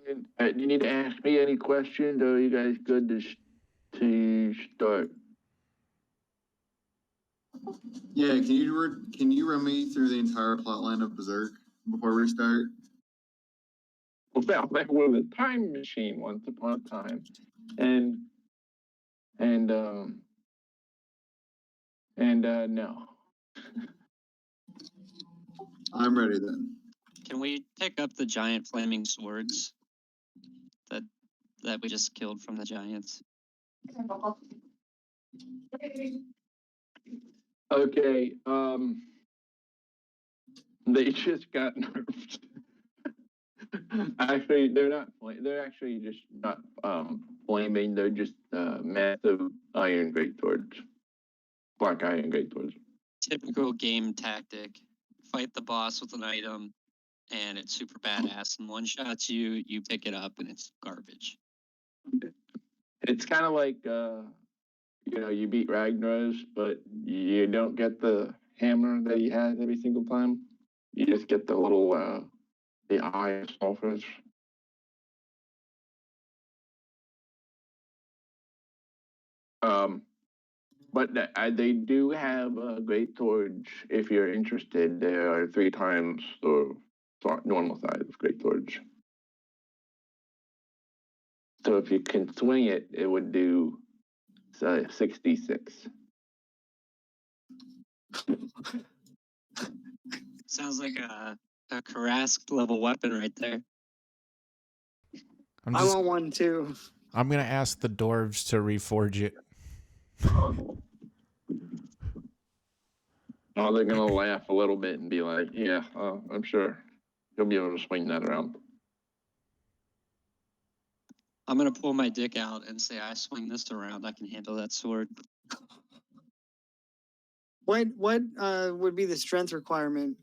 Do you need to ask me any questions, or are you guys good to start? Yeah, can you run me through the entire plotline of Berserk before we start? Well, there was a time machine once upon a time, and no. I'm ready then. Can we pick up the giant flaming swords that we just killed from the giants? Okay, they just got nerfed. Actually, they're not. They're actually just not flaming. They're just massive iron great swords, black iron great swords. Typical game tactic: fight the boss with an item, and it's super badass. And one shots you, you pick it up, and it's garbage. It's kind of like you beat Ragnar's, but you don't get the hammer that he has every single time. You just get the little the eye sulfurs. But they do have great swords. If you're interested, there are 3 times the normal size of great swords. So if you can swing it, it would do 66. Sounds like a Karask level weapon right there. I want one too. I'm gonna ask the dwarves to reforge it. Oh, they're gonna laugh a little bit and be like, "Yeah, I'm sure you'll be able to swing that around." I'm gonna pull my dick out and say, "I swing this around. I can handle that sword." What would be the strength requirement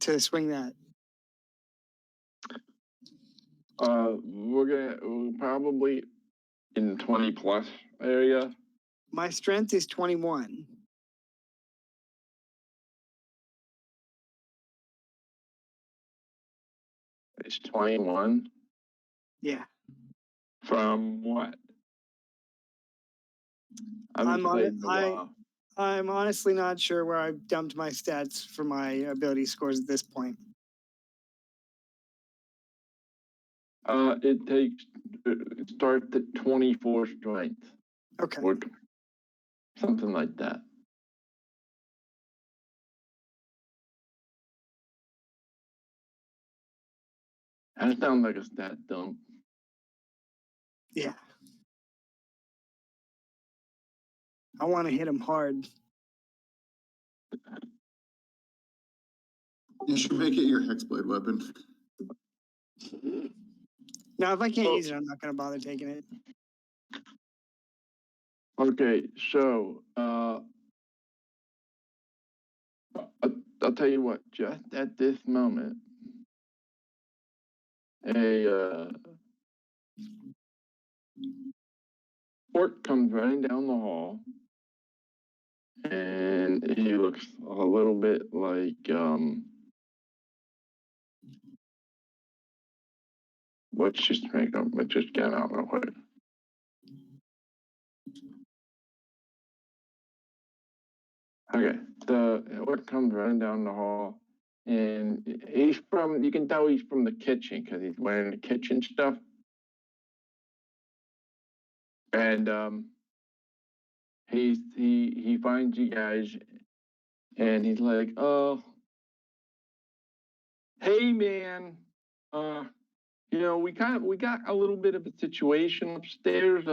to swing that? We're probably in 20 plus area. My strength is 21. It's 21. Yeah. From what? I'm honestly not sure where I've dumped my stats for my ability scores at this point. It starts at 24 strength. Okay. Or something like that. That sounds like a stat dump. Yeah. I want to hit him hard. You should make it your hexblade weapon. Now, if I can't use it, I'm not going to bother taking it. Okay, so I'll tell you what. Just at this moment, a orc comes running down the hall, and he looks a little bit like let's just get out real quick. Okay, the orc comes running down the hall, and you can tell he's from the kitchen because he's wearing the kitchen stuff. And he finds you guys, and he's like, "Oh, hey man, we got a little bit of a situation upstairs.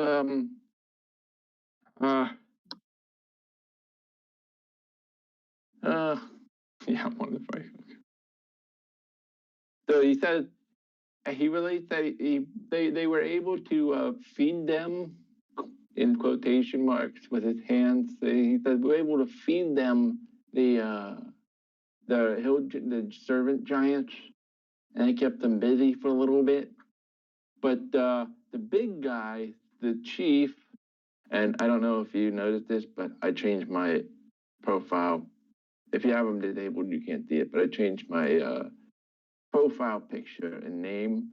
Yeah, I'm on the fight. So he says he relates that they were able to feed them, in quotation marks, with his hands. He said we're able to feed them the servant giants, and it kept them busy for a little bit. But the big guy, the chief, and I don't know if you noticed this, but I changed my profile. If you have them disabled, you can't see it, but I changed my profile picture and name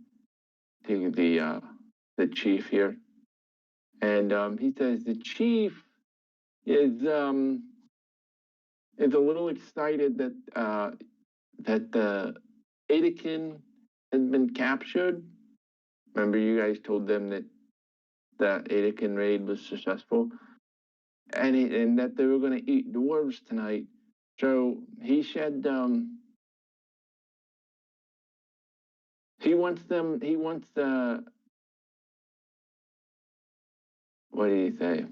to the chief here, and he says the chief is a little excited that the Anakin has been captured. Remember, you guys told them that the Anakin raid was successful, and that they were going to eat dwarves tonight. So he said he wants them. He wants the. What did he say?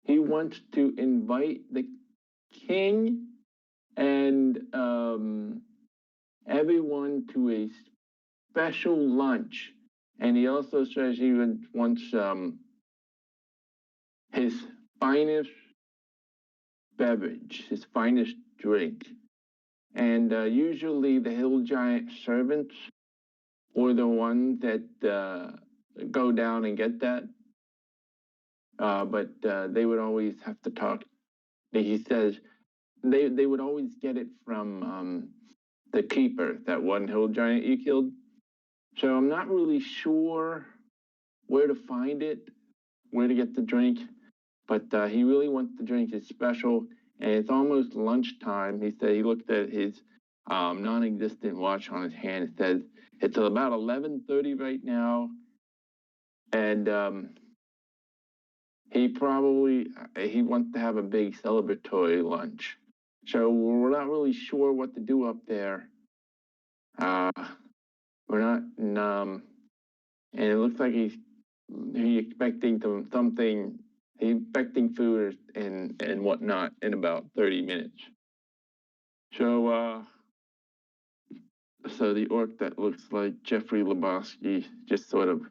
He wants to invite the king and everyone to a special lunch, and he also says he wants his finest beverage, his finest drink, and usually the hill giant servants were the ones that go down and get that, but they would always have to talk. He says they would always get it from the keeper, that one hill giant you killed. So I'm not really sure where to find it, where to get the drink, but he really wants the drink. It's special, and it's almost lunchtime. He said he looked at his non-existent watch on his hand. It says it's about 11:30 right now, and he wants to have a big celebratory lunch. So we're not really sure what to do up there. We're not, and it looks like he's expecting something. He's expecting food and whatnot in about 30 minutes. So so the orc that looks like Jeffrey Lebowski just sort of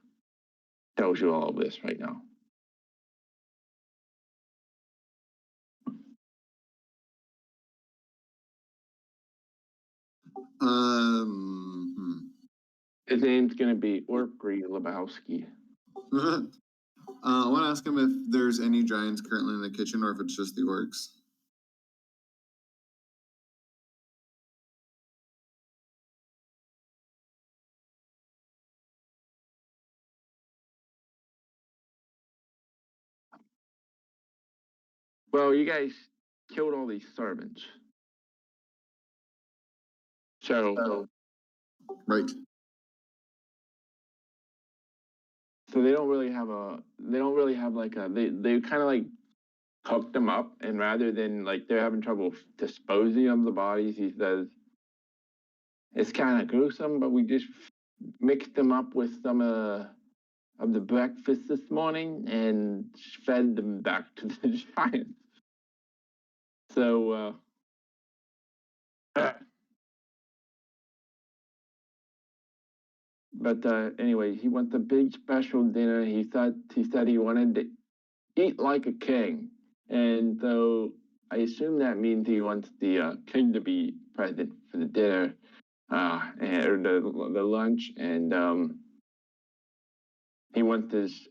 tells you all of this right now. His name's gonna be Orkry Lebowski. I want to ask him if there's any giants currently in the kitchen, or if it's just the orcs. Well, you guys killed all these servants. So Right. So they don't really have like they kind of like cooked them up, and rather than like they're having trouble disposing of the bodies, he says it's kind of gruesome, but we just mixed them up with some of the breakfast this morning and fed them back to the giants. So but anyway, he wants a big special dinner. He said he wanted to eat like a king, and so I assume that means he wants the king to be present for the dinner, or the lunch, and he wants his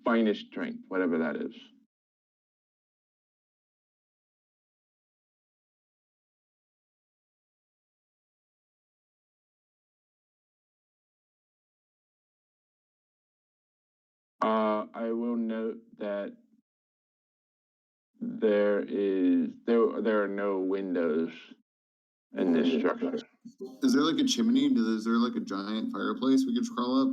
finest drink, whatever that is. I will note that there are no windows in this structure. Is there like a chimney? Is there like a giant fireplace we could crawl up?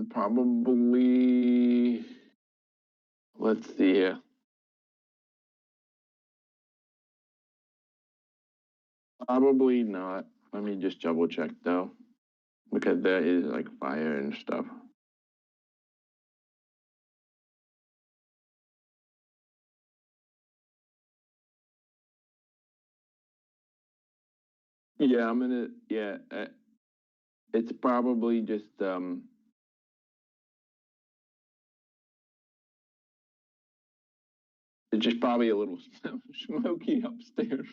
Probably. Let's see here. Probably not. Let me just double check though, because there is like fire and stuff. Yeah, it's probably just it's just probably a little smoky upstairs.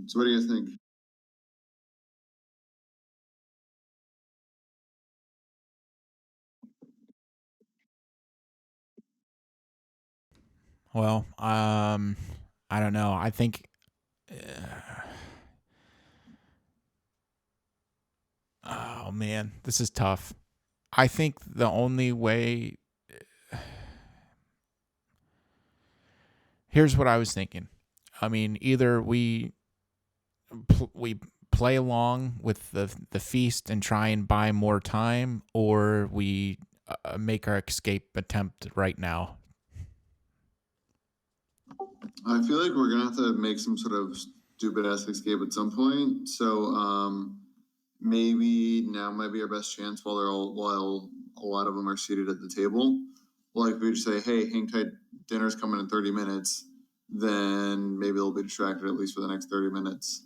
So what do you think? Well, I don't know. I think. Oh man, this is tough. I think the only way. Here's what I was thinking. I mean, either we play along with the feast and try and buy more time, or we make our escape attempt right now. I feel like we're gonna have to make some sort of stupid ass escape at some point. So maybe now might be our best chance while a lot of them are seated at the table. Like we just say, hey, hang tight, dinner's coming in 30 minutes. Then maybe they'll be distracted at least for the next 30 minutes.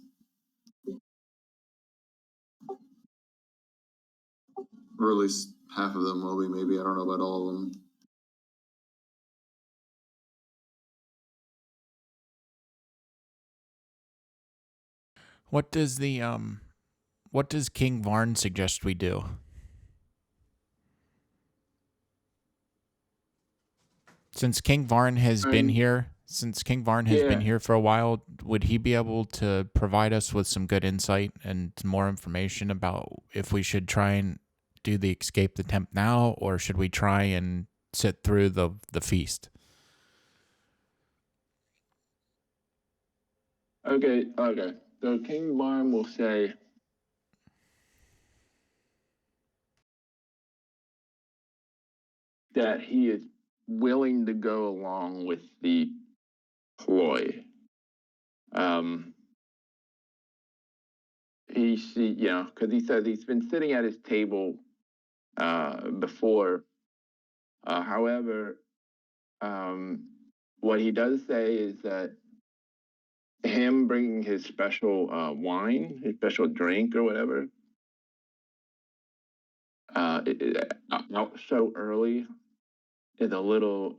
Or at least half of them will be, maybe. I don't know about all of them. What does King Varn suggest we do? Since King Varn has been here for a while, would he be able to provide us with some good insight and more information about if we should try and do the escape attempt now, or should we try and sit through the feast? Okay. So King Varn will say, that he is willing to go along with the ploy. Because he says he's been sitting at his table before. However, what he does say is that him bringing his special wine, his special drink or whatever, out so early is a little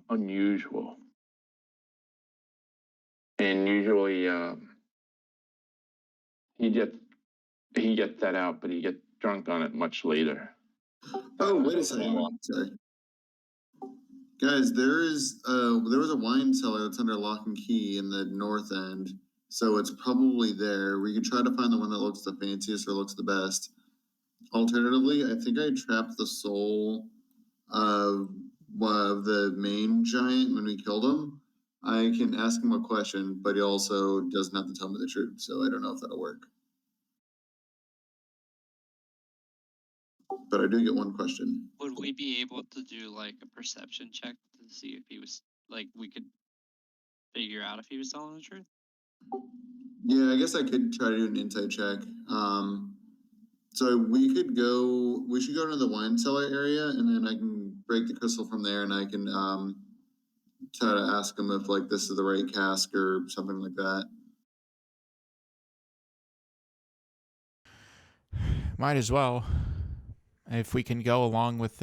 unusual. And usually he gets that out, but he gets drunk on it much later. Oh, wait a second. Sorry. Guys, there was a wine cellar that's under lock and key in the north end, so it's probably there. We could try to find the one that looks the fanciest or looks the best. Alternatively, I think I trapped the soul of the main giant when we killed him. I can ask him a question, but he also doesn't have to tell me the truth, so I don't know if that'll work. But I do get one question. Would we be able to do like a perception check to see if he was like we could figure out if he was telling the truth? Yeah, I guess I could try to do an insight check. So we should go to the wine cellar area, and then I can break the crystal from there, and I can try to ask him if like this is the right cask or something like that. Might as well. If we can go along with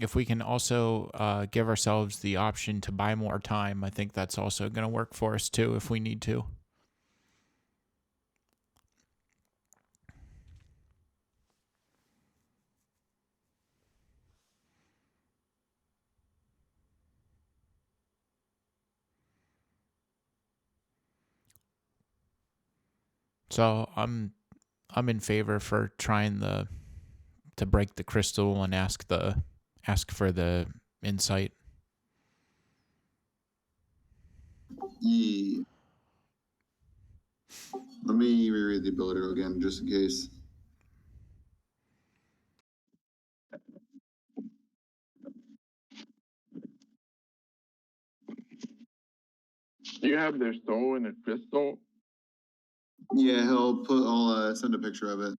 if we can also give ourselves the option to buy more time, I think that's also going to work for us too if we need to. So I'm in favor for trying to break the crystal and ask for the insight. Yeah. Let me reread the ability roll again, just in case. You have their soul in a crystal. Yeah, I'll send a picture of it.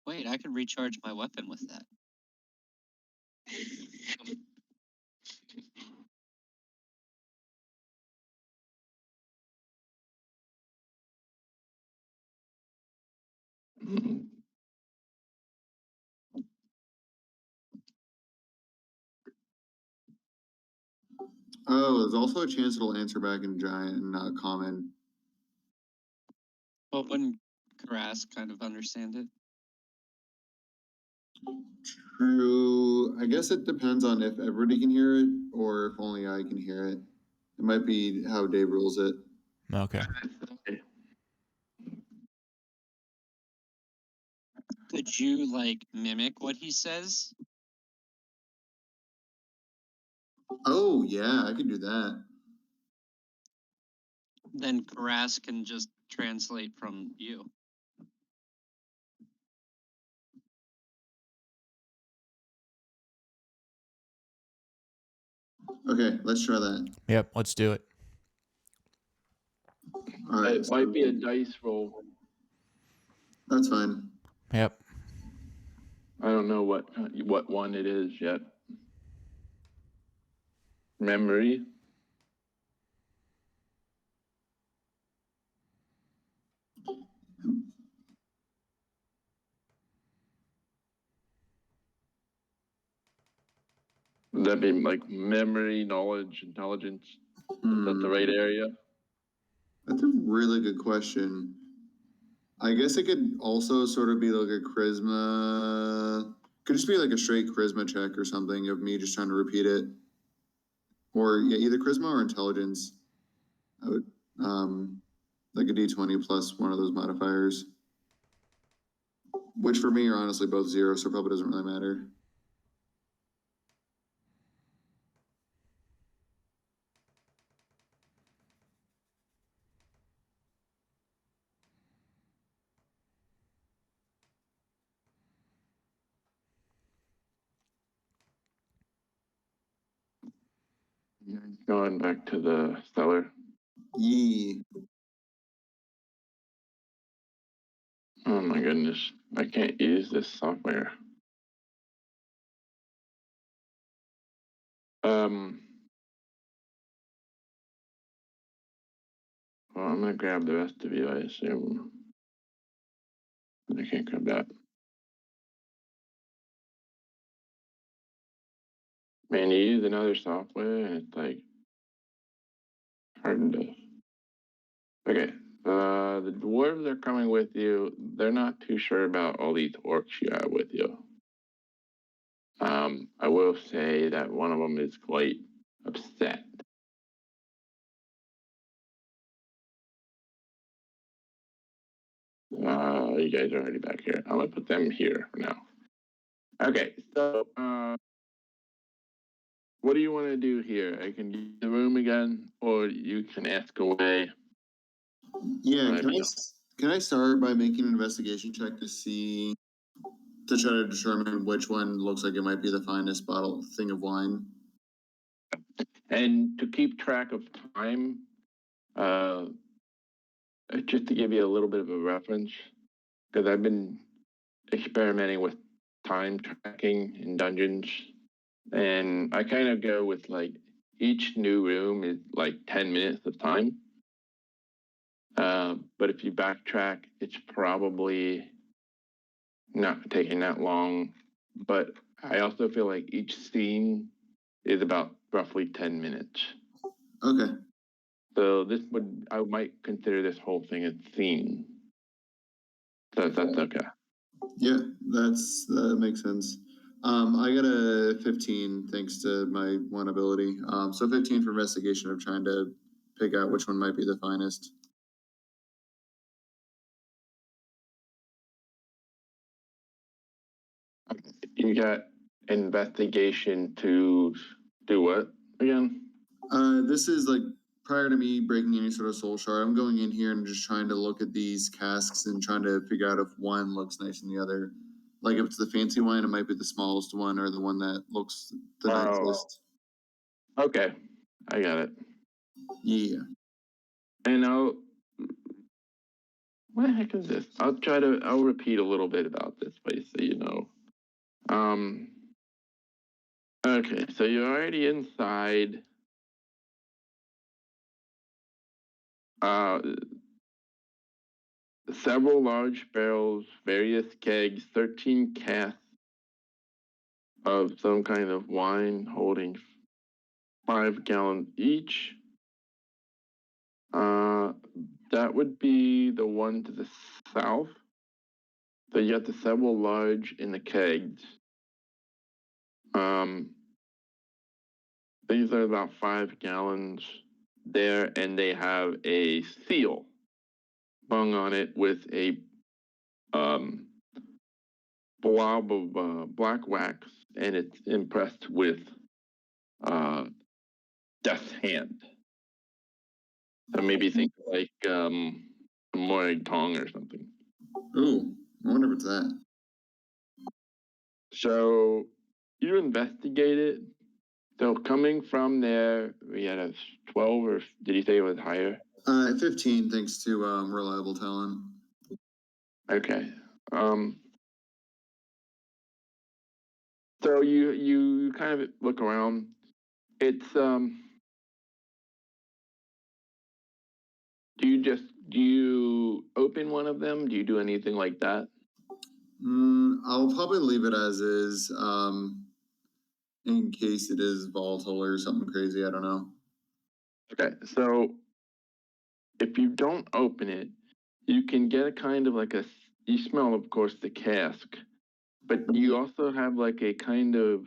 Wait, I can recharge my weapon with that. Oh, there's also a chance it'll answer back in giant and not common. Well, when Karas kind of understand it. True. I guess it depends on if everybody can hear it or if only I can hear it. It might be how Dave rules it. Okay. Could you like mimic what he says? Oh yeah, I could do that. Then Karas can just translate from you. Okay, let's try that. Yep, let's do it. All right. It might be a dice roll. That's fine. Yep. I don't know what one it is yet. Memory. Would that be like memory, knowledge, intelligence? Is that the right area? That's a really good question. I guess it could also sort of be like a charisma. Could just be like a straight charisma check or something of me just trying to repeat it. Or yeah, either charisma or intelligence. I would like a D20 plus one of those modifiers. Which for me are honestly both 0, so it probably doesn't really matter. Going back to the cellar. Yee. Oh my goodness. I can't use this software. Well, I'm gonna grab the rest of you, I assume. I can't grab that. Man, you use another software and it's like hard to. Okay. The dwarves are coming with you. They're not too sure about all these orcs you have with you. I will say that one of them is quite upset. You guys are already back here. I'm gonna put them here for now. Okay, so what do you want to do here? I can use the room again, or you can ask away. Yeah, can I start by making an investigation check to try to determine which one looks like it might be the finest thing of wine? And to keep track of time, just to give you a little bit of a reference, because I've been experimenting with time tracking in dungeons, and I kind of go with like each new room is like 10 minutes of time. But if you backtrack, it's probably not taking that long. But I also feel like each scene is about roughly 10 minutes. Okay. So I might consider this whole thing a scene. So that's okay. Yeah, that makes sense. I got a 15 thanks to my one ability. So 15 for investigation of trying to pick out which one might be the finest. You got investigation to do what again? This is like prior to me breaking any sort of soul shard. I'm going in here and just trying to look at these casks and trying to figure out if one looks nice than the other. Like if it's the fancy wine, it might be the smallest one or the one that looks the nicest. Okay, I got it. Yeah. And what the heck is this? I'll repeat a little bit about this place so you know. Okay, so you're already inside. Several large barrels, various kegs, 13 casks of some kind of wine holding 5 gallons each. that would be the one to the south. So you got the several large in the kegs. These are about 5 gallons there, and they have a seal hung on it with a blob of black wax, and it's impressed with Death's hand. So maybe think like a Morig Tong or something. Ooh, I wonder if it's that. So you investigate it. So coming from there, we had a 12, or did you say it was higher? 15, thanks to reliable talent. Okay. So you kind of look around. It's do you open one of them? Do you do anything like that? I'll probably leave it as is, in case it is volatile or something crazy. I don't know. Okay, so if you don't open it, you can get a kind of like you smell, of course, the cask, but you also have like a kind of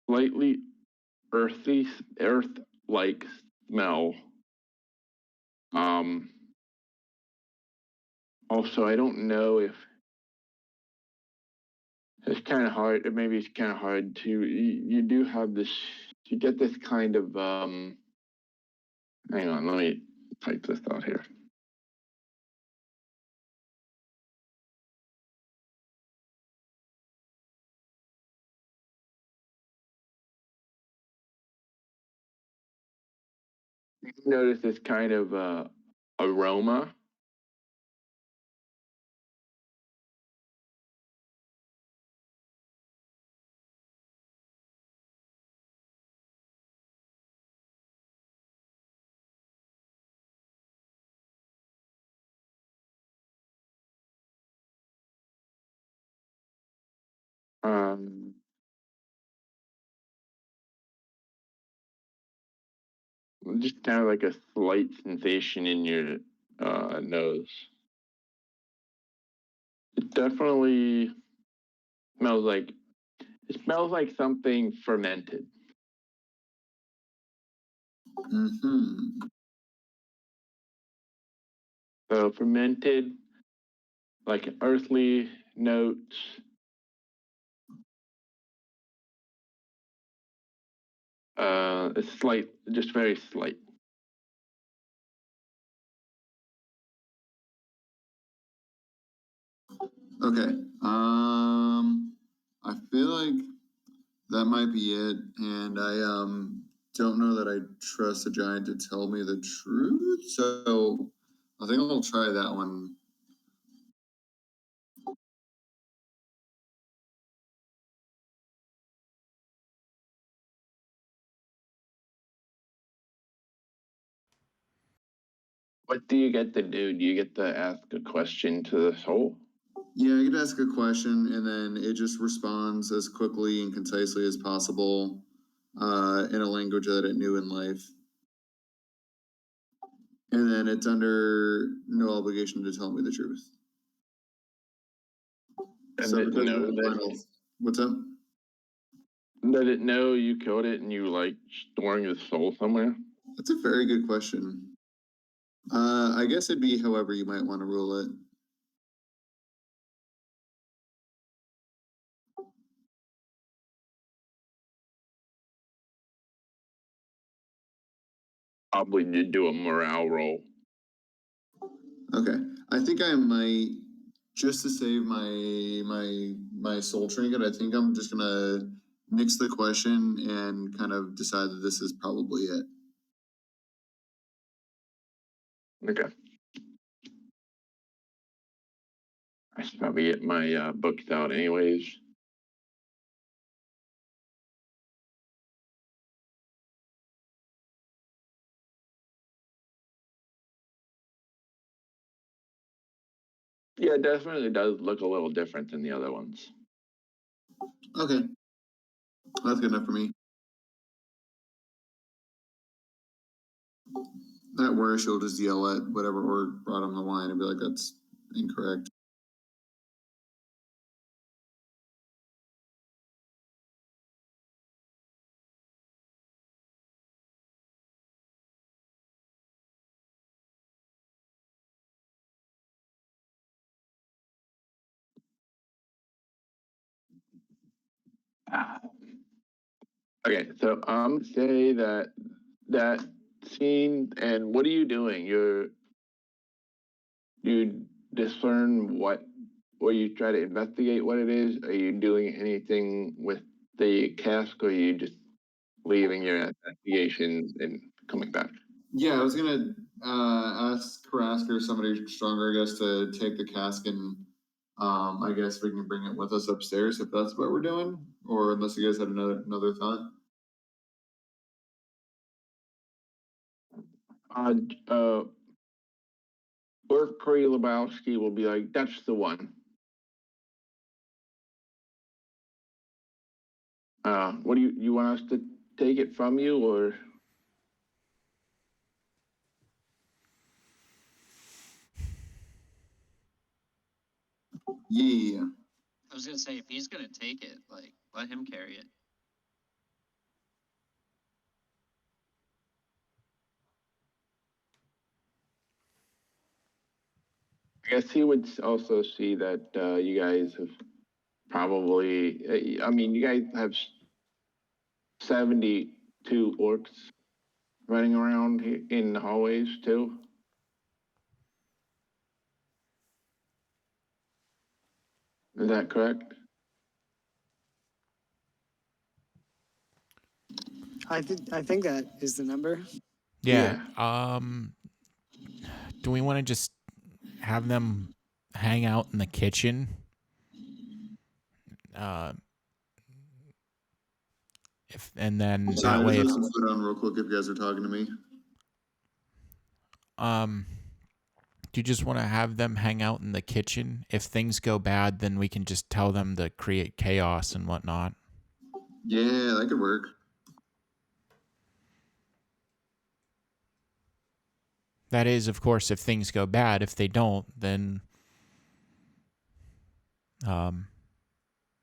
slightly earth-like smell. Also, I don't know if it's kind of hard. Maybe it's kind of hard to. You do have this. You get this kind of. Hang on, let me type this out here. You notice this kind of aroma. Just kind of like a slight sensation in your nose. It definitely smells like something fermented. Mm-hmm. So fermented, like earthly notes. It's slight, just very slight. Okay. I feel like that might be it, and I don't know that I trust a giant to tell me the truth, so I think I'll try that one. What do you get to do? Do you get to ask a question to the soul? Yeah, I could ask a question, and then it just responds as quickly and concisely as possible in a language that it knew in life. And then it's under no obligation to tell me the truth. Does So it know what's up? Does it know you killed it and you like storing the soul somewhere? That's a very good question. I guess it'd be however you might want to rule it. Probably did do a morale roll. Okay, I think I might, just to save my soul trinket, I think I'm just gonna nix the question and kind of decide that this is probably it. Okay. I should probably get my books out anyways. Yeah, it definitely does look a little different than the other ones. Okay, that's good enough for me. At worst, you'll just yell at whatever orc brought him the wine and be like, "That's incorrect." Okay, so I'm say that scene, and what are you doing? You discern what, or you try to investigate what it is? Are you doing anything with the cask, or are you just leaving your investigation and coming back? Yeah, I was gonna ask Karask or somebody stronger, I guess, to take the cask and I guess we can bring it with us upstairs if that's what we're doing, or unless you guys had another thought. Or Corey Lebowski will be like, "That's the one." What do you want us to take it from you, or? Yeah. I was gonna say, if he's gonna take it, like, let him carry it. I guess he would also see that you guys have probably, I mean, you guys have 72 orcs running around in the hallways too. Is that correct? I think that is the number. Yeah. Do we want to just have them hang out in the kitchen? And then Sorry, that way, just put some food on real quick if you guys are talking to me. Do you just want to have them hang out in the kitchen? If things go bad, then we can just tell them to create chaos and whatnot. Yeah, that could work. That is, of course, if things go bad. If they don't, then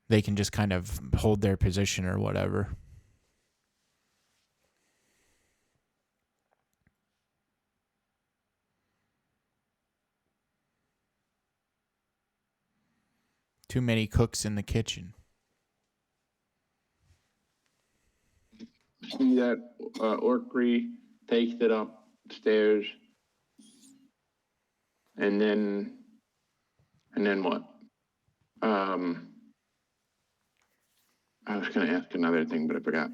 they can just kind of hold their position or whatever. Too many cooks in the kitchen. See that Orcree takes it upstairs, and then what? I was going to ask another thing, but I forgot.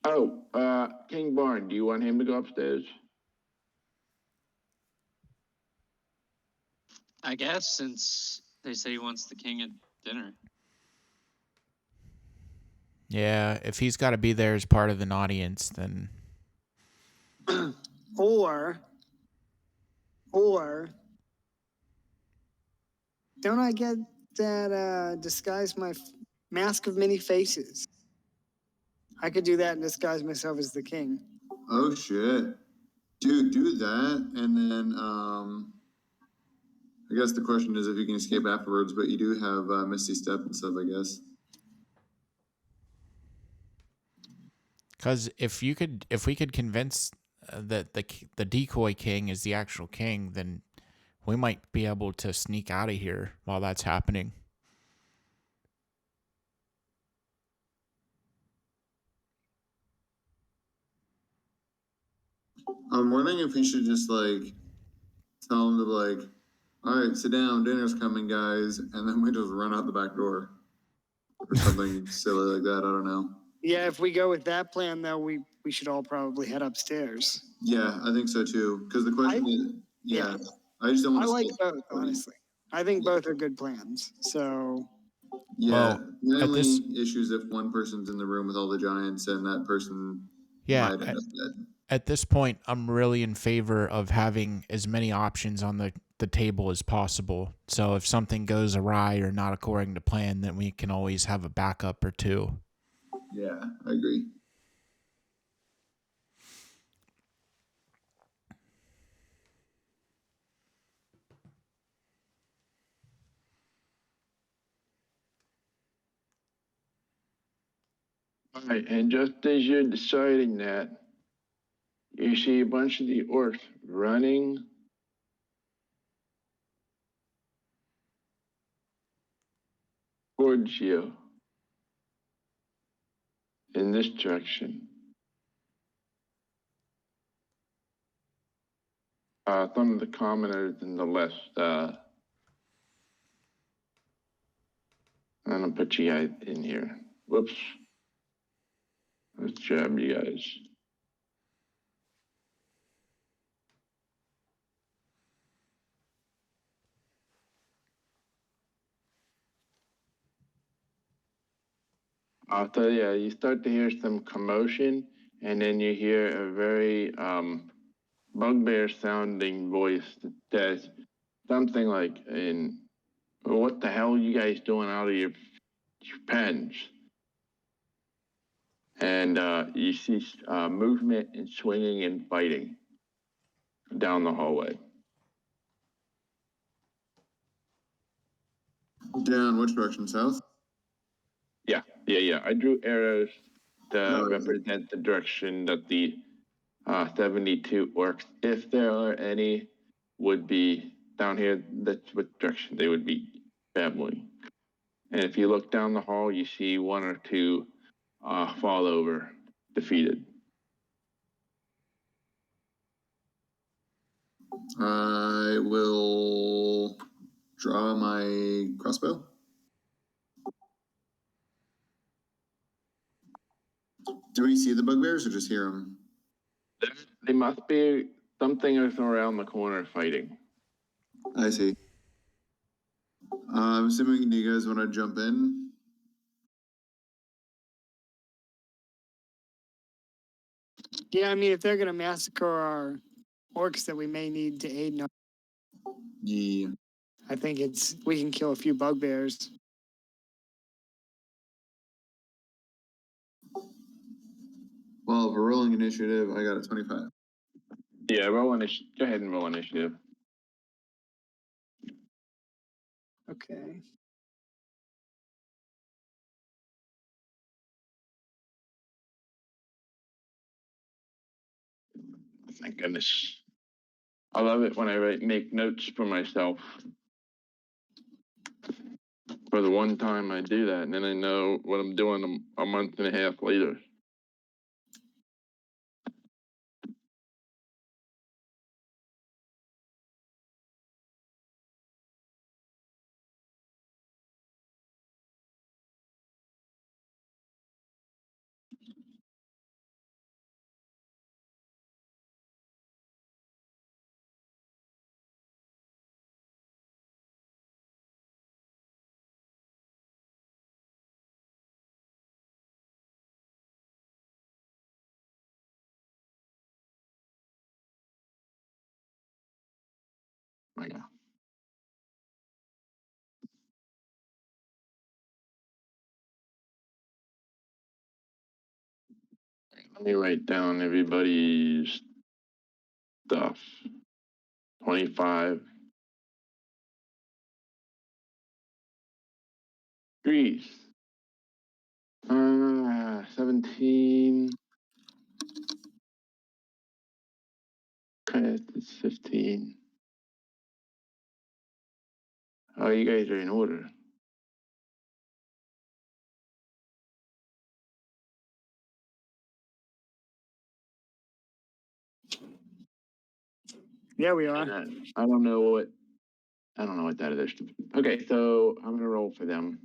Oh, King Barn, do you want him to go upstairs? I guess, since they say he wants the king at dinner. Yeah, if he's got to be there as part of an audience, then... or don't I get that disguise my mask of many faces? I could do that and disguise myself as the king. Oh shit. Dude, do that, and then I guess the question is if you can escape afterwards, but you do have Misty Step and stuff, I guess. Because if we could convince that the decoy king is the actual king, then we might be able to sneak out of here while that's happening. I'm wondering if we should just like tell them to like, all right, sit down, dinner's coming, guys, and then we just run out the back door or something silly like that. I don't know. Yeah, if we go with that plan, though, we should all probably head upstairs. Yeah, I think so too. Because the question is, yeah, I just don't want I to. like both, honestly. I think both are good plans. So. Yeah, the only issue is if one person's in the room with all the giants and that person might end up dead. At this point, I'm really in favor of having as many options on the table as possible. So if something goes awry or not according to plan, then we can always have a backup or two. Yeah, I agree. All right, and just as you're deciding that, you see a bunch of the orcs running towards you in this direction. Some of the commoners in the left. I'm gonna put you guys in here. Whoops. Let's grab you guys. I'll tell you, you start to hear some commotion, and then you hear a very bugbear sounding voice that says something like, what the hell are you guys doing out of your pens? And you see movement and swinging and fighting down the hallway. Down which direction? South? Yeah. I drew arrows to represent the direction that the 72 orcs, if there are any, would be down here. That's what direction they would be traveling. And if you look down the hall, you see one or two fall over, defeated. I will draw my crossbow. Do we see the bugbears or just hear them? They must be something around the corner fighting. I see. I'm assuming, do you guys want to jump in? Yeah, I mean, if they're gonna massacre our orcs that we may need to aid in our, Yeah. I think we can kill a few bugbears. Well, if we're rolling initiative, I got a 25. Yeah, go ahead and roll initiative. Okay. Thank goodness. I love it when I make notes for myself. For the one time I do that, and then I know what I'm doing a month and a half later. Oh, yeah. Let me write down everybody's stuff. 25 degrees. 17. Okay, it's 15. Oh, you guys are in order. Yeah, we are. I don't know what that is. Okay, so I'm gonna roll for them.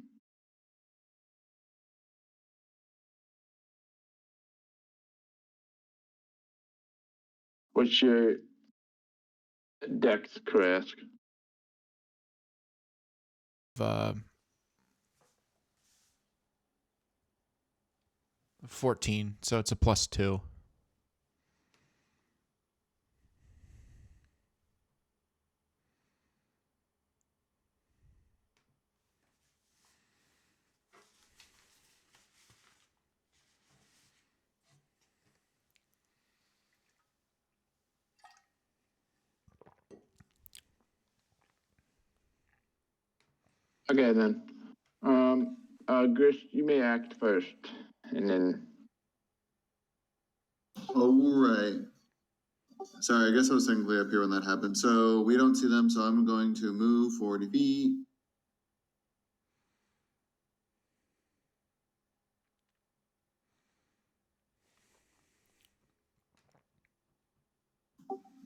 What's your dex, Kresk? 14, so it's a +2. Okay then. Gris, you may act first. And then. All right. Sorry, I guess I was technically up here when that happened. So we don't see them, so I'm going to move 40 feet.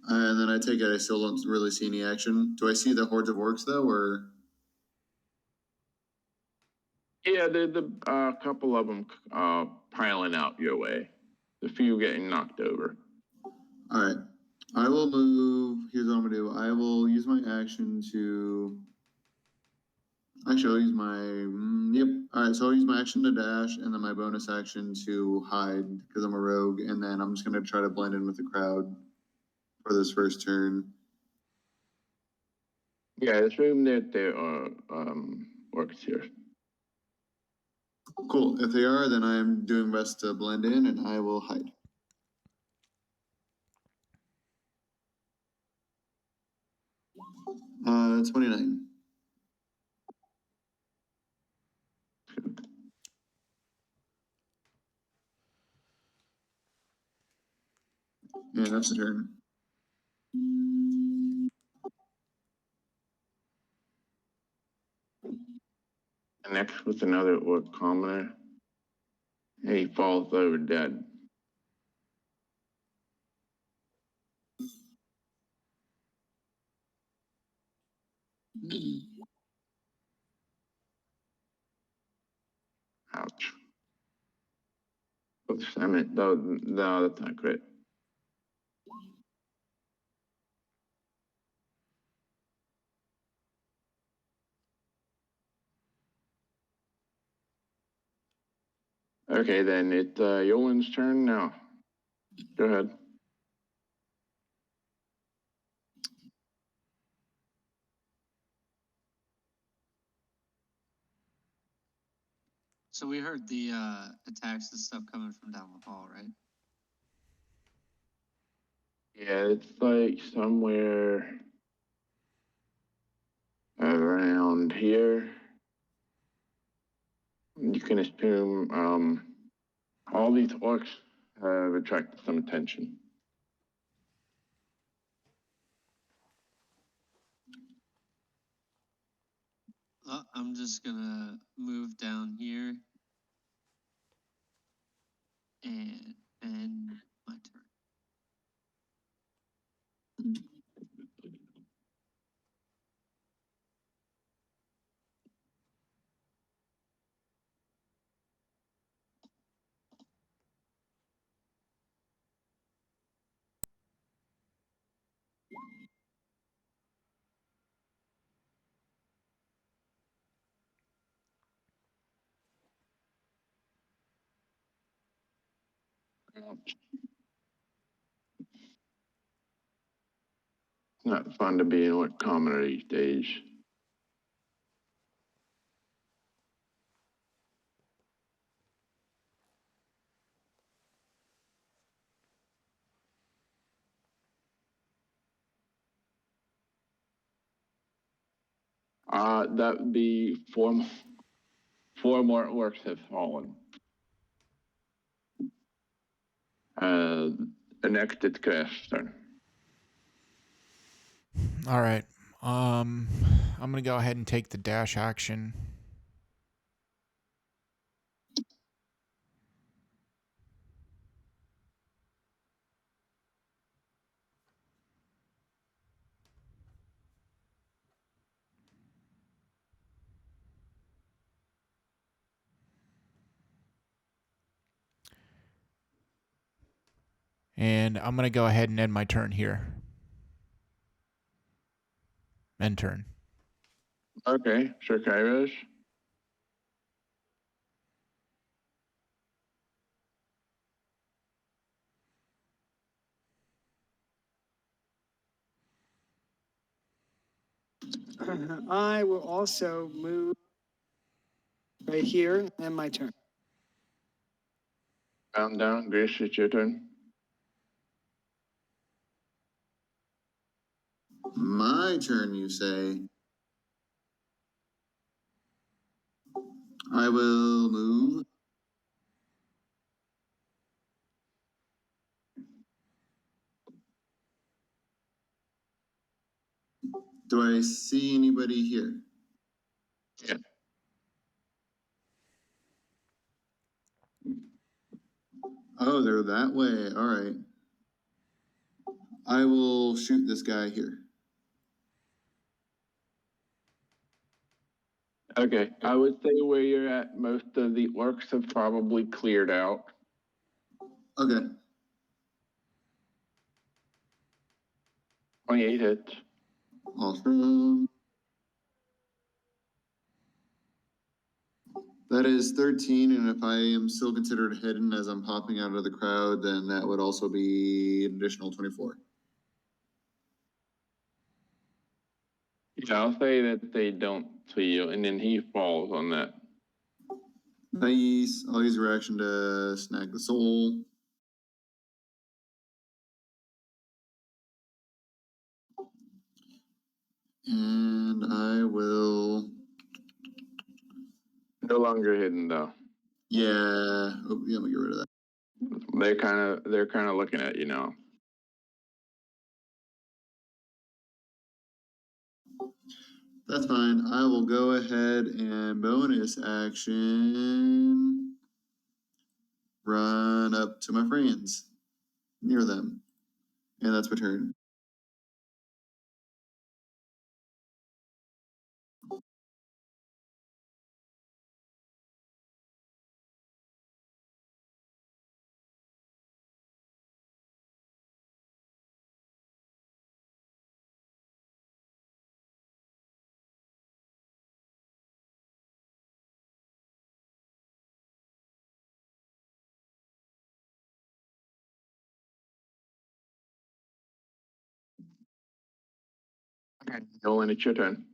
And then I take it I still don't really see any action. Do I see the hordes of orcs though, or? Yeah, the couple of them piling out your way. A few getting knocked over. All right. I will move. Here's what I'm gonna do. I will use my action to. Actually, I'll use my. Yep. All right. So I'll use my action to dash, and then my bonus action to hide because I'm a rogue, and then I'm just gonna try to blend in with the crowd for this first turn. Yeah, assume that there are orcs here. Cool. If they are, then I am doing best to blend in, and I will hide. Uh, 29. Yeah, that's the turn. Next with another orc commoner. And he falls over dead. Ouch. Oops, I meant, no, that's not great. Okay, then it's Yolan's turn now. Go ahead. So we heard the attacks and stuff coming from down the hall, right? Yeah, it's like somewhere around here. You can assume all these orcs have attracted some attention. I'm just gonna move down here and my turn. It's not fun to be an orc commoner these days. That would be four more orcs have fallen. The next it's Crash's turn. All right. I'm going to go ahead and take the dash action. And I'm going to go ahead and end my turn here. End turn. Okay, sure, Kairos. I will also move right here and my turn. Bound down, Grace, it's your turn. My turn, you say. I will move Do I see anybody here? Yeah. Oh, they're that way. All right. I will shoot this guy here. Okay, I would say where you're at, most of the orcs have probably cleared out. Okay. 28 hits. Awesome. That is 13, and if I am still considered hidden as I'm popping out of the crowd, then that would also be an additional 24. Yeah, I'll say that they don't see you, and then he falls on that. Nice. I'll use a reaction to snag the soul. And I will. No longer hidden though. Yeah. Oh, yeah, I'm gonna get rid of that. They're kind of looking at you now. That's fine. I will go ahead and bonus action run up to my friends near them. And that's my turn. Okay, Nolan, it's your turn.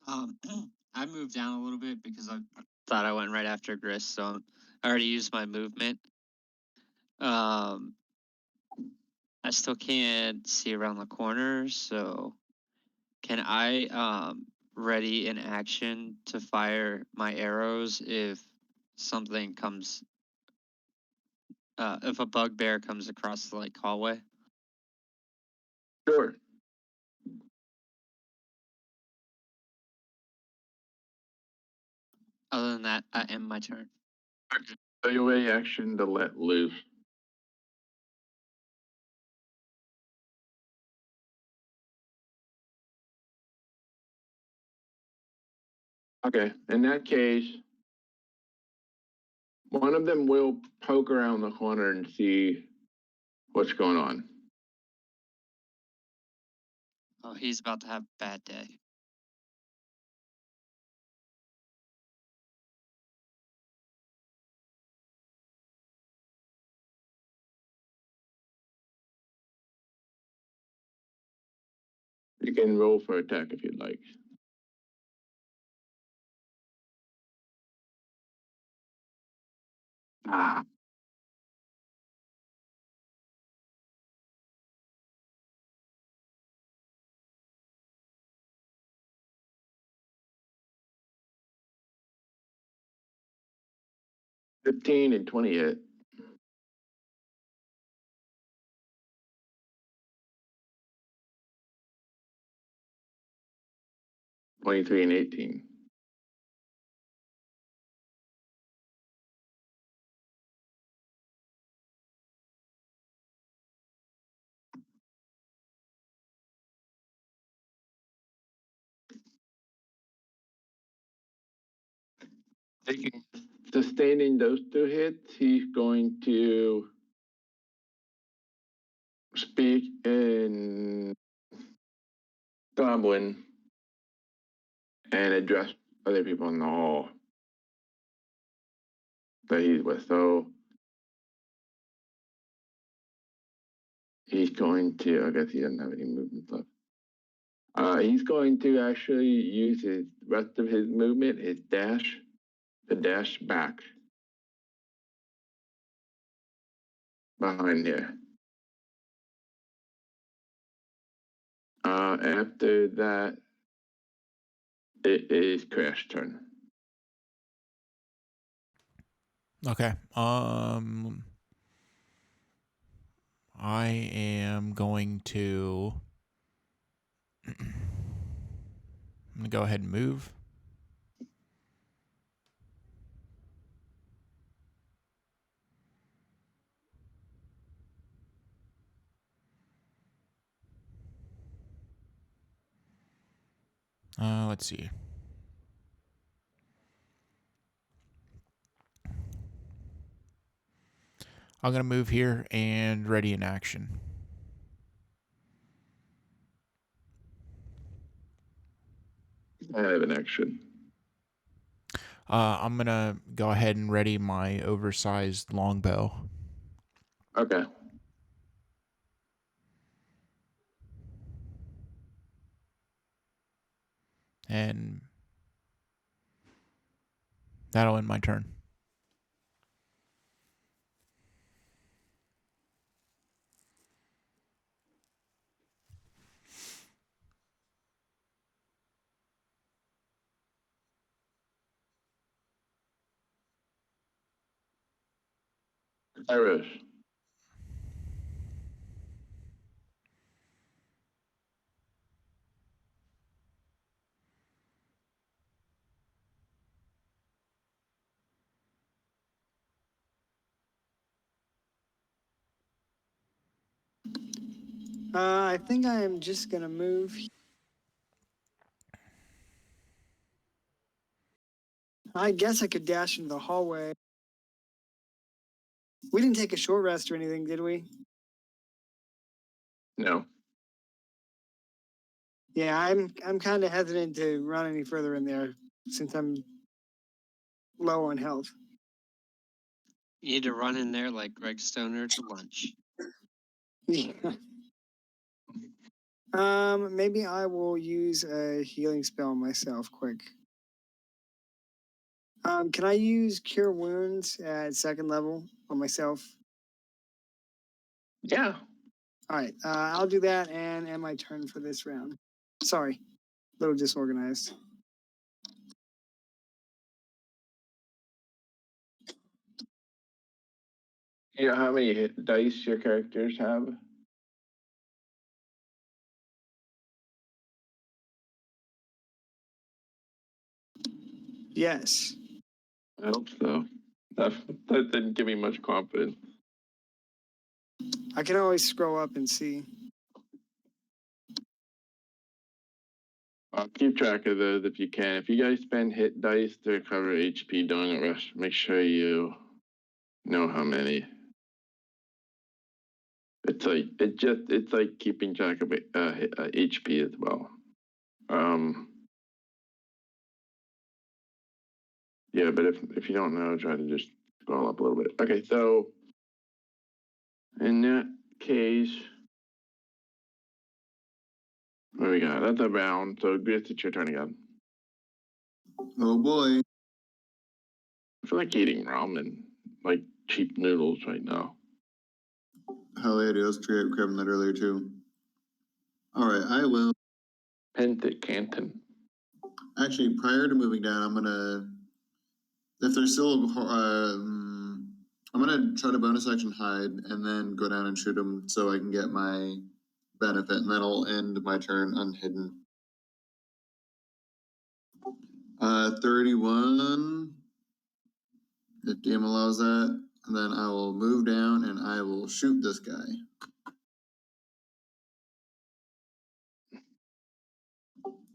I moved down a little bit because I thought I went right after Gris, so I already used my movement. I still can't see around the corner, so can I ready in action to fire my arrows if something comes, if a bugbear comes across the like hallway? Sure. Other than that, I end my turn. Okay. So your reaction to let loose. Okay, in that case, one of them will poke around the corner and see what's going on. Oh, he's about to have a bad day. You can roll for attack if you'd like. Ah. $15 and 20 hit. 23 and 18. Sustaining those 2 hits, he's going to speak in Goblin and address other people in the hall that he's with. So he's going to, I guess he doesn't have any movement left. He's going to actually use his rest of his movement, his dash, to dash back behind here. After that, it is Crash turn. Okay. I am going to going to go ahead and move. Let's see. I'm going to move here and ready in action. I have an action. I'm going to go ahead and ready my oversized longbow. Okay. And that'll end my turn. Iris. I think I am just gonna move. I guess I could dash into the hallway. We didn't take a short rest or anything, did we? No. Yeah, I'm kind of hesitant to run any further in there since I'm low on health. You need to run in there like Greg Stoner to lunch. Yeah. Maybe I will use a healing spell on myself quick. Can I use Cure Wounds at 2nd level on myself? Yeah. All right, I'll do that and end my turn for this round. Sorry, a little disorganized. You know how many hit dice your characters have? Yes. I hope so. That didn't give me much confidence. I can always scroll up and see. I'll keep track of those if you can. If you guys spend hit dice to cover HP during a rush, make sure you know how many. It's like keeping track of HP as well. Yeah, but if you don't know, try to just scroll up a little bit. Okay, so in that case, what do we got? That's a round. So Gris, it's your turn again. Oh boy. I feel like eating ramen, like cheap noodles right now. Hell yeah, dude. I was grabbing that earlier too. All right, I will. Pentit Canton. Actually, prior to moving down, I'm gonna. If there's still, I'm gonna try to bonus action hide and then go down and shoot him so I can get my benefit, and then I'll end my turn unhidden. 31. If DM allows that, and then I will move down and I will shoot this guy.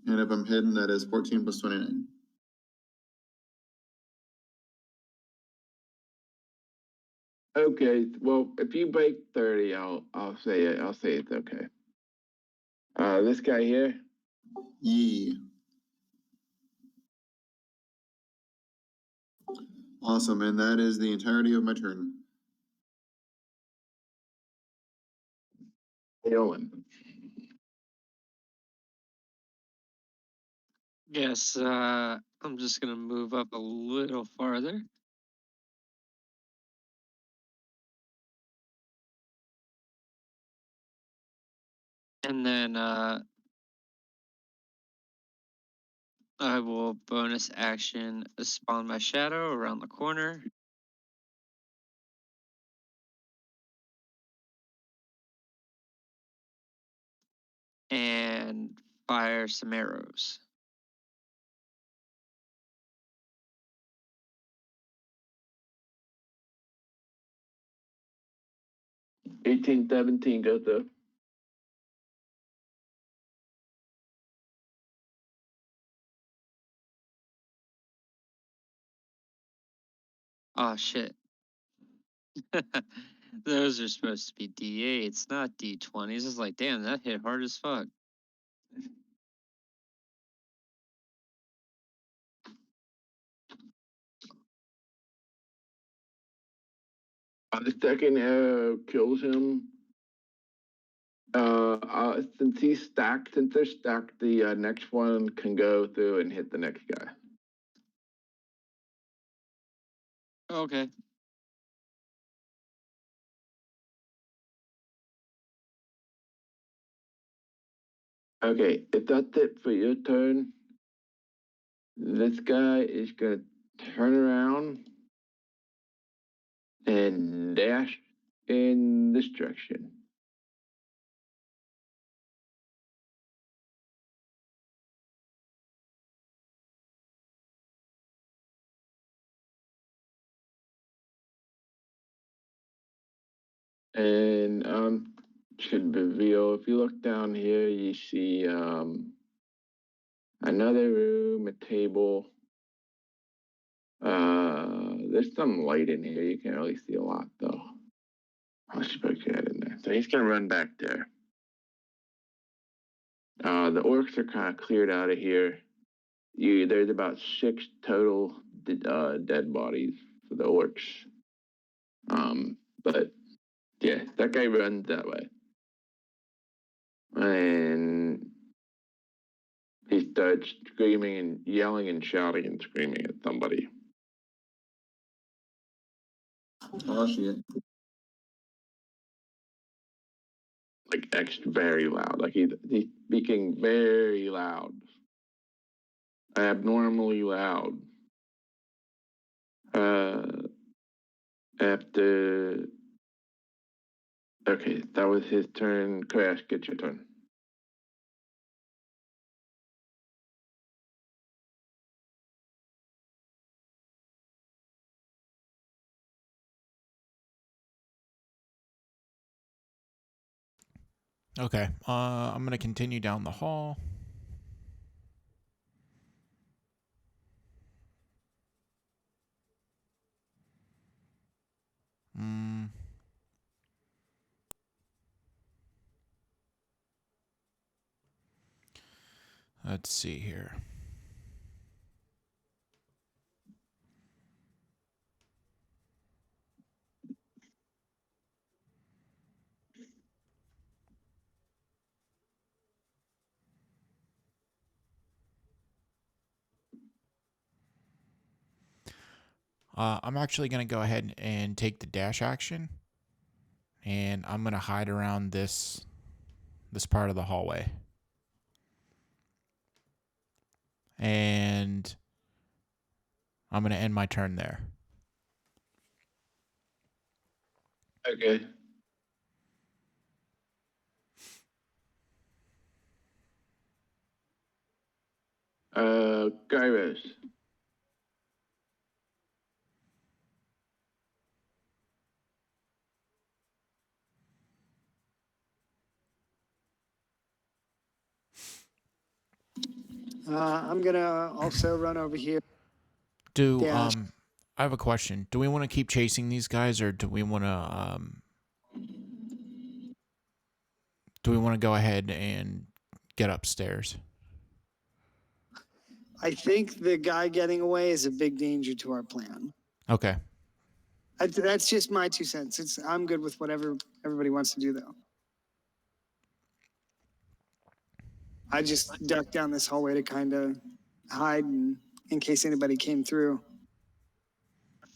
And if I'm hidden, that is 14 plus 29. Okay, well, if you break 30, I'll say it. I'll say it's okay. This guy here. Yee. Awesome, and that is the entirety of my turn. Aowen. Yes, I'm just gonna move up a little farther. And then I will bonus action spawn my shadow around the corner. And fire some arrows. $18, $17 go through. Oh shit. Those are supposed to be D8s, not D20s. It's like, damn, that hit hard as fuck. The second arrow kills him. Since they're stacked, the next one can go through and hit the next guy. Okay. Okay, if that's it for your turn, this guy is gonna turn around and dash in this direction. And should reveal, if you look down here, you see another room, a table. There's some light in here. You can't really see a lot though. I'll just put your head in there. So he's gonna run back there. The orcs are kind of cleared out of here. There's about 6 total dead bodies for the orcs. But yeah, that guy runs that way. And he starts screaming and yelling and shouting and screaming at somebody. Oh shit. Like very loud. Like he's speaking very loud. Abnormally loud. After okay, that was his turn. Crash, get your turn. Okay. I'm gonna continue down the hall. Let's see here. I'm actually going to go ahead and take the dash action. And I'm going to hide around this part of the hallway. And I'm going to end my turn there. Okay. Gyros. I'm gonna also run over here. I have a question. Do we want to keep chasing these guys, or do we want to go ahead and get upstairs? I think the guy getting away is a big danger to our plan. Okay. That's just my 2 cents. I'm good with whatever everybody wants to do, though. I just ducked down this hallway to kind of hide in case anybody came through.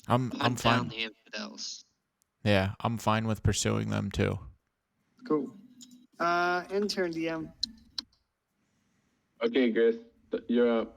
I'm Hunt fine. down the infidels. Yeah, I'm fine with pursuing them too. Cool. Intern DM. Okay, Chris, you're up.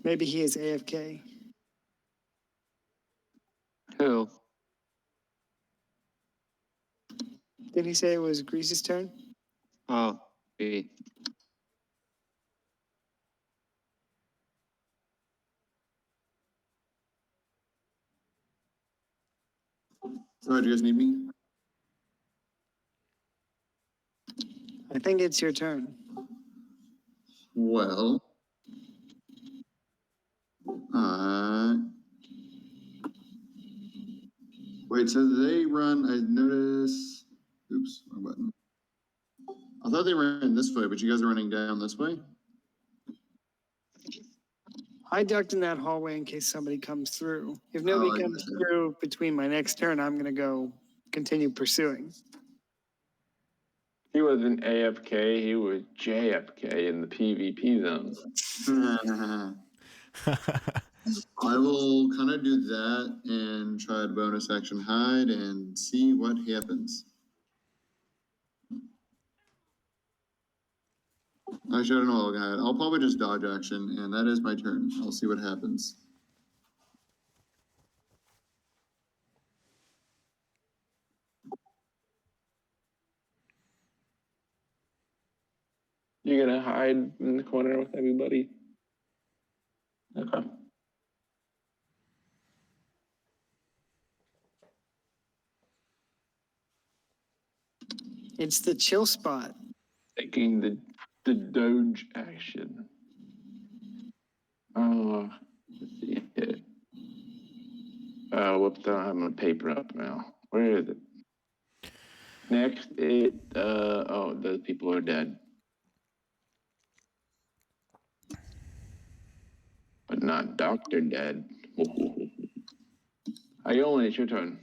Maybe he is AFK. Who? Didn't he say it was Grease's turn? Oh, wait. Sorry, do you guys need me? I think it's your turn. Well, wait, so they run, I notice, oops, wrong button. I thought they ran this way, but you guys are running down this way? I ducked in that hallway in case somebody comes through. If nobody comes through between my next turn, I'm going to go continue pursuing. He wasn't AFK, he was JFK in the PvP zone. I will kind of do that and try to bonus action hide and see what happens. Actually, I don't know, guys. I'll probably just dodge action, and that is my turn. I'll see what happens. You're gonna hide in the corner with everybody? Okay. It's the chill spot. Taking the doge action. Let's see here. Whoops, I don't have my paper up now. Where is it? Next, those people are dead. But not Dr. Dead. Iola, it's your turn.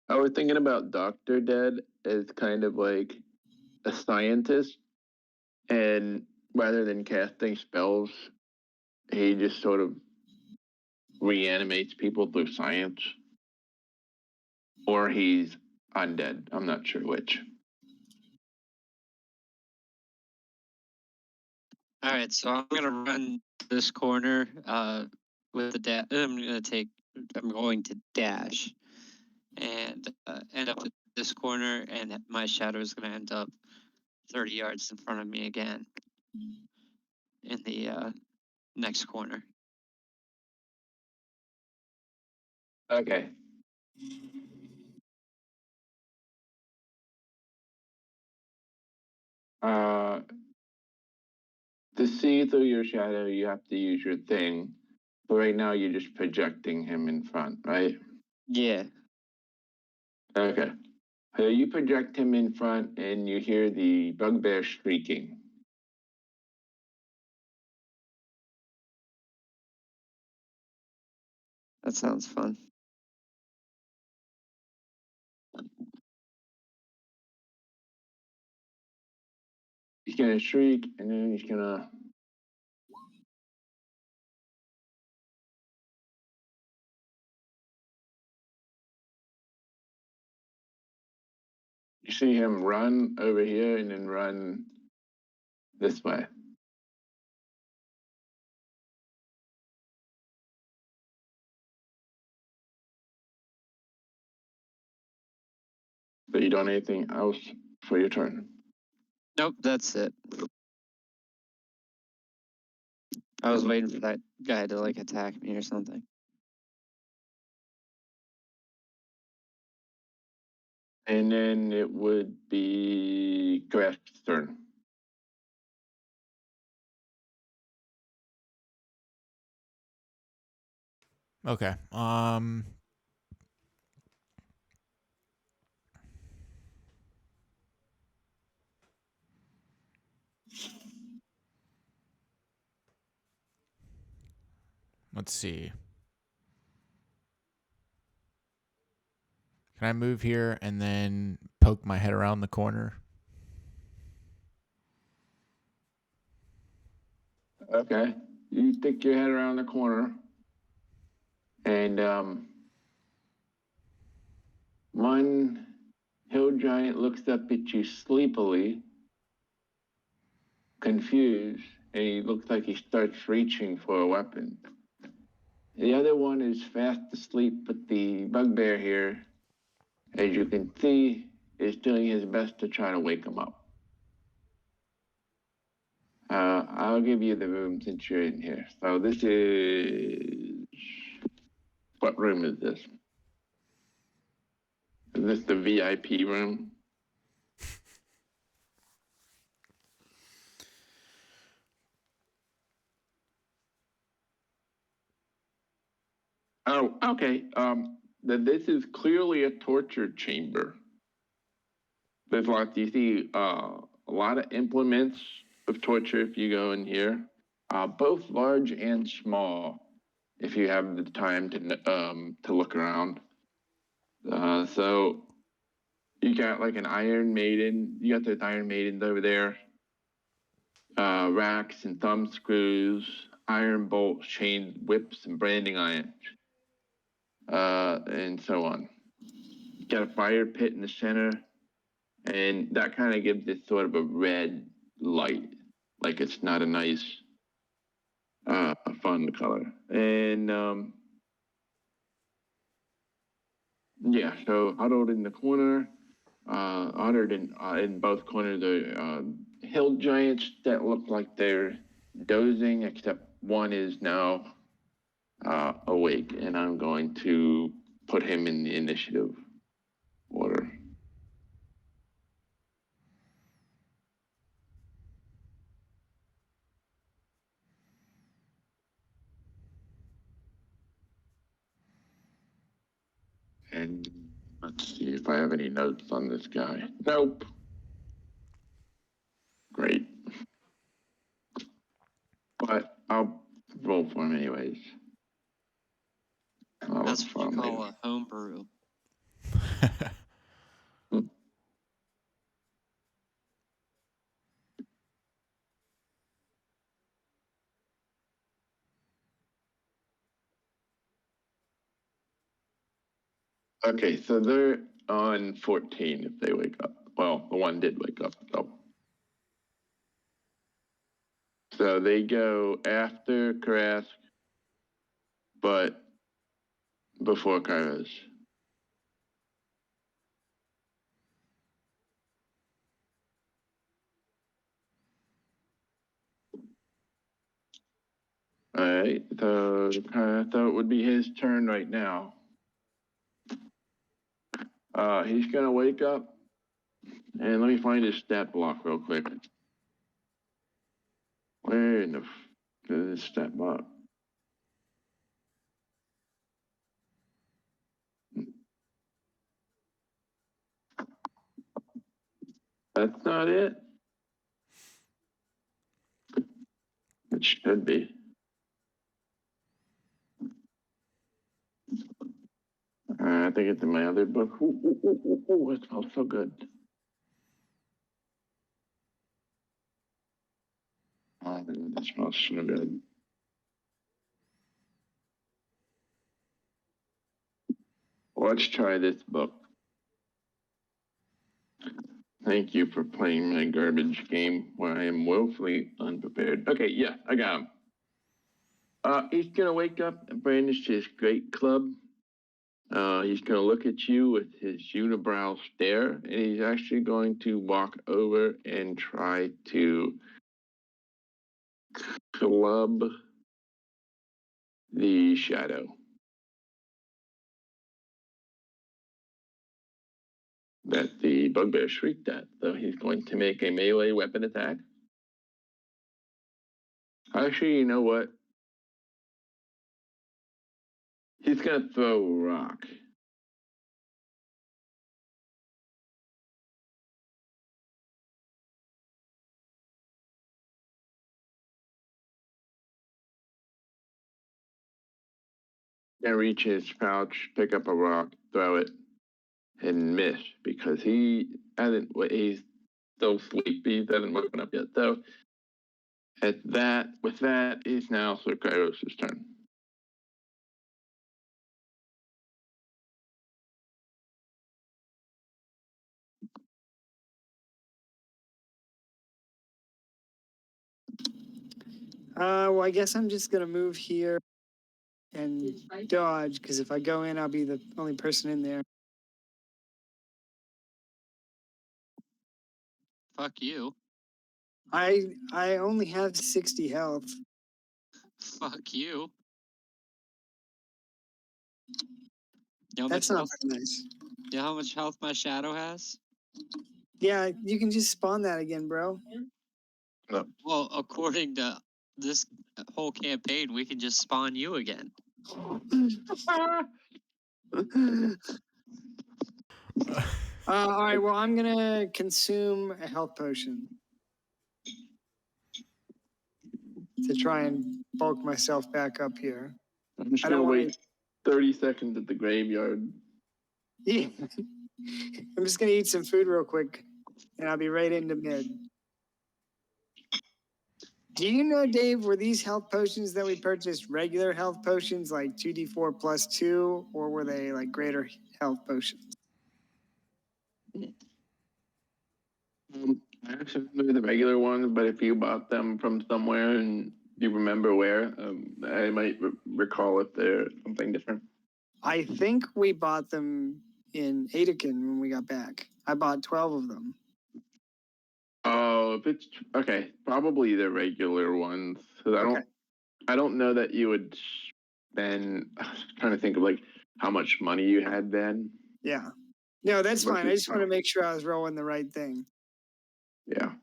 I was thinking about Dr. Dead as kind of like a scientist, and rather than casting spells, he just sort of reanimates people through science. Or he's undead. I'm not sure which. All right, so I'm gonna run this corner with the dash. I'm going to dash and end up at this corner, and my shadow is gonna end up 30 yards in front of me again in the next corner. Okay. To see through your shadow, you have to use your thing. But right now, you're just projecting him in front, right? Yeah. Okay. So you project him in front, and you hear the bugbear shrieking. That sounds fun. He's gonna shriek, and then he's gonna. You see him run over here and then run this way. But you don't have anything else for your turn. Nope, that's it. I was waiting for that guy to like attack me or something. And then it would be Grash's turn. Okay. Let's see. Can I move here and then poke my head around the corner? Okay. You stick your head around the corner. And one giant looks up at you sleepily, confused, and he looks like he starts reaching for a weapon. The other one is fast asleep, but the bugbear here, as you can see, is doing his best to try to wake him up. I'll give you the room since you're in here. So this is... What room is this? Is this the VIP room? Oh, okay. This is clearly a torture chamber. There's lots, you see a lot of implements of torture if you go in here, both large and small, if you have the time to look around. So you got like an Iron Maiden, you got those Iron Maidens over there, racks and thumb screws, iron bolts, chains, whips, and branding irons, and so on. You got a fire pit in the center, and that kind of gives it sort of a red light, like it's not a nice, fun color. And yeah, so huddled in the corner, honored in both corners are hill giants that look like they're dozing, except one is now awake, and I'm going to put him in the initiative order. And let's see if I have any notes on this guy. Nope. Great. But I'll roll for him anyways. That's what you call a homebrew. Okay, so they're on 14 if they wake up. Well, the one did wake up, so they go after Karask, but before Kairos. All right, so I thought it would be his turn right now. He's gonna wake up, and let me find his stat block real quick. Where in the is his stat block? That's not it. It should be. I think it's in my other book. Ooh, it smells so good. Oh, it smells so good. Let's try this book. Thank you for playing my garbage game where I am woefully unprepared. Okay, yeah, I got him. He's gonna wake up and brandish his great club. He's gonna look at you with his unibrow stare, and he's actually going to walk over and try to club the shadow that the bugbear shrieked at. So he's going to make a melee weapon attack. Actually, you know what? He's gonna throw a rock. And reach his pouch, pick up a rock, throw it, and miss because he's still sleepy, he hasn't woken up yet. So with that is now Sir Kairos' turn. Well, I guess I'm just gonna move here and dodge, because if I go in, I'll be the only person in there. Fuck you. I only have 60 health. Fuck you. You know how That's much not health? very nice. You know how much health my shadow has? Yeah, you can just spawn that again, bro. No. Well, according to this whole campaign, we can just spawn you again. All right, well, I'm gonna consume a health potion to try and bulk myself back up here. I'm just I gonna don't wanna- wait 30 seconds at the graveyard. Yeah. I'm just gonna eat some food real quick, and I'll be right into mid. Do you know, Dave, were these health potions that we purchased regular health potions like 2d4 plus 2, or were they like greater health potions? I actually knew the regular ones, but if you bought them from somewhere and you remember where, I might recall if they're something different. I think we bought them in Adekin when we got back. I bought 12 of them. Oh, if it's okay, probably the regular ones. 'Cause I don't know that you would spend. I was trying to think of like how much money you had then. Yeah. No, that's But fine. I just want to make sure I was rolling the right thing. Yeah.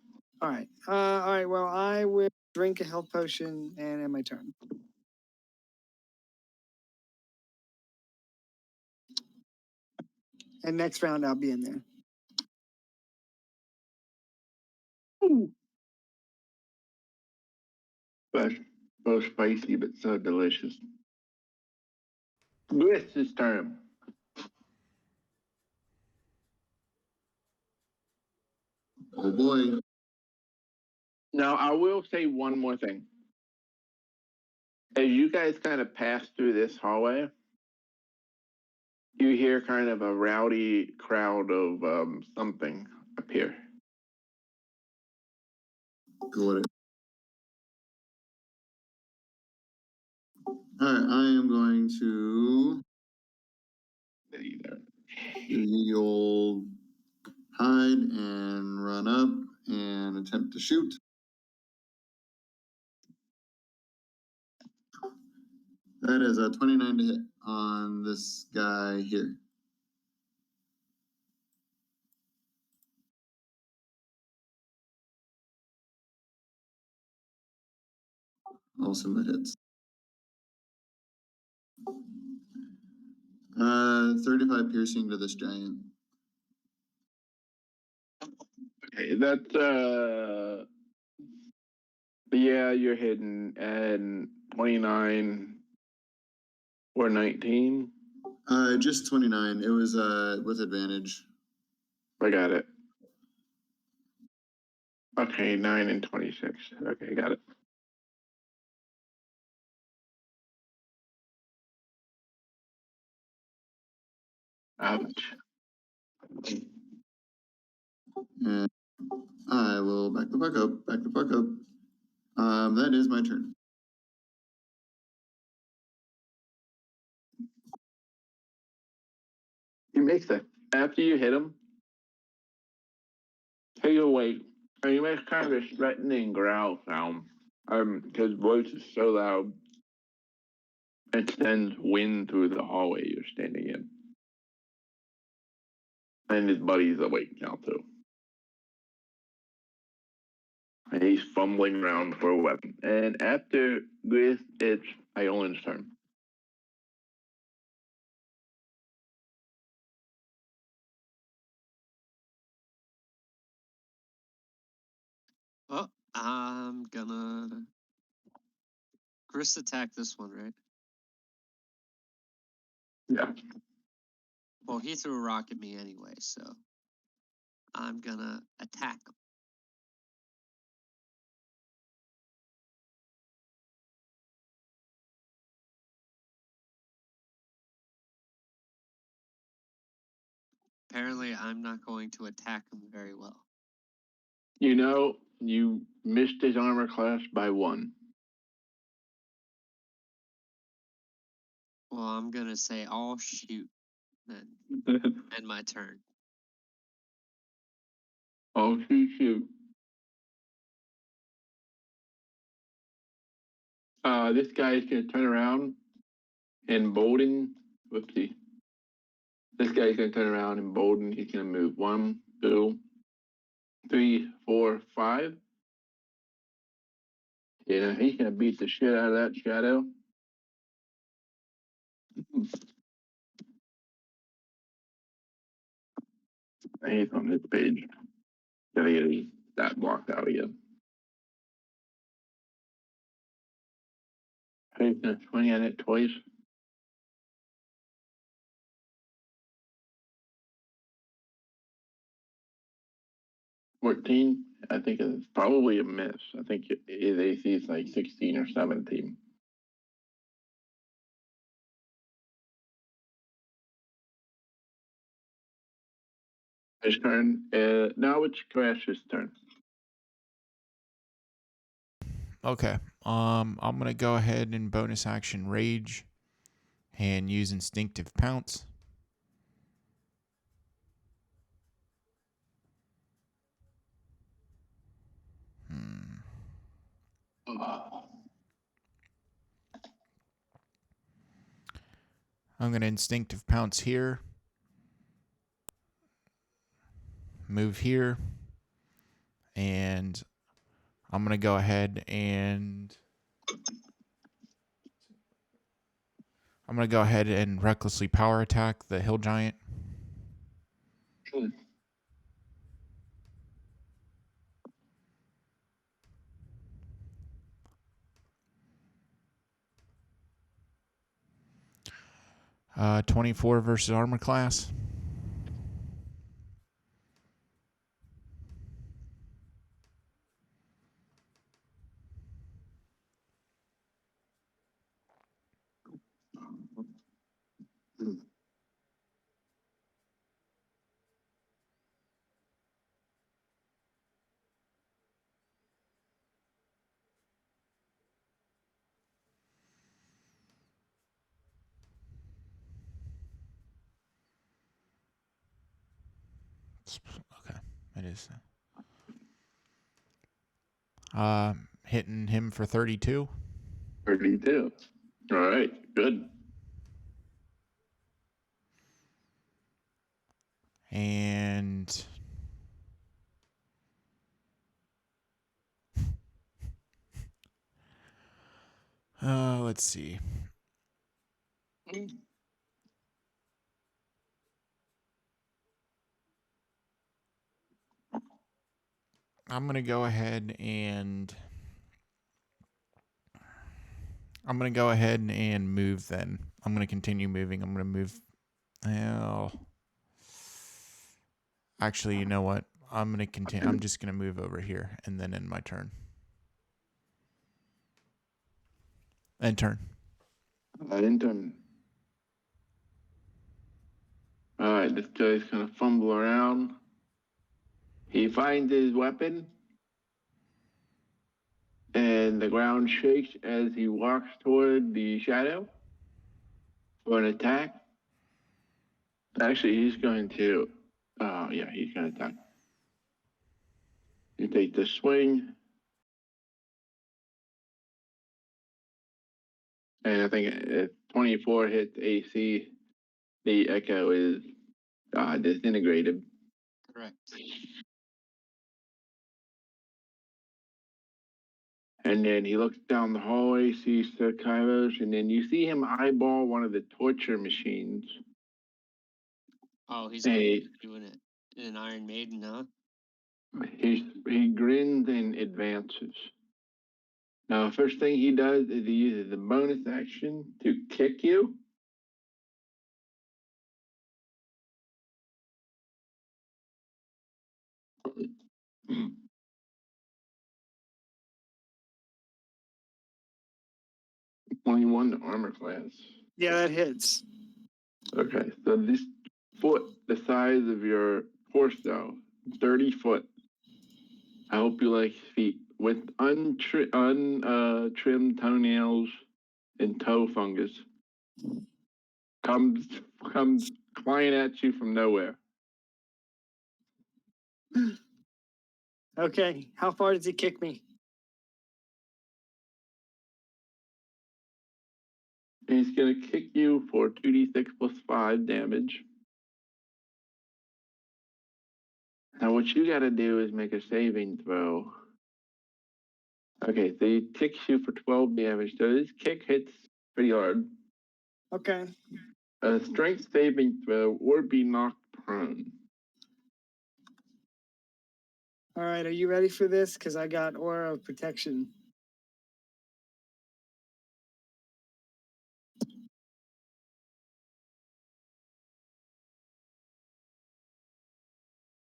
All right. All right. Well, I will drink a health potion and end my turn. And next round, I'll be in there. But so spicy, but so delicious. Grist's turn. Oh boy. Now, I will say one more thing. As you guys kind of pass through this hallway, you hear kind of a rowdy crowd of something up here. Got it. All right, I am going to do the old hide and run up and attempt to shoot. That is a 29 to hit on this guy here. Awesome, that hits. 35 piercing to this giant. Okay, that's yeah, you're hidden and 29 or 19. Just 29. It was with advantage. I got it. Okay, 9 and 26. Okay, got it. Ouch. And I will back the fuck up. Back the fuck up. That is my turn. He makes that after you hit him. Take away, and he makes kind of a threatening growl sound. His voice is so loud, it sends wind through the hallway you're standing in. And his buddy's awake now too. And he's fumbling around for a weapon. And after this, it's Iolin's turn. Oh, I'm gonna Chris attack this one, right? Yeah. Well, he threw a rock at me anyway, so I'm gonna attack him. Apparently, I'm not going to attack him very well. You know, you missed his armor class by 1. Well, I'm gonna say I'll shoot then. End my turn. Oh, shoot. This guy is going to turn around and Bolden. Whoopsie. This guy's going to turn around and Bolden. He's going to move 1, 2, 3, 4, 5. Yeah, he's going to beat the shit out of that shadow. He's on this page. Gotta get that blocked out again. He's going to swing at it twice. 14, I think it's probably a miss. I think his AC is like 16 or 17. His turn. Now it's Crash's turn. Okay. I'm gonna go ahead and bonus action Rage and use Instinctive Pounce. I'm gonna Instinctive Pounce here. Move here. And I'm gonna go ahead and recklessly power attack the hill giant. 24 versus armor class. Okay, it is. Hitting him for 32. 32. All right, good. And let's see. I'm gonna go ahead and move then. I'm gonna continue moving. I'm gonna move. Well, actually, you know what? I'm gonna continue. I'm just gonna move over here and then end my turn. End turn. End turn. All right, this guy's gonna fumble around. He finds his weapon, and the ground shakes as he walks toward the shadow for an attack. Actually, he's going to. He's going to attack. You take the swing, and I think if 24 hits AC, the echo is disintegrated. Correct. And then he looks down the hallway, sees the Kairos, and then you see him eyeball one of the torture machines. Oh, he's doing it in an Iron Maiden, huh? He grins and advances. Now, first thing he does is he uses the bonus action to kick you. (21) to armor class. Yeah, that hits. Okay, so this foot, the size of your torso, 30 foot. I hope you like feet with untrimmed toenails and toe fungus. comes flying at you from nowhere. Okay, how far does he kick me? He's gonna kick you for 2d6 plus 5 damage. Now what you gotta do is make a saving throw. Okay, so he kicks you for 12 damage. So this kick hits pretty hard. Okay. A strength saving throw or be knocked prone. All right, are you ready for this? Because I got aura of protection.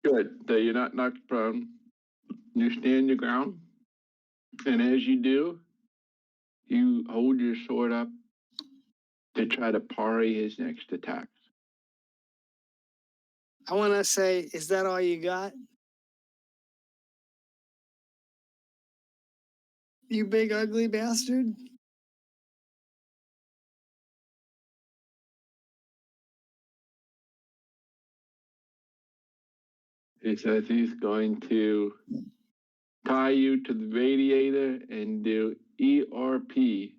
Good. So you're not knocked prone. You stand your ground. And as you do, you hold your sword up to try to parry his next attack. I want to say, is that all you got? You big ugly bastard. He says he's going to tie you to the radiator and do ERP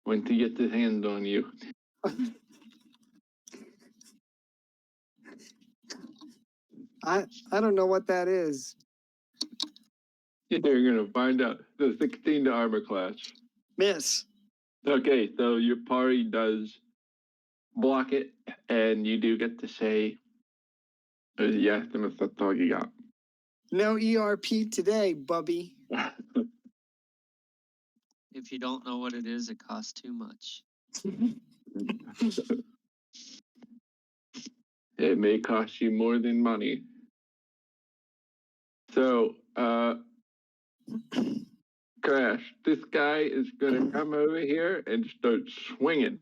when he gets his hands on you. I don't know what that is. You're going to find out. The 16 to armor class. Miss. Okay, so your party does block it, and you do get to say yes, and that's all you got. No ERP today, Bubby. If you don't know what it is, it costs too much. It may cost you more than money. So, Crash, this guy is going to come over here and start swinging.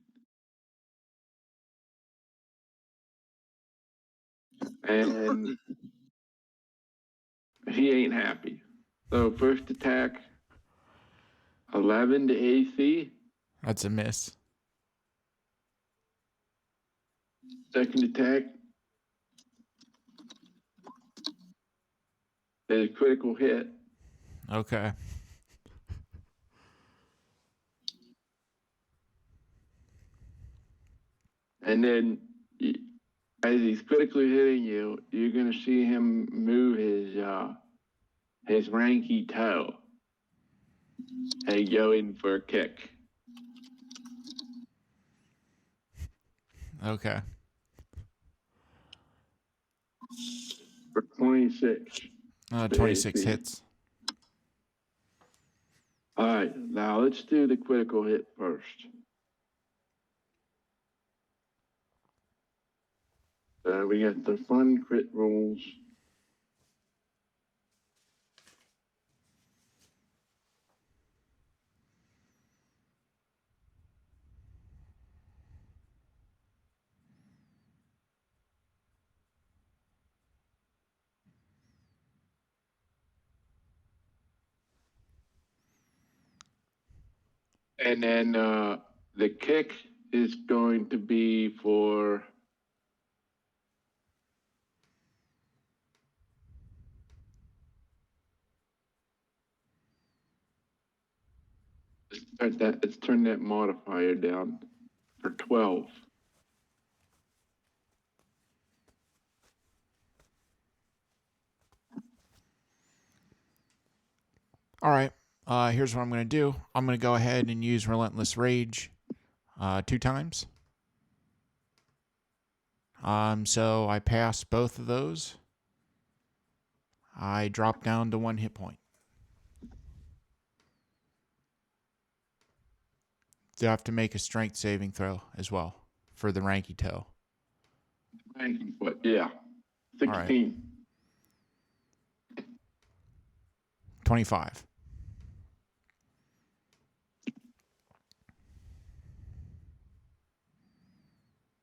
And he ain't happy. So, first attack, 11 to AC. That's a miss. Second attack is a critical hit. Okay. And then, as he's critically hitting you, you're going to see him move his ranky toe and go in for a kick. Okay. For 26. 26 AC. hits. All right, now let's do the critical hit first. We got the fun crit rules. And then the kick is going to be for let's turn that modifier down for 12. All right. Here's what I'm going to do. I'm going to go ahead and use Relentless Rage 2 times. So I pass both of those. I drop down to 1 hit point. Do I have to make a strength saving throw as well for the ranky toe? Ranky foot, yeah. 16. Right. 25.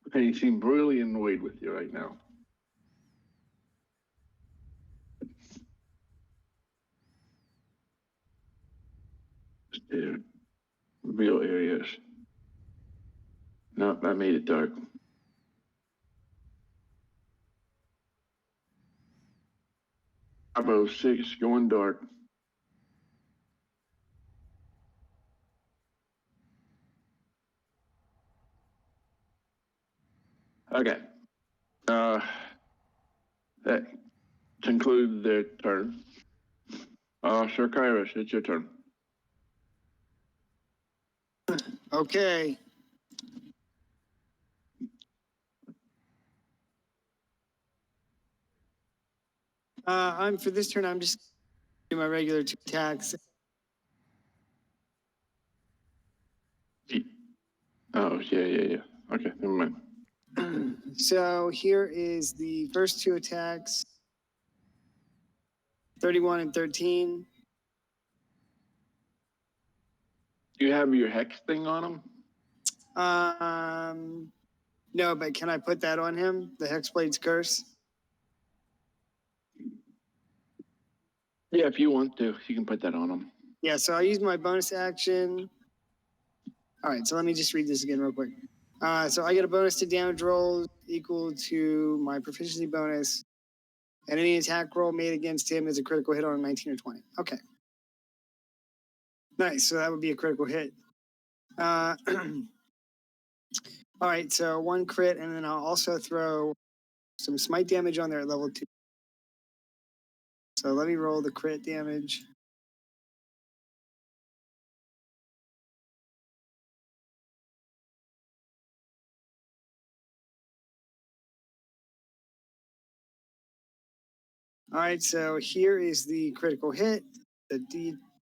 Okay, you seem brutally annoyed with you right now. Dude, real areas. No, that made it dark. Bravo 6 going dark. Okay. That concludes their turn. Sir Kairos, it's your turn. Okay. For this turn, I'm just doing my regular 2 attacks. Oh, yeah. Okay, never mind. So here is the first 2 attacks, 31 and 13. Do you have your hex thing on him? No, but can I put that on him? The Hexblade's Curse? Yeah, if you want to, you can put that on him. Yeah, so I'll use my bonus action. All right, so let me just read this again real quick. So I get a bonus to damage rolls equal to my proficiency bonus, and any attack roll made against him is a critical hit on a 19 or 20. Okay. Nice, so that would be a critical hit. All right, so 1 crit, and then I'll also throw some smite damage on there at level 2. So let me roll the crit damage. All right, so here is the critical hit, the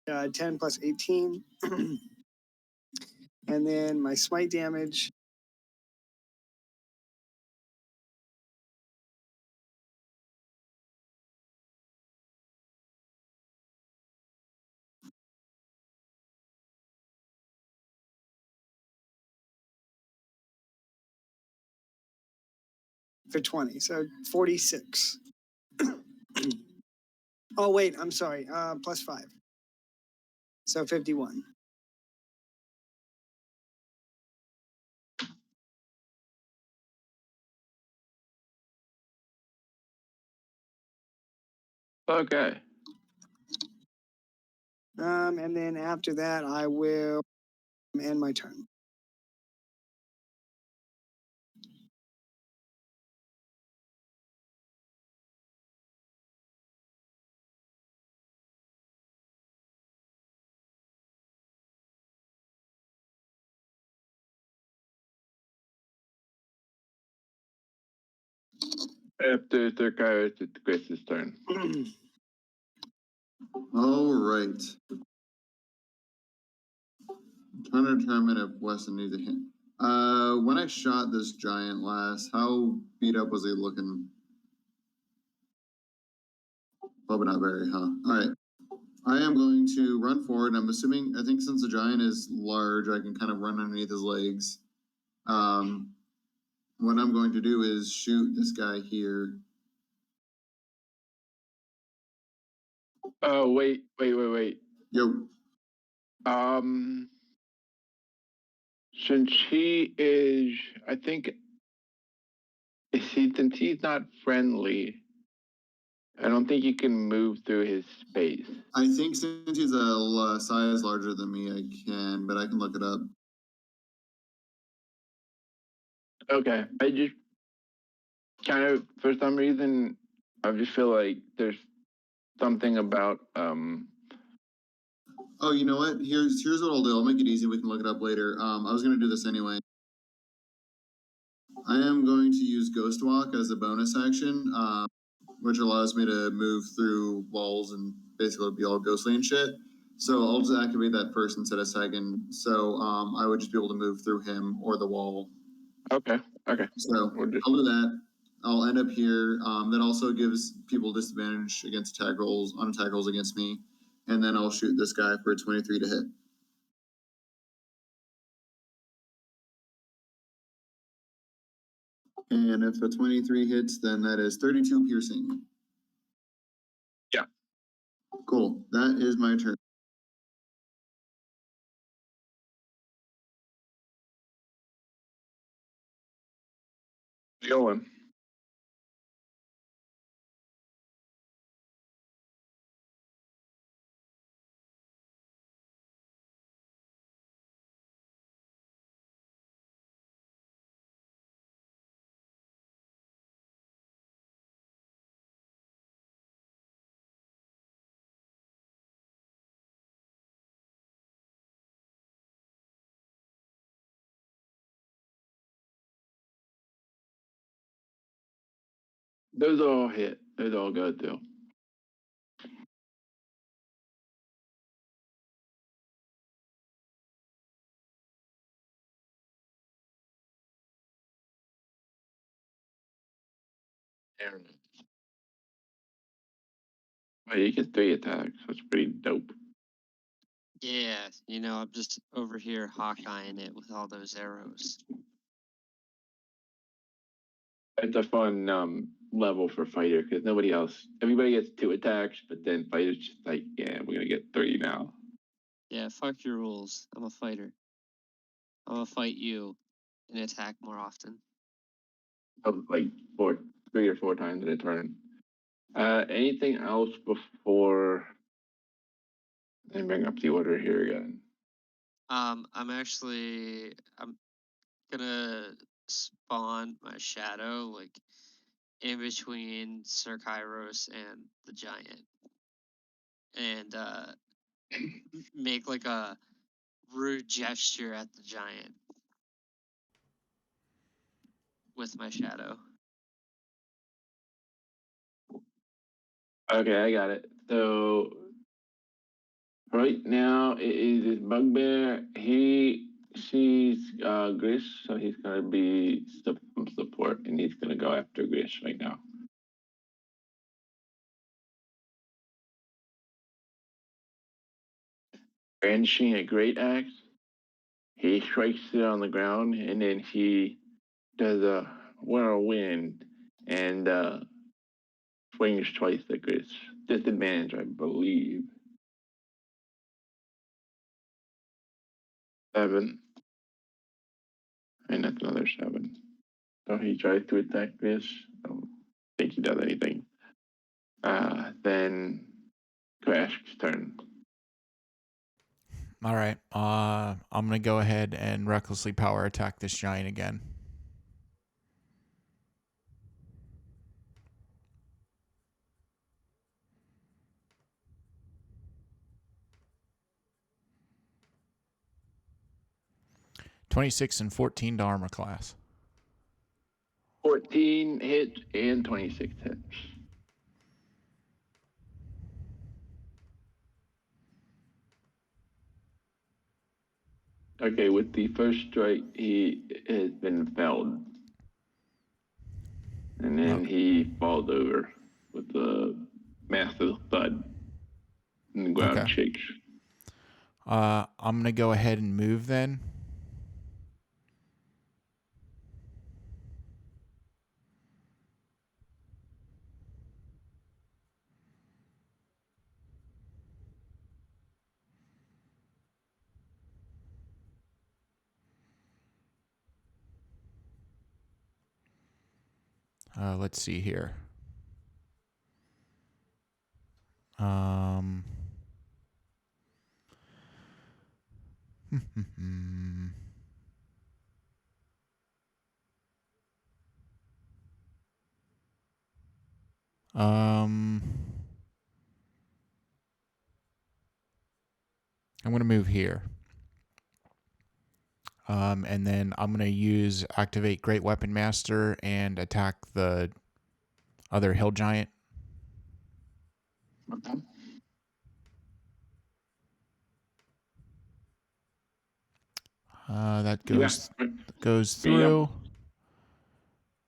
D10 plus 18. And then my smite damage. For 20, so 46. Oh, wait, I'm sorry, plus 5. So 51. Okay. And then after that, I will end my turn. After Sir Kairos, it's Chris's turn. All right. I'm trying to determine if Weston needs a hint. When I shot this giant last, how beat up was he looking? Probably not very, huh? All right. I am going to run forward. I'm assuming, I think since the giant is large, I can kind of run underneath his legs. What I'm going to do is shoot this guy here. Oh, wait. Yo. Since he is, I think, since he's not friendly, I don't think you can move through his space. I think since he's a size larger than me, I can, but I can look it up. Okay, I just kind of, for some reason, I just feel like there's something about, Oh, you know what? Here's what I'll do. I'll make it easy. We can look it up later. I was going to do this anyway. I am going to use Ghost Walk as a bonus action, which allows me to move through walls and basically be all ghostly and shit. So I'll just activate that first instead of second. So I would just be able to move through him or the wall. Okay. So I'll do that. I'll end up here. That also gives people disadvantage against attack rolls, on attack rolls against me. And then I'll shoot this guy for a 23 to hit. And if the 23 hits, then that is 32 piercing. Yeah. Cool. That is my turn. Going. Those all hit. Those all go through. Aaron. Oh, you get 3 attacks. That's pretty dope. Yeah, you know, I'm just over here Hawkeyeing it with all those arrows. It's a fun level for fighter because everybody gets 2 attacks, but then fighter's just like, yeah, we're gonna get 3 now. Yeah, fuck your rules. I'm a fighter. I'm gonna fight you and attack more often. Like 3 or 4 times in a turn. Anything else before? Let me bring up the order here again. I'm gonna spawn my shadow like in between Sir Kairos and the giant, and make like a rude gesture at the giant with my shadow. Okay, I got it. So right now it is this bugbear. He sees Gris, so he's gonna be some support, and he's gonna go after Gris right now. Brandishing a great axe, he strikes it on the ground, and then he does a whirlwind and swings twice at Gris. Disadvantage, I believe. 7. And that's another 7. So he tries to attack Gris. I don't think he does anything. Then Crash's turn. All right. I'm gonna go ahead and recklessly power attack this giant again. (26) and 14 to armor class. 14 hits and 26 hits. Okay, with the first strike, he has been felled. And then he falls over with a massive thud. And the ground shakes. I'm going to go ahead and move then. Let's see here. I'm going to move here. And then I'm going to activate Great Weapon Master and attack the other hill giant. Okay. That goes through,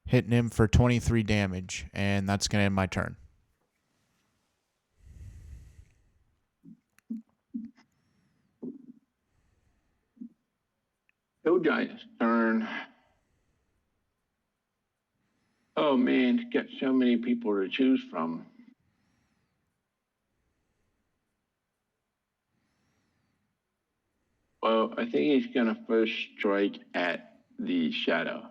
hitting him for 23 damage, and that's going to end my turn. Hill Giant's turn. Oh man, got so many people to choose from. Well, I think he's gonna first strike at the shadow.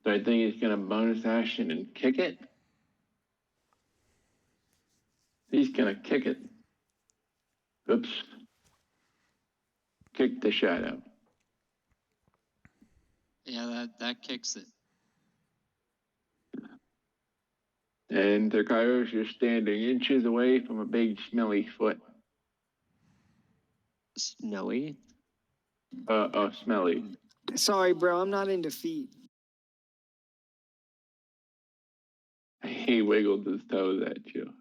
So I think he's gonna bonus action and kick it. He's gonna kick it. Oops. Kick the shadow. Yeah, that kicks it. And Kairos, you're standing inches away from a big smelly foot. Snowy? Smelly. Sorry, bro, I'm not into feet. He wiggled his toes at you.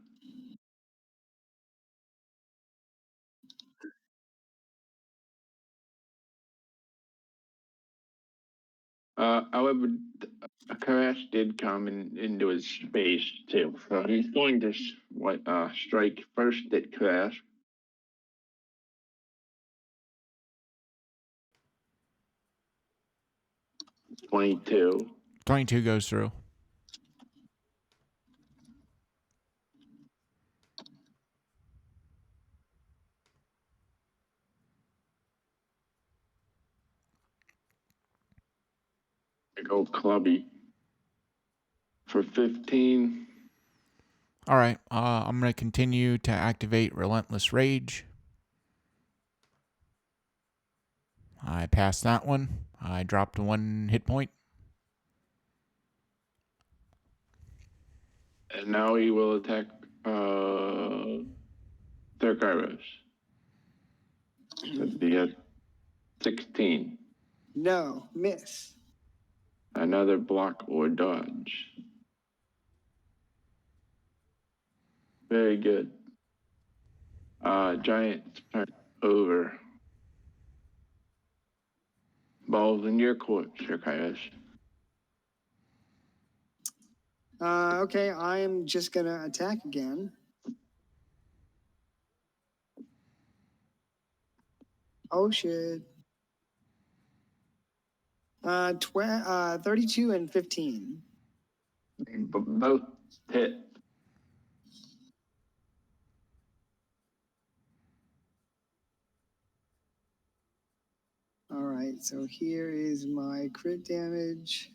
However, Karash did come into his space too, so he's going to strike first at Karash. $22. 22 goes through. I go clubby for 15. All right. I'm going to continue to activate Relentless Rage. I passed that one. I dropped 1 hit point. And now he will attack Kairos. So he has 16. No, miss. Another block or dodge. Very good. Giant turn over. Balls in your court, Sir Kairos. Okay, I am just gonna attack again. Oh shit. 32 and 15. Both hit. All right, so here is my crit damage.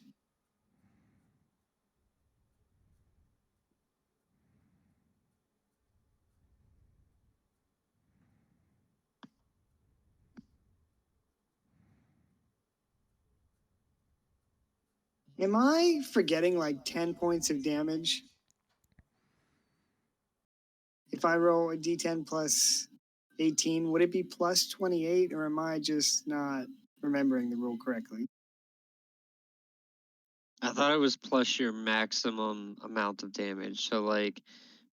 Am I forgetting like 10 points of damage? If I roll a d10 plus 18, would it be plus 28, or am I just not remembering the rule correctly? I thought it was plus your maximum amount of damage. So like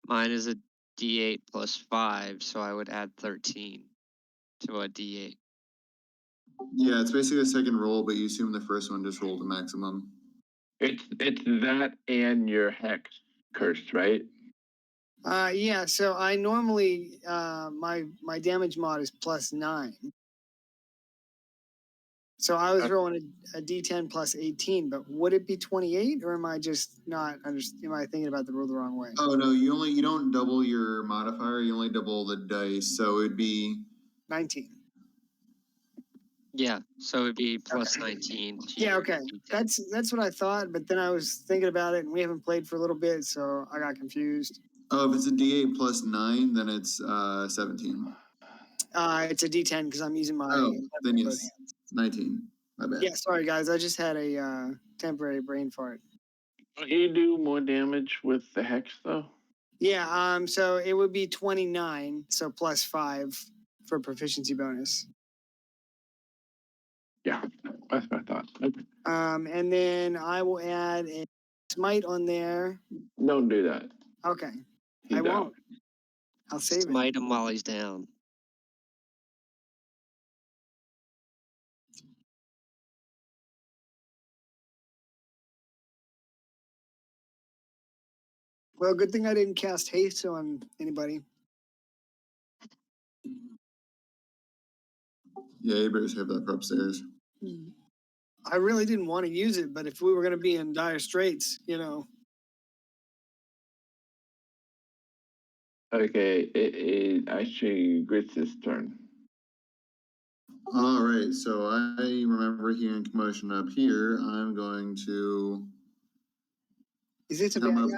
mine is a D8 plus 5, so I would add 13 to a D8. Yeah, it's basically a second roll, but you assume the first one just rolled a maximum. It's that and your hex curse, right? Yeah, so I normally my damage mod is plus 9. So I was rolling a d10 plus 18, but would it be 28, or am I just not am I thinking about the rule the wrong way? Oh no, you don't double your modifier, you only double the dice, so it'd be 19. Yeah, so it'd be plus 19. To Yeah, your okay. D10. That's what I thought, but then I was thinking about it, and we haven't played for a little bit, so I got confused. if it's a D8 plus 9, then it's 17. It's a d10 because I'm using my. Then yes, 19. My bad. Yeah, sorry guys, I just had a temporary brain fart. Don't you do more damage with the hex though? Yeah, so it would be 29, so plus 5 for proficiency bonus. Yeah, that's what I thought. Okay. And then I will add a smite on there. Don't do that. Okay, He's I out. won't. I'll save it. Smite him while he's down. Well, good thing I didn't cast haste on anybody. Yeah, you better save that for upstairs. I really didn't want to use it, but if we were going to be in dire straits, you know. Okay, it is actually Gritz's turn. All right, so I remember hearing commotion up here. I'm going to. Is it a come bad up. guy?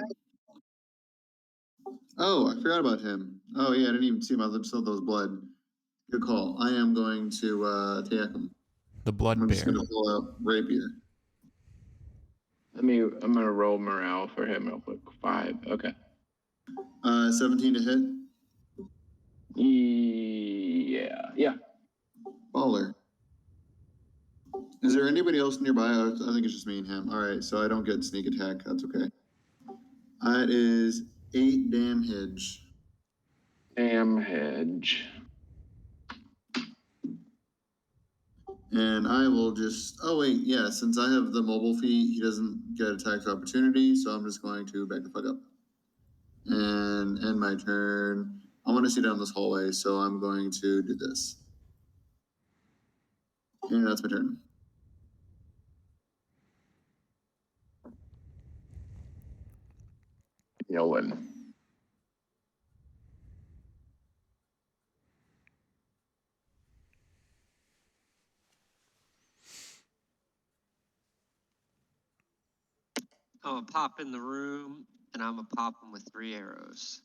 Oh, I forgot about him. Oh yeah, I didn't even see him. I just saw those blood. Good call. I am going to attack him. The blood I'm bear. just gonna pull out rapier. I'm gonna roll morale for him real quick. 5. Okay. 17 to hit. Yeah. Baller. Is there anybody else nearby? I think it's just me and him. All right, so I don't get sneak attack. That's okay. That is 8 damage. Damage. And I will just. Oh wait, yeah. Since I have the mobile feat, he doesn't get attack opportunity. So I'm just going to back the fuck up and end my turn. I want to see down this hallway, so I'm going to do this. And that's my turn. Yolan. I'm gonna pop in the room, and I'm gonna pop him with 3 arrows.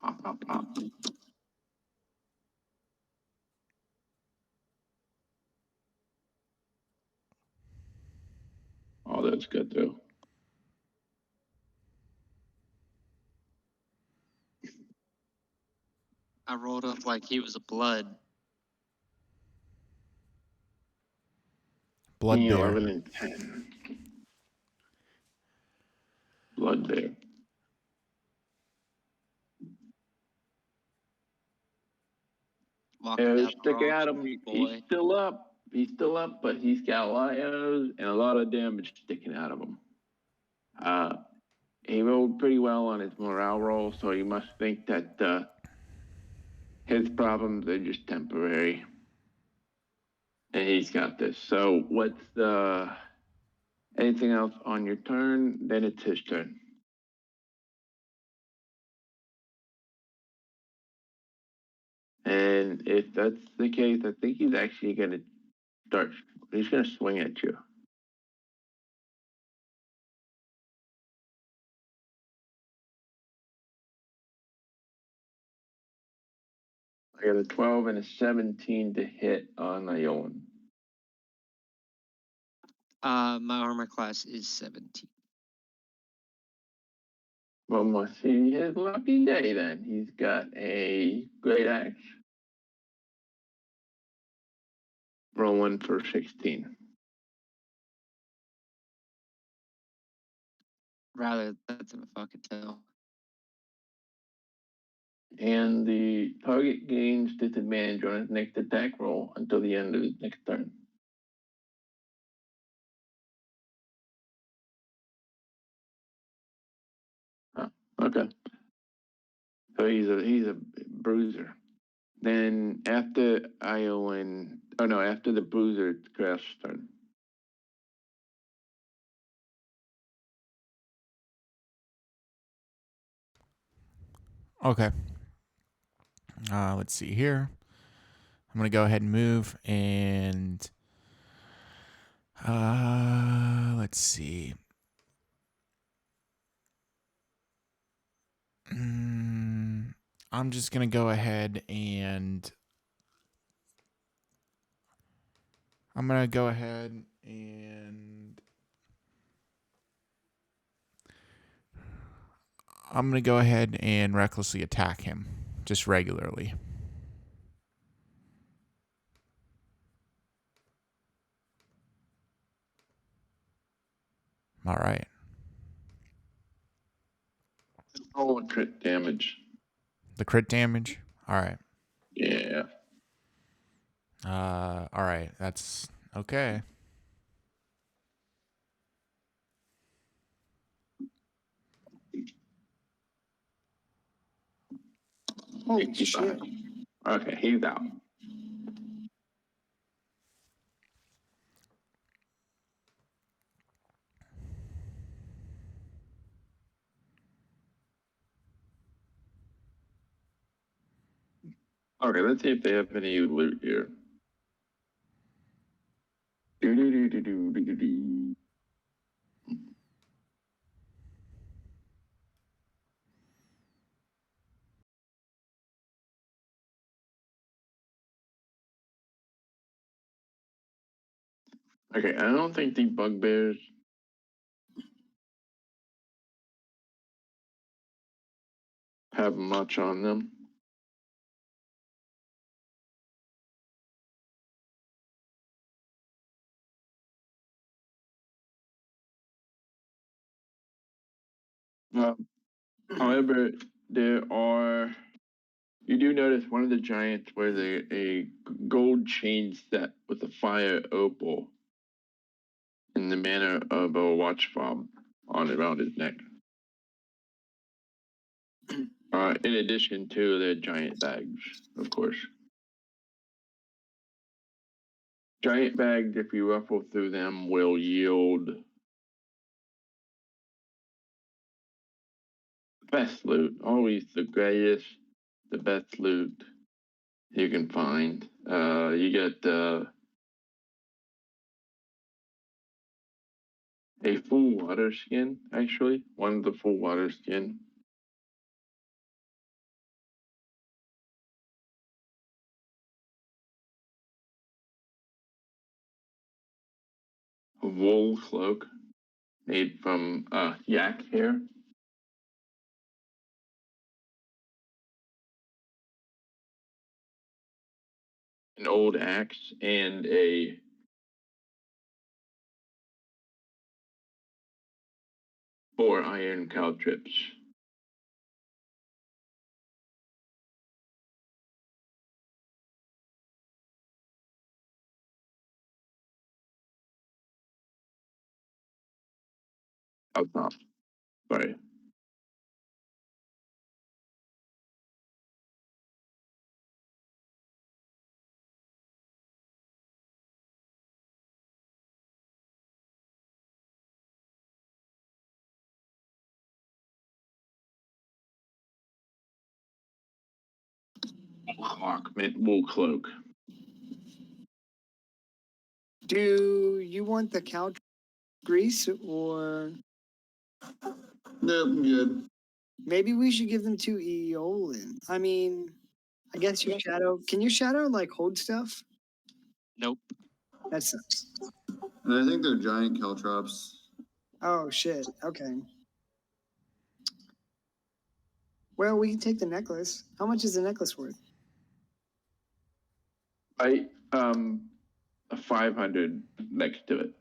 Pop. Oh, that's good too. I rolled up like he was a blood. Blood bear. 11 and 10. Blood bear. Walking Arrows down the sticking wrong out of him. street, He's boy. still up. But he's got a lot of arrows and a lot of damage sticking out of him. He rolled pretty well on his morale roll, so you must think that his problems are just temporary. And he's got this. So what's anything else on your turn? Then it's his turn. And if that's the case, I think he's actually going to he's going to swing at you. I got a 12 and a 17 to hit on Iowan. My armor class is 17. Well, must see his lucky day then. He's got a great axe. Rolling for 16. Rather, that's a fucking tell. And the target gains disadvantage on his next attack roll until the end of his next turn. Oh, okay. So he's a bruiser. Then after after the bruiser, it's Craft's turn. Okay. Let's see here. I'm going to go ahead and move and let's see. I'm just going to go ahead and I'm going to go ahead and recklessly attack him just regularly. All right. Oh, crit damage. The crit damage? All right. Yeah. All right. That's okay. Holy shit. Okay, he's out. Okay, let's see if they have any loot here. Do-do-do-do-do-do-do. Okay, I don't think the bugbears have much on them. However, you do notice one of the giants wears a gold chain set with a fire opal in the manner of a watch fob around his neck. In addition to their giant bags, of course. Giant bags, if you ruffle through them, will yield best loot. Always the greatest, the best loot you can find. You get a full water skin, actually. One of the full water skin. A wool cloak made from yak hair. An old axe and a four iron caltrips. Oh, no. Sorry. Hawk meant wool cloak. Do you want the cow grease or Nope, I'm good. maybe we should give them to Eolin? I mean, I guess you shadow. Can you shadow like hold stuff? Nope. That sucks. And I think they're giant caltrops. Oh shit. Okay. Well, we can take the necklace. How much is the necklace worth? A 500 next to it.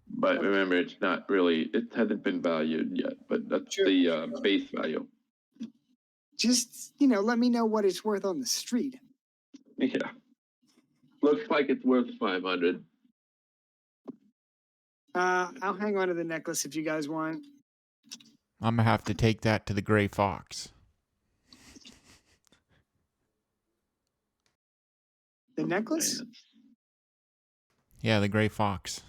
But remember, it's not really, it hasn't been valued yet, but that's Sure. the base value. Just, let me know what it's worth on the street. Yeah. Looks like it's worth 500. I'll hang on to the necklace if you guys want. I'm going to have to take that to the Gray Fox. The necklace? Yeah, the Gray Fox.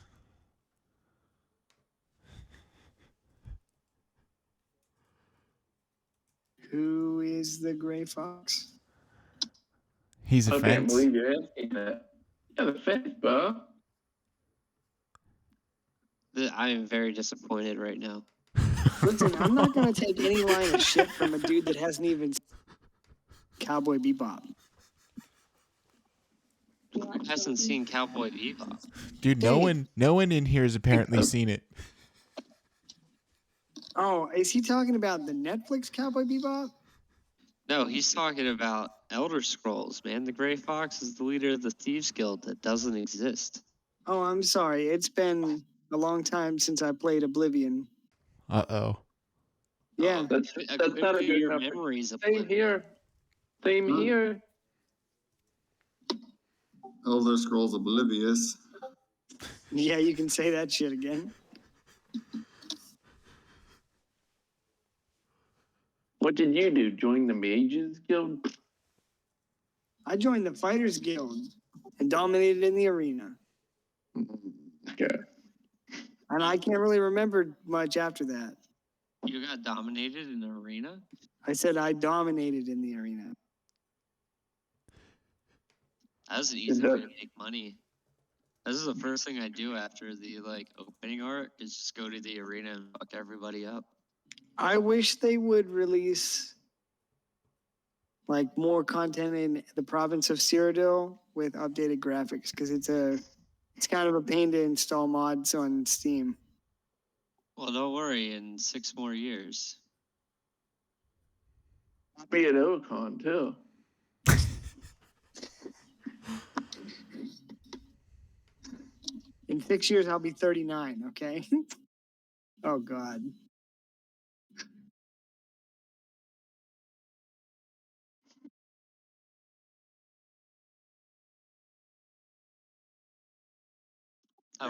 Who is the Gray Fox? He's a I fence. can't believe you're asking that. Yeah, the fence, bro. I am very disappointed right now. Listen, I'm not going to take any line of shit from a dude that hasn't even seen Cowboy Bebop. Who hasn't seen Cowboy Bebop? Dude, no one in here has apparently seen it. Oh, is he talking about the Netflix Cowboy Bebop? No, he's talking about Elder Scrolls, man. The Gray Fox is the leader of the Thieves Guild that doesn't exist. Oh, I'm sorry. It's been a long time since I played Oblivion. Uh-oh. Yeah. That's not a good your enough. memories of Same here. Same here. Elder Scrolls Oblivious. Yeah, you can say that shit again. What did you do? Join the Mages Guild? I joined the Fighters Guild and dominated in the arena. Okay. And I can't really remember much after that. You got dominated in the arena? I said I dominated in the arena. That's an easy way to make money. This is the first thing I do after the opening art is just go to the arena and fuck everybody up. I wish they would release more content in the province of Cyrodiil with updated graphics, because it's kind of a pain to install mods on Steam. Well, don't worry, in 6 more years. I'll be at OCon too. In 6 years, I'll be 39, okay? Oh, God.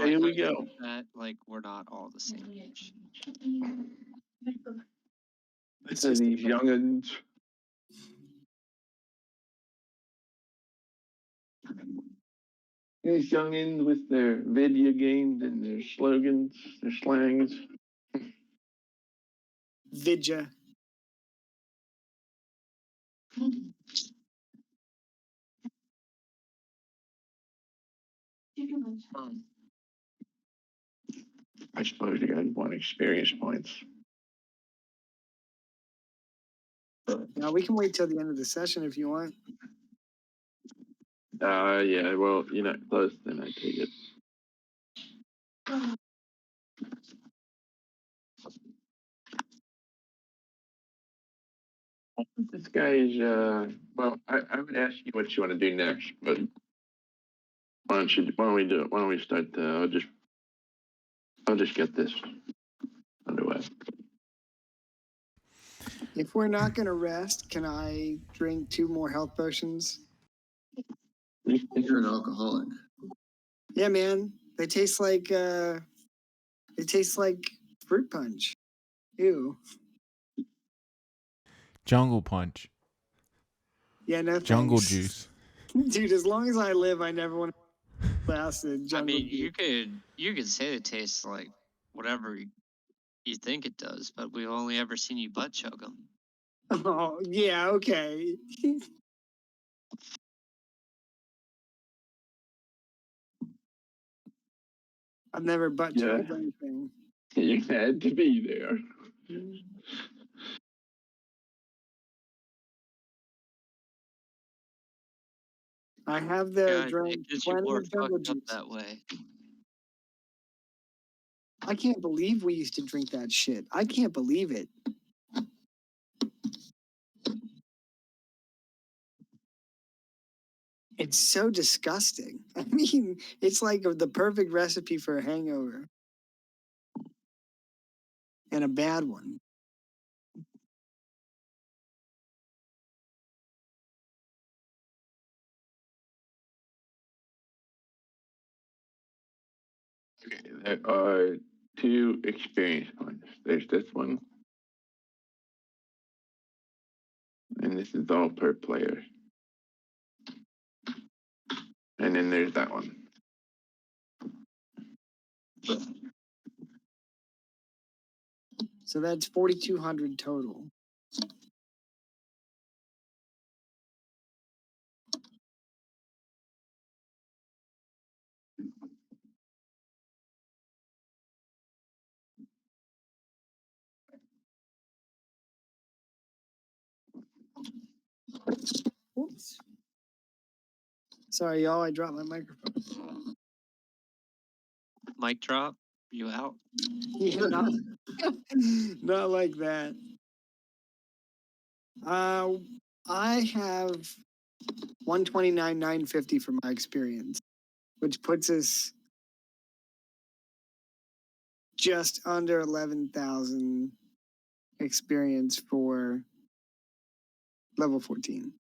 Here we go. That we're not all the same age. So these youngins. These youngins with their video games and their slogans, their slangs. Vidya. I suppose you guys want experience points. Now, we can wait till the end of the session if you want. Yeah, well, you're not close, then I take it. This guy is, well, I would ask you what you want to do next, but why don't we do it? Why don't we start, I'll just get this underway. If we're not going to rest, can I drink 2 more health potions? You're an alcoholic. Yeah, man. They taste like fruit punch. Ew. Jungle punch. Yeah, no thanks. Jungle juice. Dude, as long as I live, I never want to acid jungle I mean, juice. you could say it tastes like whatever you think it does, but we've only ever seen you butt chug them. Oh, yeah, okay. I've never butt chugged anything. You had to be there. I have God, drank Nick, you plenty were of jungle fucked up juice. that way. I can't believe we used to drink that shit. I can't believe it. It's so disgusting. I mean, it's like the perfect recipe for a hangover. And a bad one. Okay, there are 2 experience points. There's this one. And this is all per player. And then there's that one. So that's 4,200 total. Oops. Sorry, y'all, I dropped my microphone. Mic drop, you out? Yeah, not like that. I have 129,950 for my experience, which puts us just under 11,000 experience for level 14.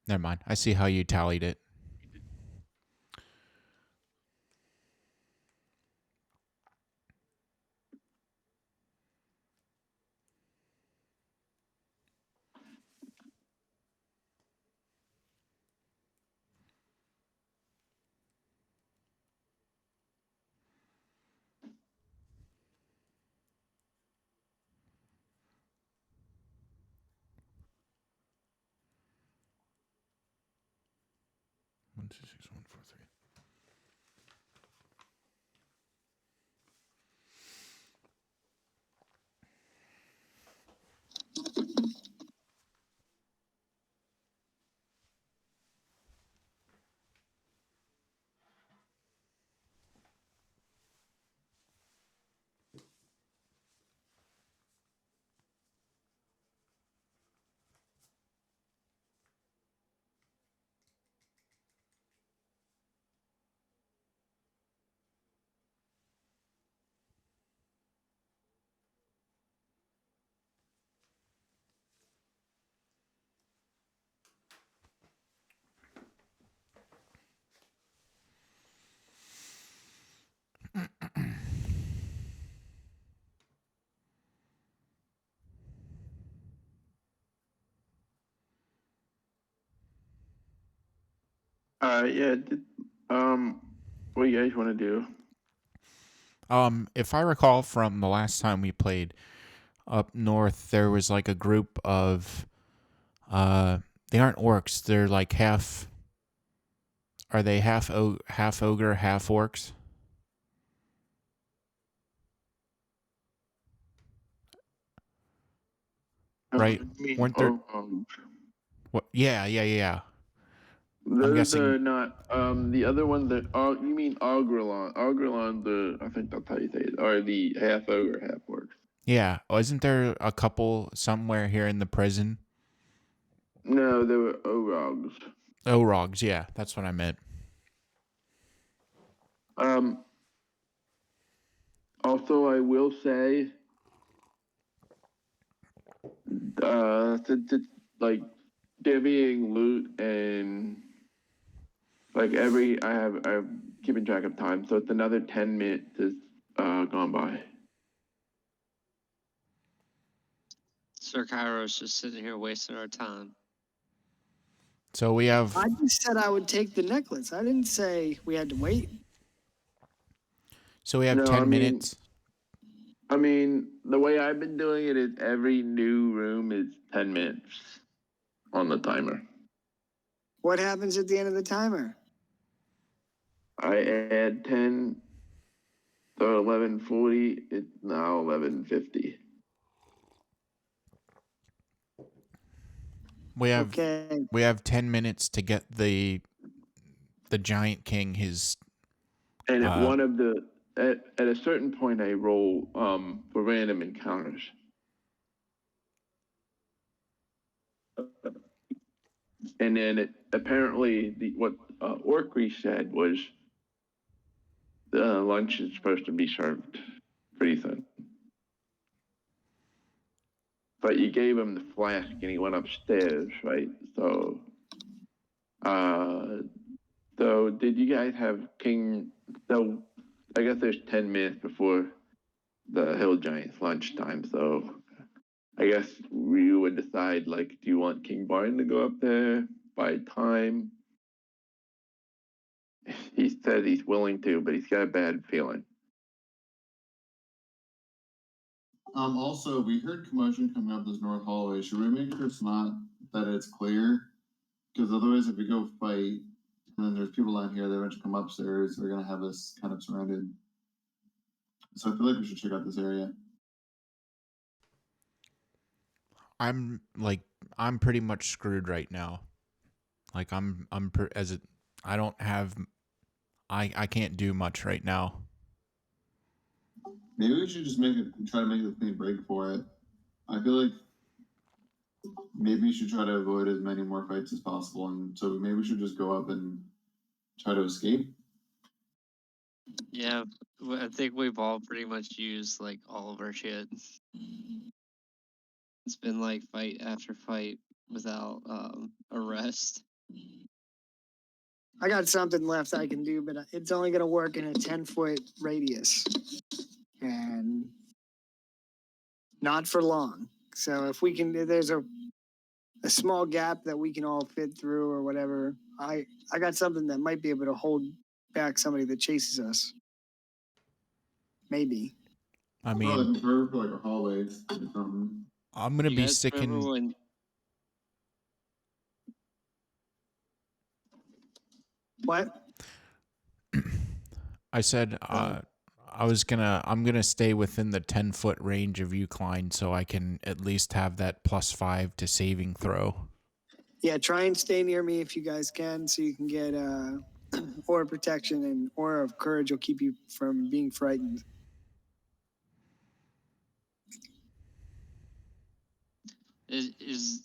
Never mind. I see how you tallied it. One, two, six, one, four, three. Yeah. What do you guys want to do? If I recall from the last time we played up north, there was like a group of they aren't orcs, they're like half are they half ogre, half orcs? Right? Weren't there what yeah. I'm Those guessing are not the other ones that you mean Ogrelon. Ogrelon, I think that's how you say it, are the half ogre, half orcs. yeah. Isn't there a couple somewhere here in the prison? No, they were Orogs. Orogs, yeah, that's what I meant. Also, I will say, since it's like divvying loot and like I'm keeping track of time, so it's another 10 minutes has gone by. Sir Kairos just sitting here wasting our time. So we have I just said I would take the necklace. I didn't say we had to wait. So we have No, 10 minutes. I mean, the way I've been doing it is every new room is 10 minutes on the timer. What happens at the end of the timer? I add 10, so 11:40. It's now 11:50. We have Okay. we have 10 minutes to get the giant king his And at one of the at a certain point, I roll for random encounters. And then apparently what Orkry said was the lunch is supposed to be served pretty soon. But you gave him the flask and he went upstairs, right? So, so did you guys have King? So I guess there's 10 minutes before the Hill Giants lunchtime. So I guess you would decide, like, do you want King Barn to go up there by time? He said he's willing to, but he's got a bad feeling. Also, we heard commotion coming up this north hallway. Should we make sure that it's clear? Because otherwise, if we go fight and then there's people down here, they eventually come upstairs, they're gonna have us kind of surrounded. So I feel like we should check out this area. I'm pretty much screwed right now. Like I don't have I can't do much right now. Maybe we should just try to make a clean break for it. I feel like maybe we should try to avoid as many more fights as possible, and so maybe we should just go up and try to escape. Yeah, I think we've all pretty much used like all of our shit. It's been like fight after fight without a rest. I got something left I can do, but it's only going to work in a 10-foot radius. And not for long. So if there's a small gap that we can all fit through or whatever, I got something that might be able to hold back somebody that chases us. Maybe. I mean, for like a hallway or something. I'm gonna be sticking. When... What? I said I'm gonna stay within the 10-foot range of you, Klein, so I can at least have that +5 to saving throw. Yeah, try and stay near me if you guys can, so you can get aura protection, and aura of courage will keep you from being frightened. Is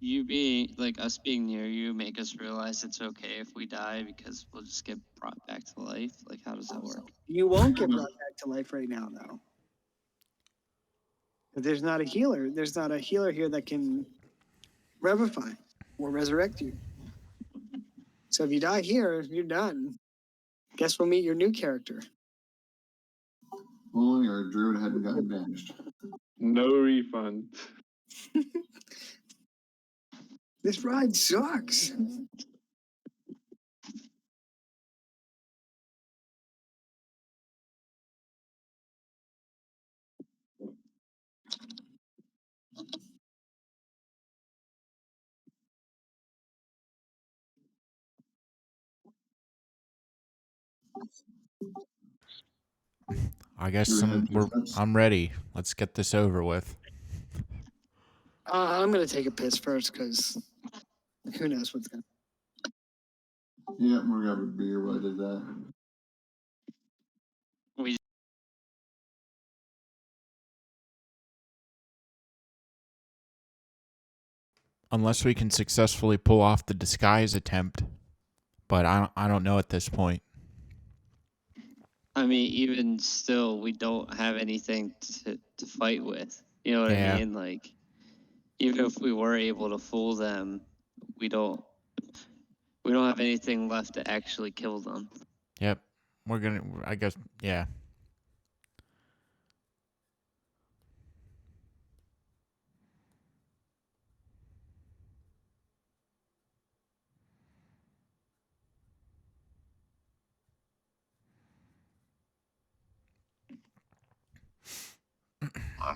you being like us being near you make us realize it's okay if we die because we'll just get brought back to life? Like, how does that work? You won't get brought back to life right now, though. There's not a healer. There's not a healer here that can revivify or resurrect you. So if you die here, you're done. Guess we'll meet your new character. Well, your druid hadn't gotten banished. No refund. This ride sucks. I guess I'm ready. Let's get this over with. I'm gonna take a piss first because who knows what's gonna. Yeah, we're gonna have a beer while I did that. Unless we can successfully pull off the disguise attempt, but I don't know at this point. I mean, even still, we don't have anything to fight with. You know what I mean? Like, even if we were able to fool them, we don't have anything left to actually kill them. Yep. I guess, yeah.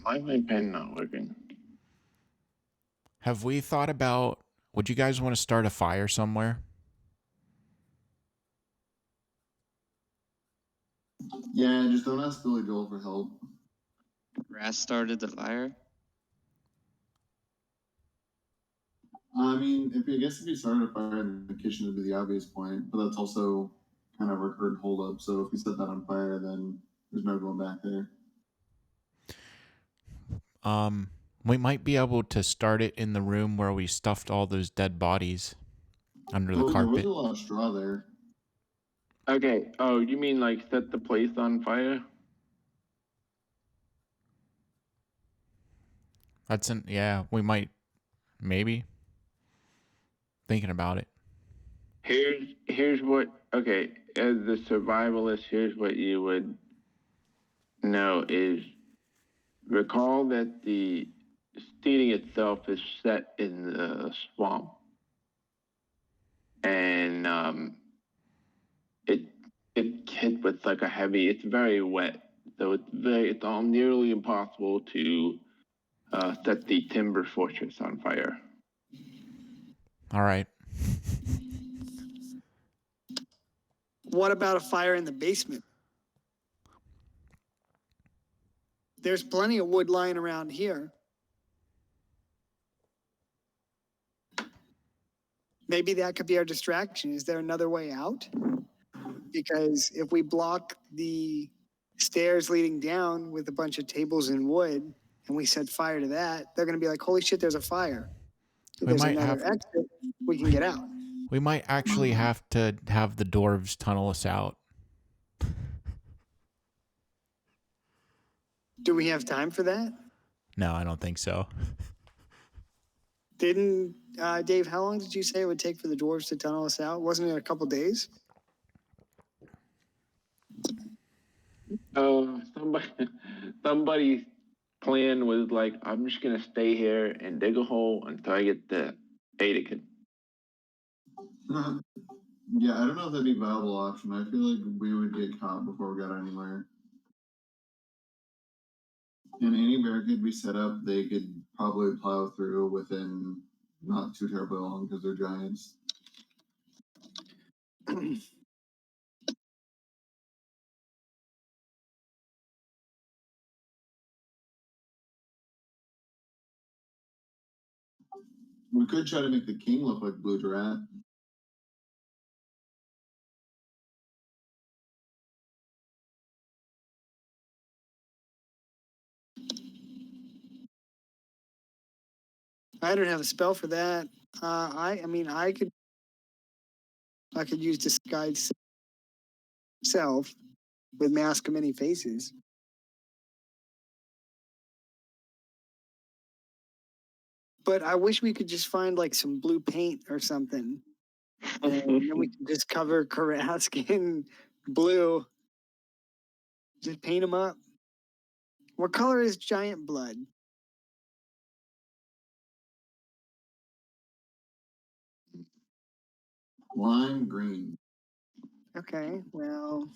Why is my pen not working? Have we thought about, would you guys want to start a fire somewhere? Yeah, just don't ask Billy Joel for help. Rast started the fire. I mean, I guess if you started a fire in the kitchen would be the obvious point, but that's also kind of a recurrent holdup. So if you set that on fire, then there's no going back there. We might be able to start it in the room where we stuffed all those dead bodies under the carpet. There was a lot of straw there. Okay. Oh, you mean like set the place on fire? Yeah, we might, maybe. Thinking about it. Here's what, okay, as the survivalist, here's what you would know is recall that the seating itself is set in the swamp. And it hit with like it's very wet. So it's all nearly impossible to set the timber fortress on fire. All right. What about a fire in the basement? There's plenty of wood lying around here. Maybe that could be our distraction. Is there another way out? Because if we block the stairs leading down with a bunch of tables and wood and we set fire to that, they're going to be like, holy shit, there's a fire. If there's another exit, we can get out. We might actually have to have the dwarves tunnel us out. Do we have time for that? No, I don't think so. Didn't Dave? How long did you say it would take for the dwarves to tunnel us out? Wasn't it a couple days? Somebody's plan was like, I'm just gonna stay here and dig a hole until I get the Anakin. Yeah, I don't know if that'd be a viable option. I feel like we would get caught before we got anywhere. And any barricade we set up, they could probably plow through within not too terribly long because they're giants. We could try to make the king look like Blue Rat. I don't have a spell for that. I could use disguise self with mask of many faces. But I wish we could just find like some blue paint or something. And then we can just cover Karask in blue. Just paint him up. What color is giant blood? Lime green. Okay, well.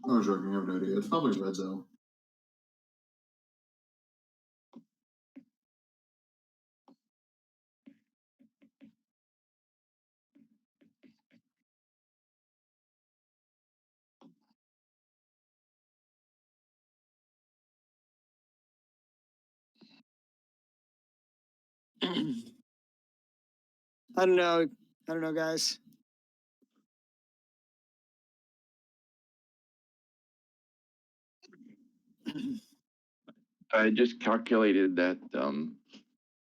I was joking, I have no idea. It's probably red though. I don't know. Guys. I just calculated that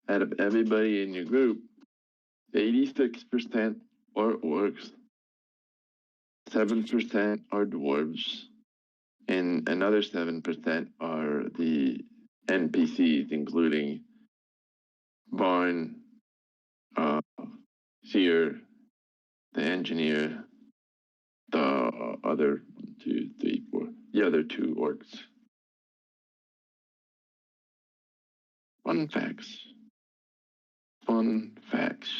out of everybody in your group, 86% are orcs, 7% are dwarves, and another 7% are the NPCs, including Barn, Seer, the engineer, the other 1, 2, 3, 4, the other 2 orcs. Fun facts. Fun facts.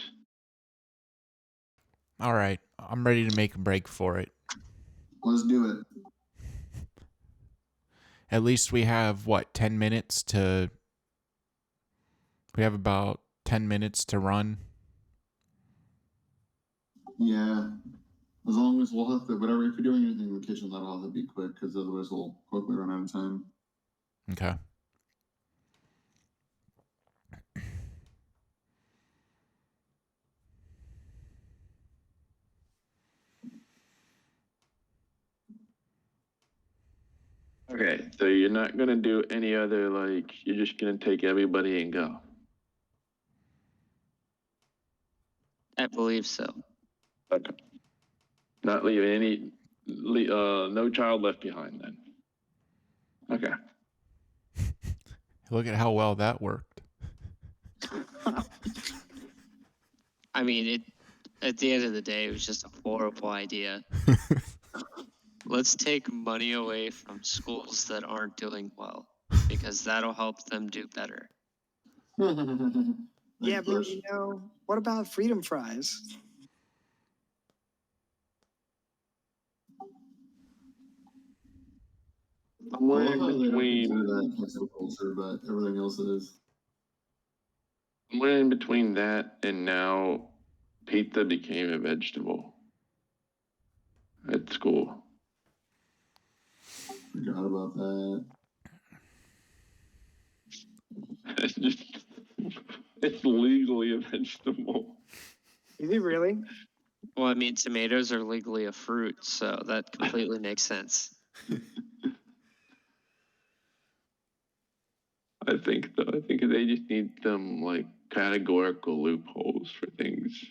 All right, I'm ready to make a break for it. Let's do it. At least we have, 10 minutes to... We have about 10 minutes to run. Yeah. As long as we'll have to, whatever, if you're doing anything in the kitchen, that'll have to be quick, because otherwise we'll quickly run out of time. Okay. Okay, so you're not gonna do any other, you're just gonna take everybody and go. I believe so. Okay. Not leaving any, no child left behind then. Okay. Look at how well that worked. I mean, at the end of the day, it was just a horrible idea. Let's take money away from schools that aren't doing well, because that'll help them do better. Yeah, but what about freedom fries? Somewhere in between that cancel culture, but everything else is. Somewhere in between that and now, pizza became a vegetable at school. Forgot about that. It's legally a vegetable. Is it really? Well, I mean, tomatoes are legally a fruit, so that completely makes sense. I think so. I think they just need some categorical loopholes for things.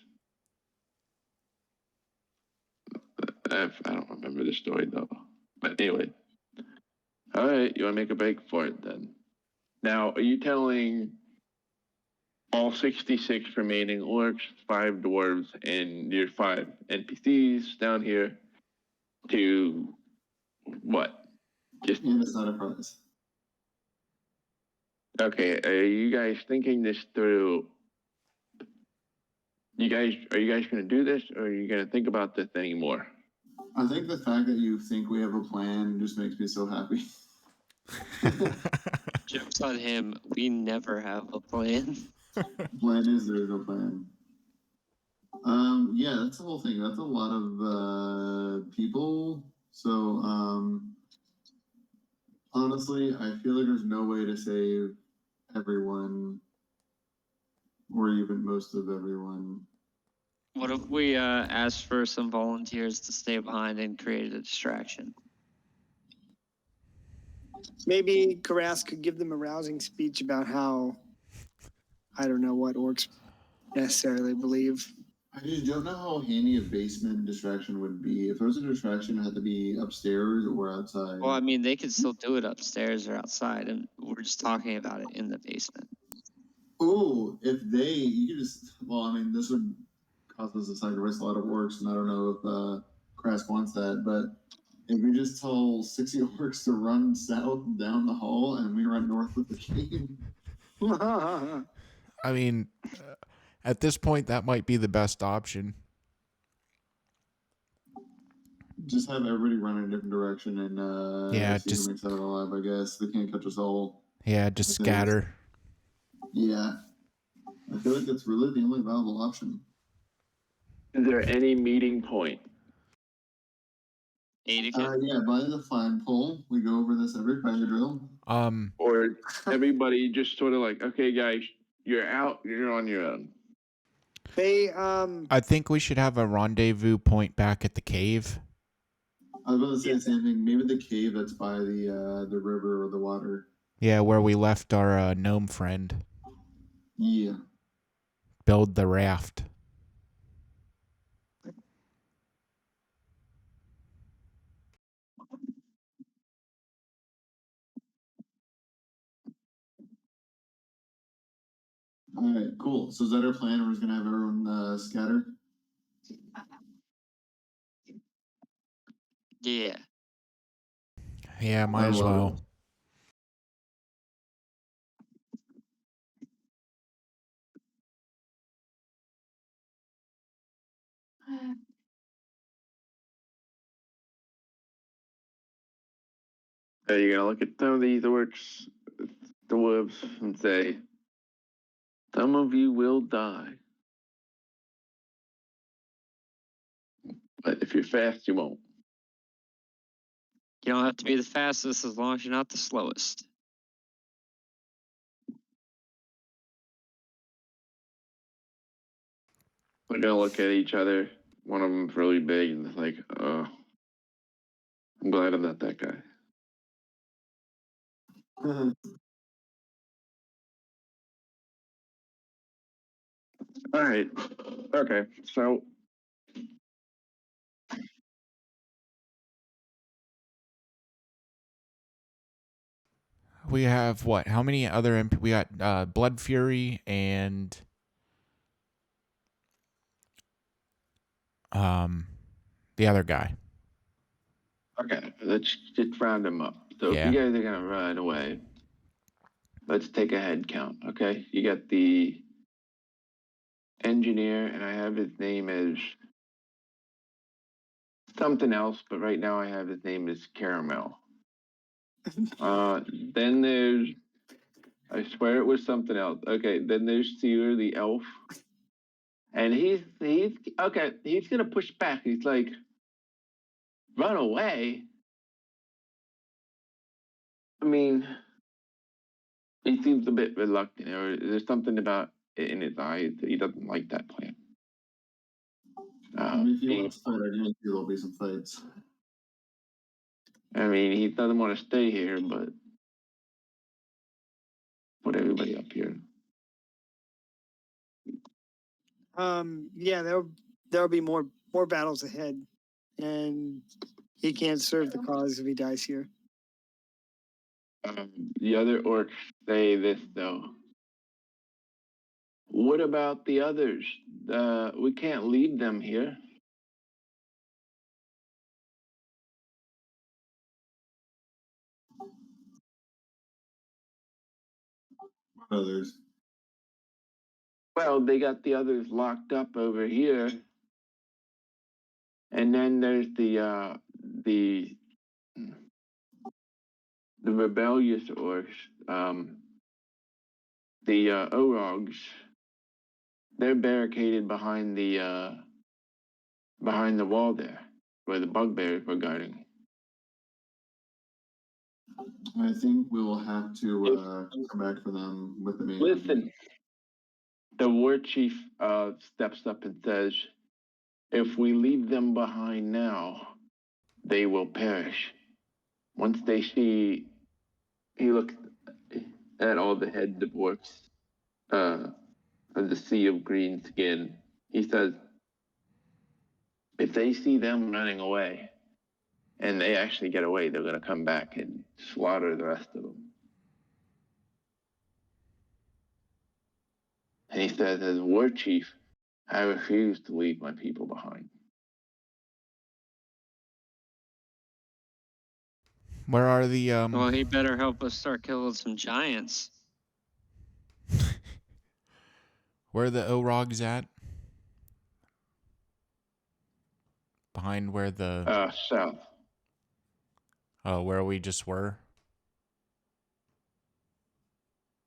I don't remember the story though. But anyway. All right, you want to make a break for it then? Now, are you telling all 66 remaining orcs, 5 dwarves, and your 5 NPCs down here to what? Just And it's not a prize. okay. Are you guys thinking this through? Are you guys going to do this, or are you going to think about this anymore? I think the fact that you think we have a plan just makes me so happy. Joke's on him. We never have a plan. Plan is there's no plan. Yeah, that's the whole thing. That's a lot of people. So honestly, I feel like there's no way to save everyone, or even most of everyone. What if we asked for some volunteers to stay behind and create a distraction? Maybe Karas could give them a rousing speech about how, I don't know what orcs necessarily believe. I just don't know how handy a basement distraction would be. If there was a distraction, it had to be upstairs or outside. Well, I mean, they could still do it upstairs or outside, and we're just talking about it in the basement. Oh, you could just, well, I mean, this would cause us to sacrifice a lot of orcs, and I don't know if Krask wants that, but if we just tell 60 orcs to run south down the hall and we run north with the cave. I mean, at this point, that might be the best option. Just have everybody run in a different direction and Yeah, see just who makes it out alive, I guess. They can't catch us all. yeah, just scatter. Yeah. I feel like that's really the only viable option. Is there any meeting point? Yeah, by the flagpole. We go over this every fire drill. Or everybody just sort of like, okay, guys, you're out. You're on your own. They I think we should have a rendezvous point back at the cave. I was about to say the same thing. Maybe the cave that's by the river or the water. Yeah, where we left our gnome friend. Yeah. Build the raft. All right, cool. So is that our plan? We're just gonna have everyone scatter? Yeah. Yeah, might as well. Are you gonna look at some of these orcs, dwarves, and say, some of you will die, but if you're fast, you won't. You don't have to be the fastest as long as you're not the slowest. We're gonna look at each other. One of them's really big, and it's like, oh, I'm glad I'm not that guy. All right. Okay. So We have what? How many other we got Blood Fury and the other guy. okay, let's just round them up. So if you guys are gonna run away, let's take a head count. Okay, you got the engineer, and I have his name as something else, but right now I have his name as Caramel. Then there's, I swear it was something else. Okay, then there's Seer the elf, and he's okay. He's gonna push back. He's like, run away. I mean, he seems a bit reluctant, or there's something about it in his eyes that he doesn't like that plan. If you want to fight, I guarantee there'll be some fights. I mean, he doesn't want to stay here, but put everybody up here. Yeah, there'll be more battles ahead, and he can't serve the cause if he dies here. The other orcs say this though. What about the others? We can't leave them here. Others. Well, they got the others locked up over here. And then there's the rebellious orcs, the Orogs. They're barricaded behind the wall there, where the bugbears were guarding. I think we will have to come back for them with the main. Listen, the war chief steps up and says, "If we leave them behind now, they will perish. Once they see," he looks at all the head dwarfs of the sea of green skin. He says, "If they see them running away, and they actually get away, they're going to come back and slaughter the rest of them." And he says, "As war chief, I refuse to leave my people behind." Where are the Well, he better help us start killing some giants. where are the Orogs at? Behind where the South. where we just were?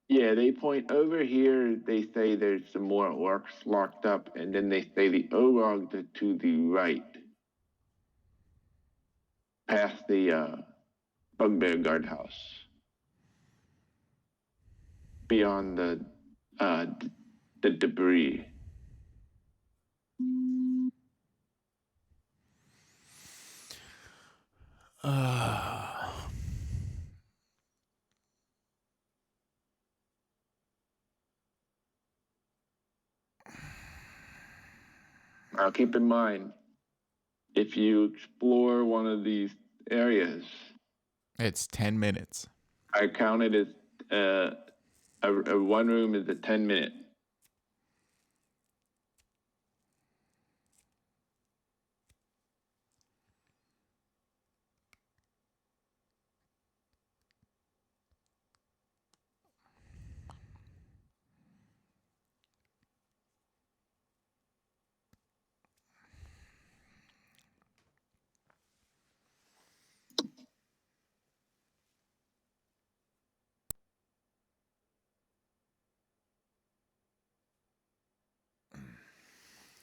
Yeah, they point over here. They say there's some more orcs locked up, and then they say the Orogs are to the right, past the bugbear guardhouse, beyond the debris. Now, keep in mind, if you explore one of these areas, It's 10 minutes. I counted as a one room is a 10-minute.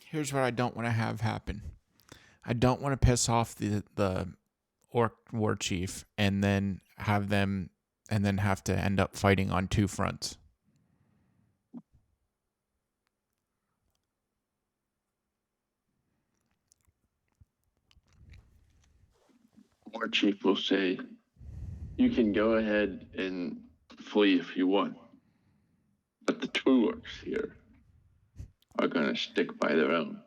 Here's what I don't want to have happen. I don't want to piss off the orc war chief and then have to end up fighting on two fronts. War chief will say, "You can go ahead and flee if you want, but the two orcs here are gonna stick by their own."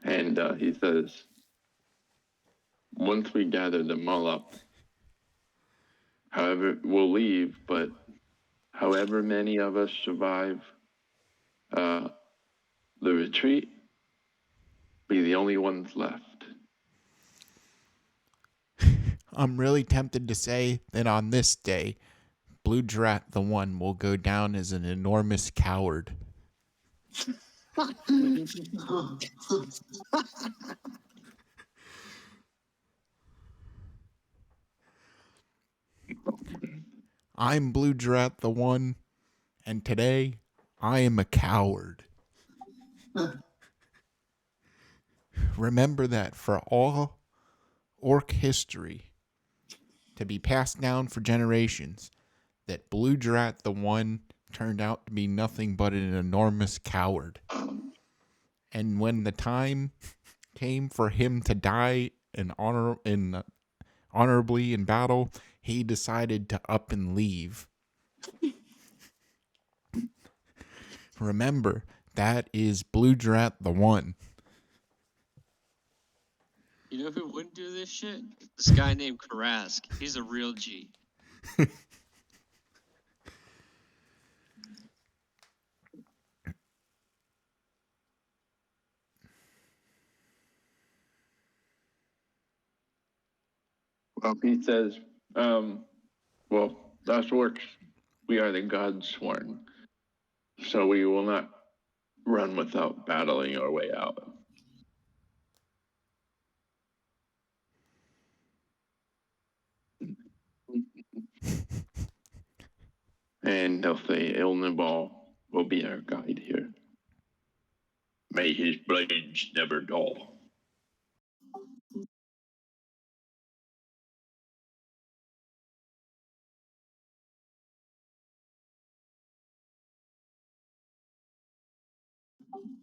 And he says, "Once we gather them all up, however, we'll leave, but however many of us survive the retreat, be the only ones left." I'm really tempted to say that on this day, Blue Drat the One will go down as an enormous coward. I'm Blue Drat the One, and today I am a coward. Remember that for all orc history to be passed down for generations, that Blue Drat the One turned out to be nothing but an enormous coward. And when the time came for him to die honorably in battle, he decided to up and leave. Remember, that is Blue Drat the One. You know who wouldn't do this shit? This guy named Karask. He's a real G. He says, well, us orcs, we are the gods sworn, so we will not run without battling our way out. And they'll say Ilnibal will be our guide here. May his blades never dull.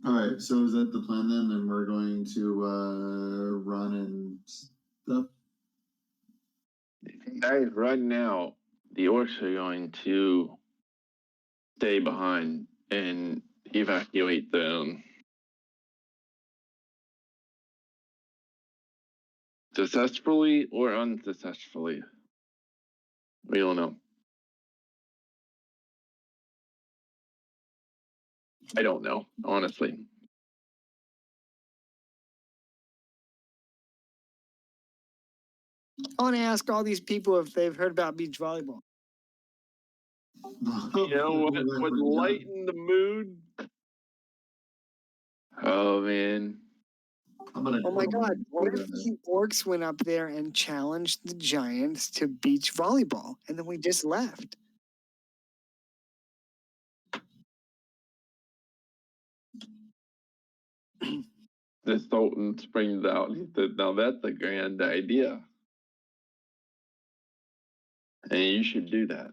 All right, so is that the plan then? And we're going to run and stuff? Guys, right now, the orcs are going to stay behind and evacuate them. Successfully or unsuccessfully. We don't know. I don't know, honestly. I want to ask all these people if they've heard about beach volleyball. You know what would lighten the mood? Oh, man. Oh my God, what if the orcs went up there and challenged the giants to beach volleyball and then we just left? The Sultan springs out. He said, now that's a grand idea. And you should do that.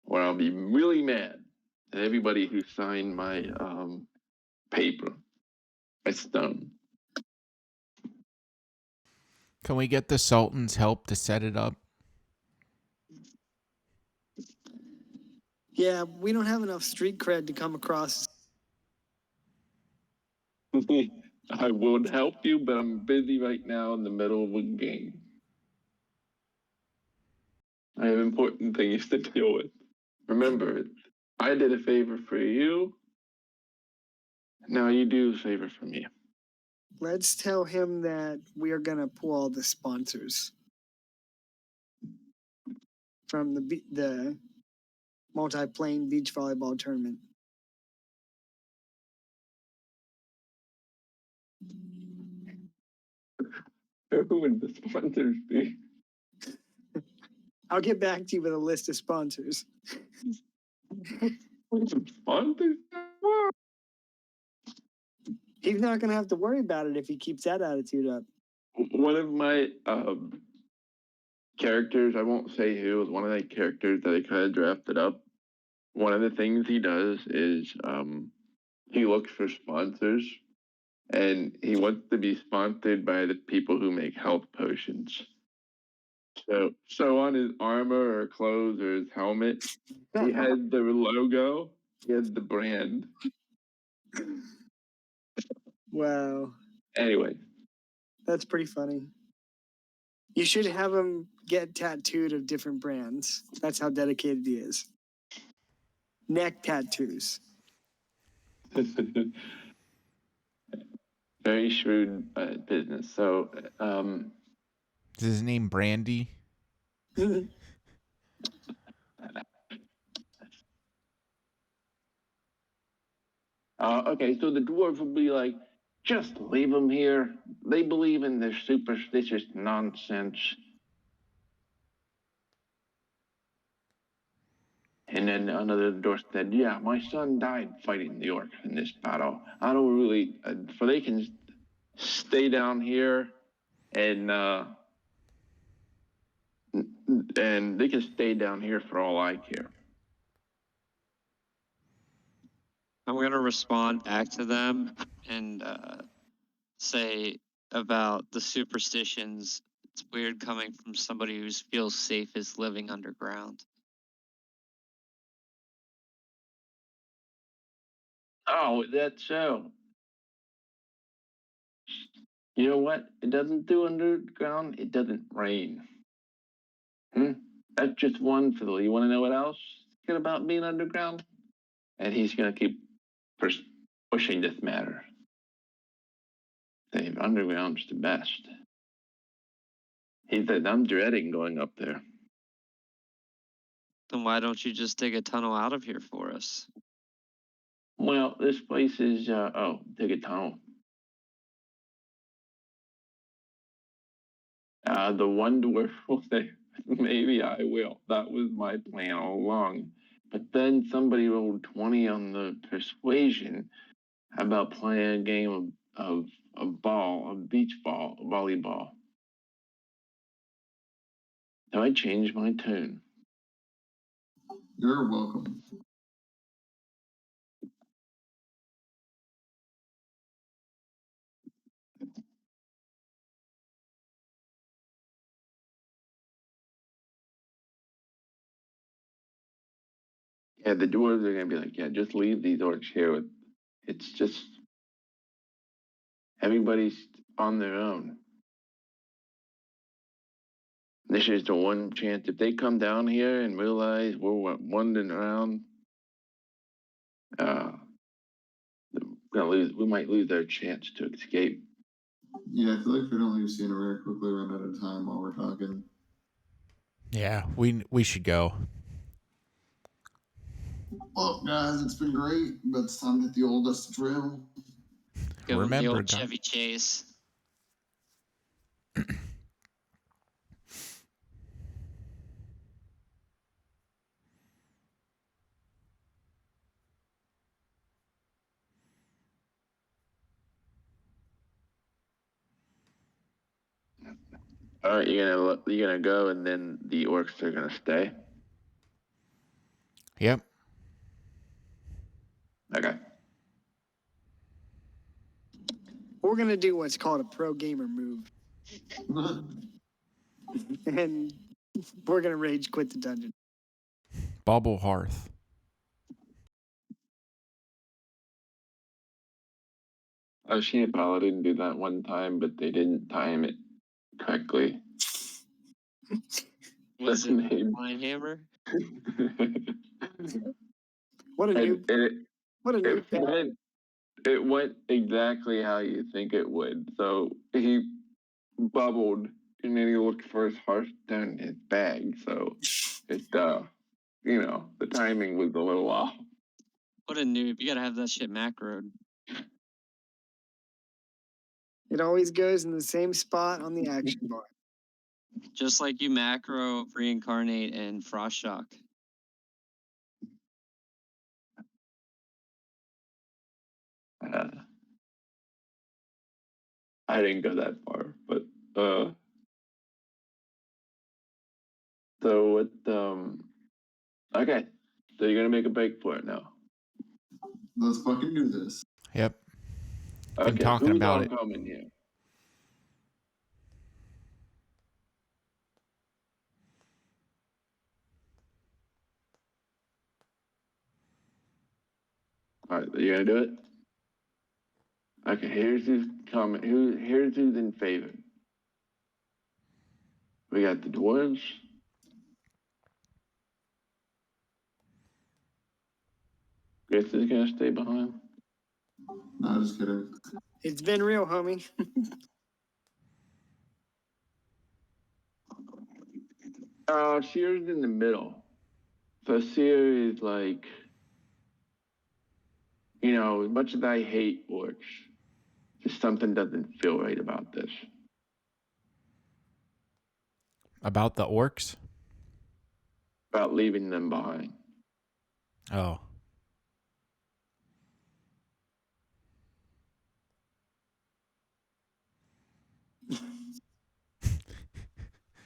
Or I'll be really mad at everybody who signed my paper. My stone. Can we get the Sultan's help to set it up? Yeah, we don't have enough street cred to come across. I would help you, but I'm busy right now in the middle of a game. I have important things to deal with. Remember, I did a favor for you. Now you do a favor for me. Let's tell him that we are going to pull all the sponsors from the multi-plane beach volleyball tournament. Who would the sponsors be? I'll get back to you with a list of sponsors. Sponsors? He's not going to have to worry about it if he keeps that attitude up. One of my characters, I won't say who, is one of the characters that I kind of drafted up. One of the things he does is he looks for sponsors, and he wants to be sponsored by the people who make health potions. So on his armor or clothes or his helmet, he has the logo, he has the brand. Wow. Anyway. That's pretty funny. You should have him get tattooed of different brands. That's how dedicated he is. Neck tattoos. Very shrewd business. So, Is his name Brandy? okay, so the dwarves will be like, just leave them here. They believe in their superstitious nonsense. And then another dwarf said, yeah, my son died fighting the orc in this battle. I don't really, so they can stay down here and they can stay down here for all I care. I'm going to respond back to them and say about the superstitions. It's weird coming from somebody who feels safe as living underground. Oh, that's so. You know what? It doesn't do underground. It doesn't rain. That's just one fiddle. You want to know what else is good about being underground? And he's going to keep pushing this matter. Dave, underground's the best. He said, I'm dreading going up there. Then why don't you just dig a tunnel out of here for us? Well, this place is, dig a tunnel. The one dwarf will say, maybe I will. That was my plan all along. But then somebody rolled 20 on the persuasion about playing a game of beach ball, volleyball. So I changed my tune. You're welcome. Yeah, the dwarves are gonna be like, yeah, just leave these orcs here. It's just everybody's on their own. This is the one chance. If they come down here and realize we're wandering around, we might lose our chance to escape. Yeah, I feel like we don't leave Cena very quickly, run out of time while we're talking. Yeah, we should go. Well, guys, it's been great, but it's time to hit the old dusty trail. Give him the Remember, old Chevy Chase. All right, you're gonna go, and then the orcs are gonna stay. Yep. Okay. We're gonna do what's called a pro gamer move, and we're gonna rage quit the dungeon. Bauble Hearth. I've seen a paladin do that one time, but they didn't time it correctly. Was it Linehammer? What a noob! What a noob! It went exactly how you think it would. So he bubbled, and then he looked for his heart down in his bag. So it, the timing was a little off. What a noob. You gotta have that shit macroed. It always goes in the same spot on the action bar. Just like you macro reincarnate and frost shock. I didn't go that far, but so what? Okay, so you're gonna make a break for it now. Let's fucking do this. Yep. Been Okay, talking who's about all it. coming here? All right, you gonna do it? Okay, here's who's coming. Here's who's in favor. We got the dwarves. Chris is gonna stay behind. No, just kidding. It's been real, homie. Sear's in the middle. So Sear is like, as much as I hate orcs, just something doesn't feel right about this. About the orcs? About leaving them behind. Oh.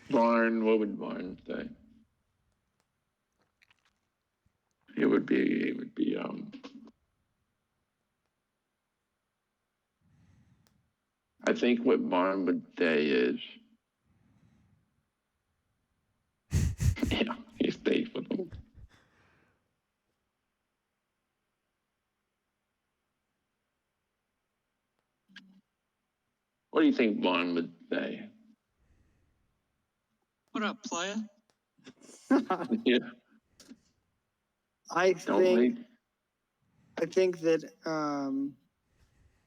What would Barn say? It would be I think what Barn would say is yeah, he stays with them. What do you think Barn would say? What up, playa? Yeah. I think that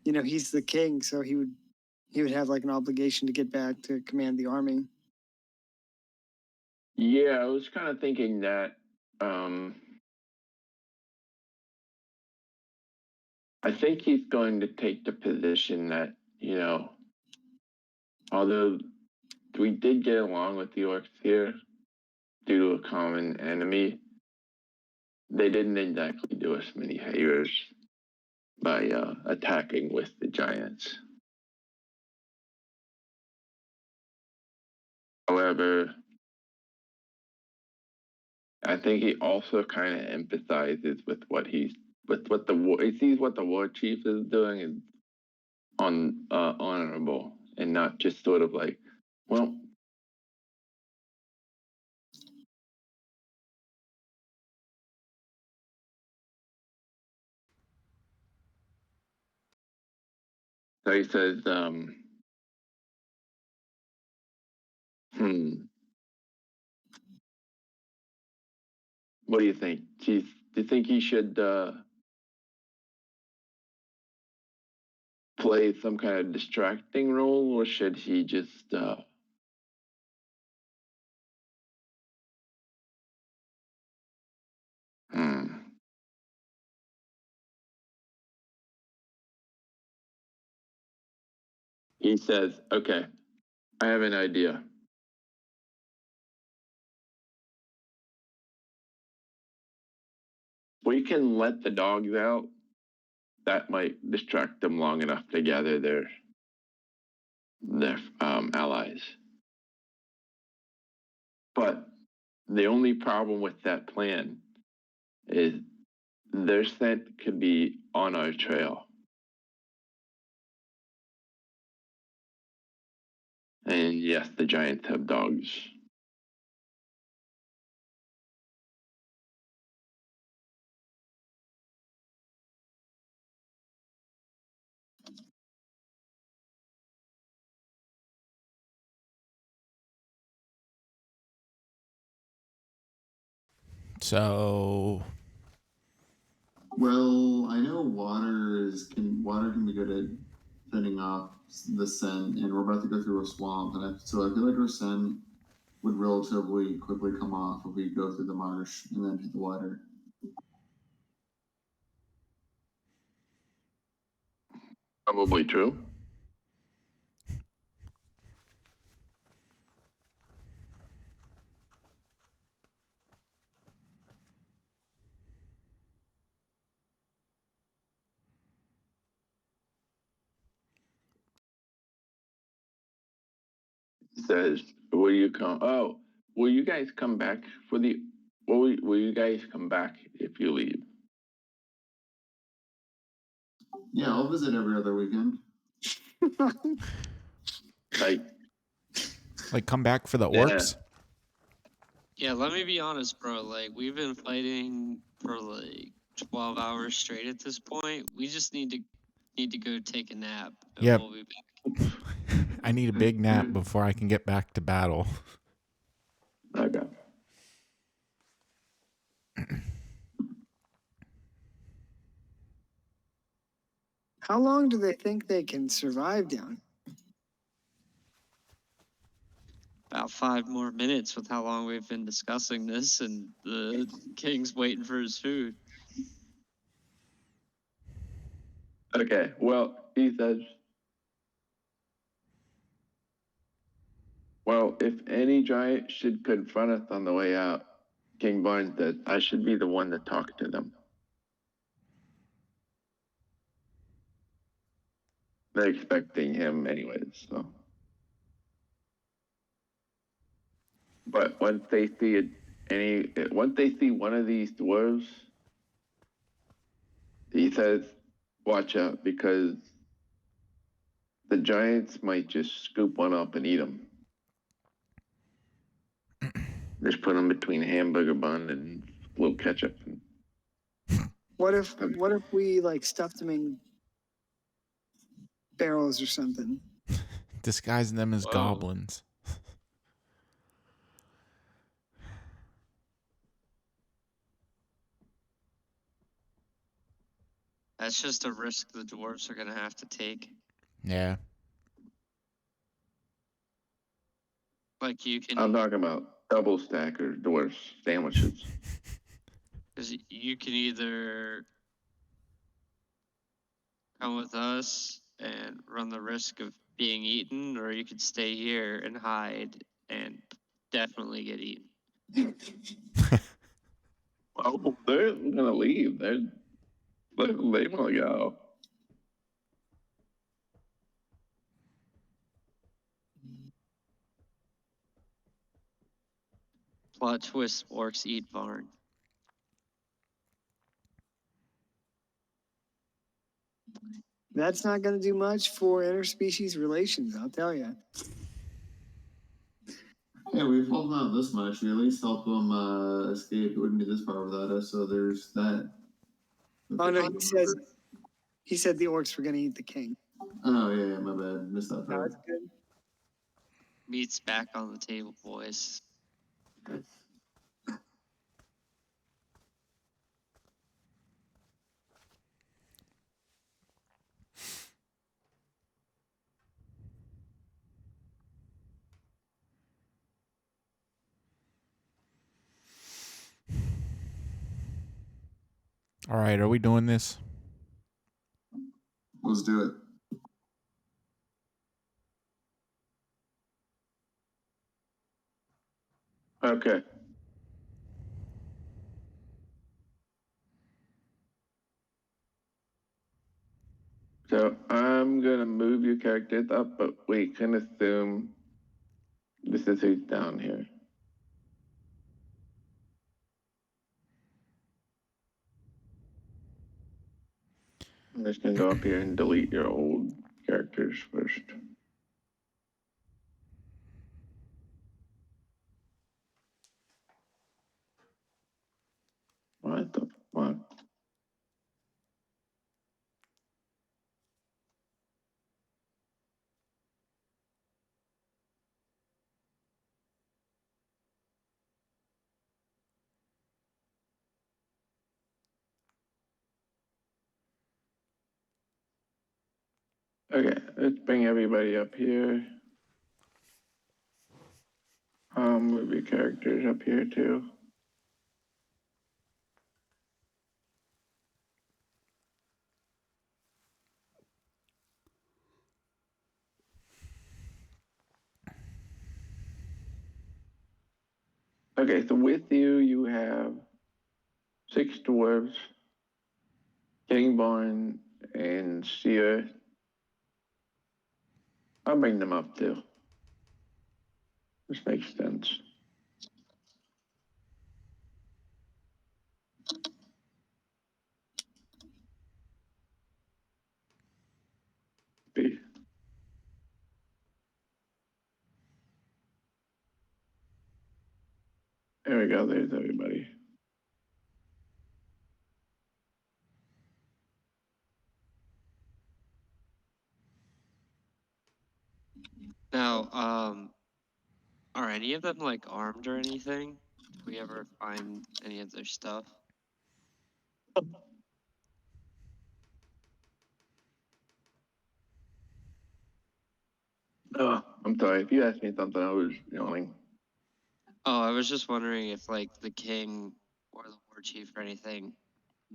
he's the king, so he would have like an obligation to get back to command the army. Yeah, I was kind of thinking that. I think he's going to take the position that, although we did get along with the orcs here due to a common enemy, they didn't exactly do us many favors by attacking with the giants. However, I think he also kind of empathizes with what he sees what the war chief is doing is honorable and not just sort of like, well, so he says, what do you think? Do you think he should play some kind of distracting role, or should he just He says, okay, I have an idea. We can let the dogs out. That might distract them long enough to gather their allies. But the only problem with that plan is their scent could be on our trail. And yes, the giants have dogs. So, well, I know water can be good at fending off the scent, and we're about to go through a swamp, so I feel like our scent would relatively quickly come off if we go through the marsh and then hit the water. Probably true. Says, will you come? Oh, will you guys come back for the? Will you guys come back if you leave? Yeah, I'll visit every other weekend. like come back for the orcs? Yeah, let me be honest, bro. Like, we've been fighting for like 12 hours straight at this point. We just need to go take a nap. And Yep. We'll be back. I need a big nap before I can get back to battle. Okay. How long do they think they can survive down? About 5 more minutes with how long we've been discussing this, and the king's waiting for his food. Okay, well, he says, well, if any giant should confront us on the way out, King Barnes says, I should be the one to talk to them. They're expecting him anyways, so. But once they see one of these dwarves, he says, watch out, because the giants might just scoop one up and eat them. Just put them between a hamburger bun and a little ketchup. What if we like stuffed them in barrels or something? Disguising them as Whoa. goblins. That's just a risk the dwarves are going to have to take. Yeah. Like, you can... I'm talking about double stacker dwarf sandwiches. Because you can either come with us and run the risk of being eaten, or you could stay here and hide and definitely get eaten. Oh, they're gonna leave. They want to go. Plot twist: orcs eat Varn. That's not going to do much for interspecies relations, I'll tell you. Hey, we've helped them out this much. We at least helped them escape. It wouldn't be this far without us, so there's that. Oh, no, he said the orcs were going to eat the king. Oh, yeah, my bad. Missed that No, part. that's good. Meat's back on the table, boys. All right, are we doing this? Let's do it. Okay. So I'm gonna move your characters up, but we can assume this is who's down here. I'm just gonna go up here and delete your old characters first. What the fuck? Okay, let's bring everybody up here. Move your characters up here too. Okay, so with you, you have 6 dwarves, King Barn, and Seer. I'll bring them up too. This makes sense. B. There we go, there's everybody. Now, are any of them like armed or anything? Did we ever find any of their stuff? Oh, I'm sorry. If you asked me something, I was yawning. Oh, I was just wondering if like the king or the war chief or anything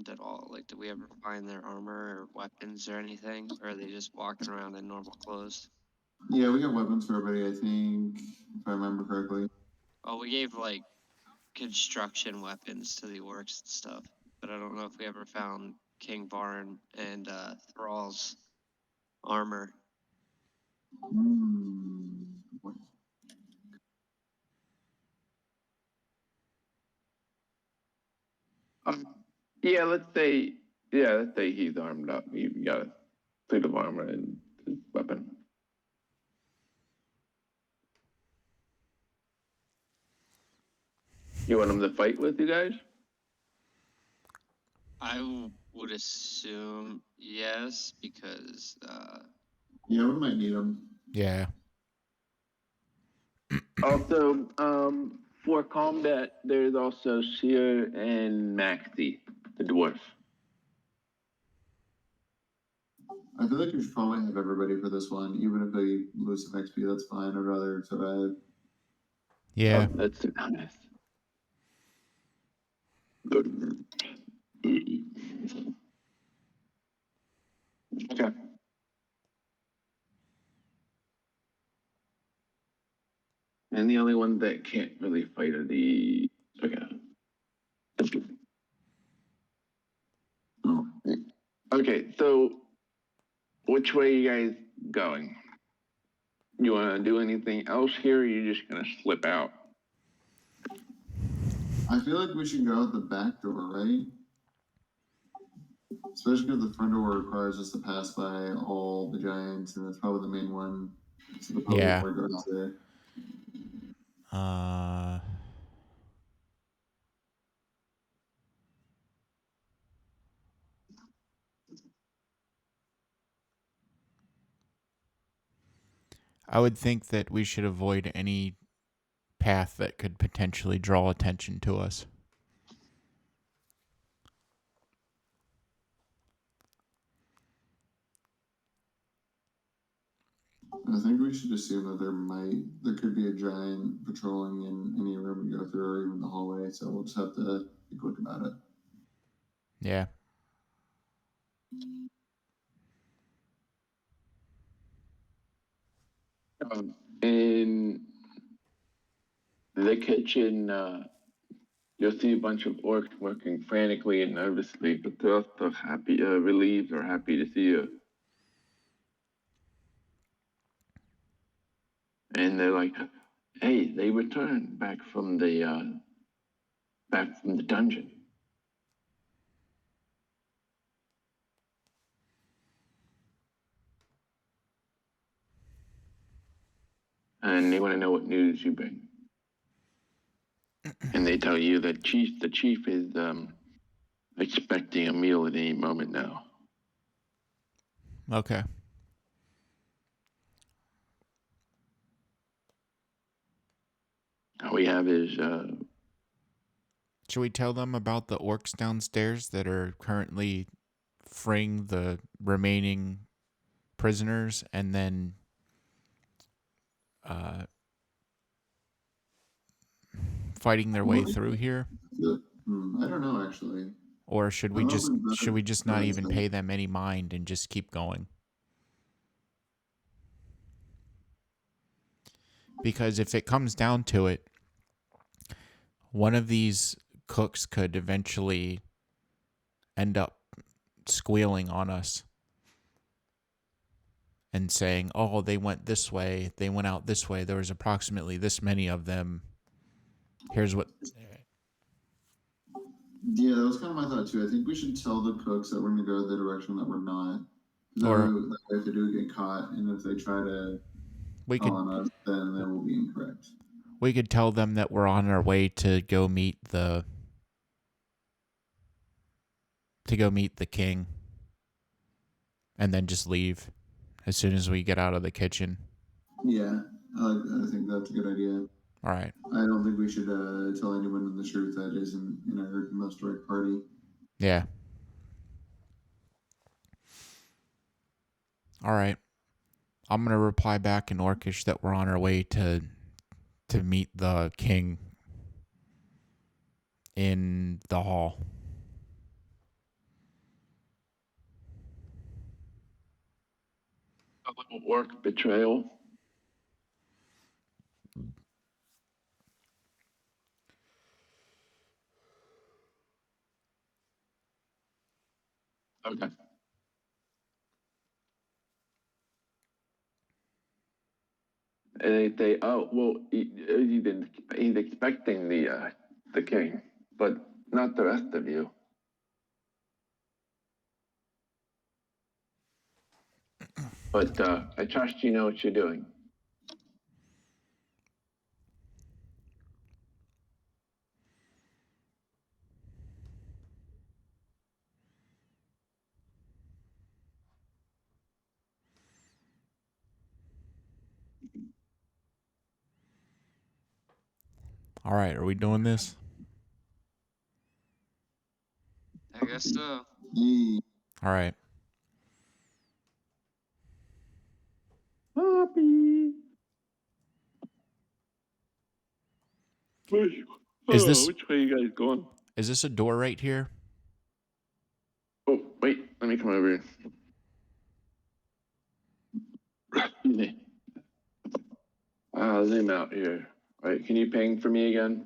at all. Like, did we ever find their armor or weapons or anything? Or are they just walking around in normal clothes? Yeah, we got weapons for everybody, I think, if I remember correctly. Oh, we gave like construction weapons to the orcs and stuff, but I don't know if we ever found King Varn and Thrall's armor. Yeah, let's say he's armed up. You got a suit of armor and his weapon. You want him to fight with you guys? I would assume yes, because Yeah, we might need them. Yeah. Also, for combat, there's also Seer and Maxi, the dwarf. I feel like we should probably have everybody for this one, even if they lose some XP, that's fine. I'd rather survive. Yeah. Oh, that's nice. Okay. And the only one that can't really fight are the Okay, so which way are you guys going? You want to do anything else here, or are you just gonna slip out? I feel like we should go out the back door, right? Especially because the front door requires us to pass by all the giants, and that's probably the main one. So the probably Yeah. more guards there. I would think that we should avoid any path that could potentially draw attention to us. I think we should assume that there could be a giant patrolling in any room we go through, or even the hallway. So we'll just have to be quick about it. Yeah. In the kitchen, you'll see a bunch of orcs working frantically and nervously, but they're also happy, relieved or happy to see you. And they're like, "Hey, they returned back from the dungeon." And they want to know what news you bring. And they tell you that the chief is expecting a meal at any moment now. Okay. All we have is Should we tell them about the orcs downstairs that are currently freeing the remaining prisoners and then fighting their way through here? I don't know, actually. Or should we just not even pay them any mind and just keep going? Because if it comes down to it, one of these cooks could eventually end up squealing on us and saying, "Oh, they went this way, they went out this way, there was approximately this many of them. Here's what..." Yeah, that was kind of my thought too. I think we should tell the cooks that we're going to go the direction that we're not. Or if they do get caught, and if they try to call on us, then they will be incorrect. We could tell them that we're on our way to go meet the king, and then just leave as soon as we get out of the kitchen. Yeah, I think that's a good idea. All right. I don't think we should tell anyone in the truth that isn't in our most direct party. Yeah. All right. I'm going to reply back in Orcish that we're on our way to meet the king in the hall. a little orc betrayal. Okay. And they say, "Oh, well, he's expecting the king, but not the rest of you." But I trust you know what you're doing. All right. Are we doing this? I guess so. All right. Happy. Is this which way you guys going? is this a door right here? Oh, wait, let me come over here. Excuse me. Zoom out here. All right, can you ping for me again?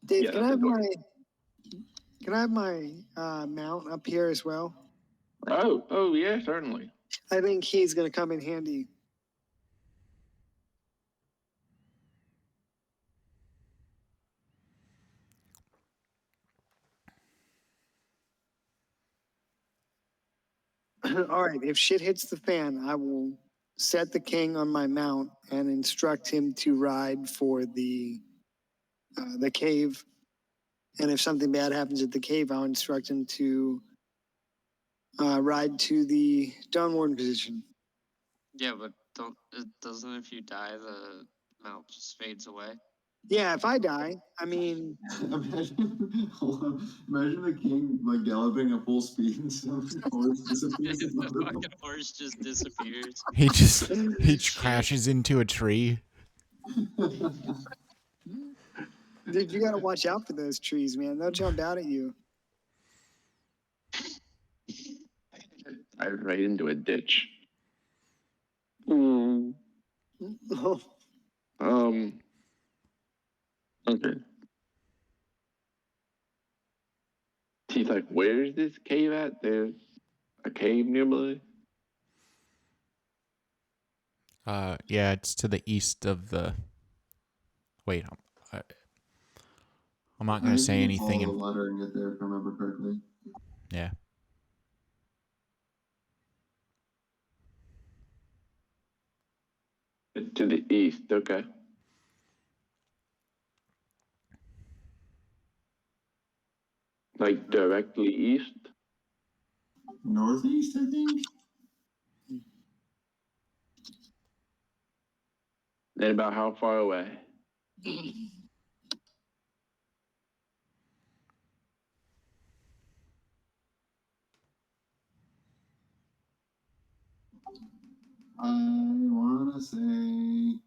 Dave, Yeah, can I have that's my mount up here as well? Oh, yeah, certainly. I think he's going to come in handy. All right, if shit hits the fan, I will set the king on my mount and instruct him to ride for the cave. And if something bad happens at the cave, I'll instruct him to ride to the Dawn Warden position. Yeah, but doesn't if you die, the mount just fades away? Yeah, if I die, I mean, Imagine the king like galloping at full speed and some horse disappears. The fucking horse just disappears. He just Shit. crashes into a tree. dude, you got to watch out for those trees, man. They'll jump out at you. I was right into a ditch. Mm. Okay. He's like, where's this cave at? There's a cave nearby. Yeah, it's to the east of the. Wait, I'm not gonna say anything. Follow the ladder and get there, if I remember correctly. Yeah. To the east, okay. Like directly east? Northeast, I think. Then about how far away? I want to say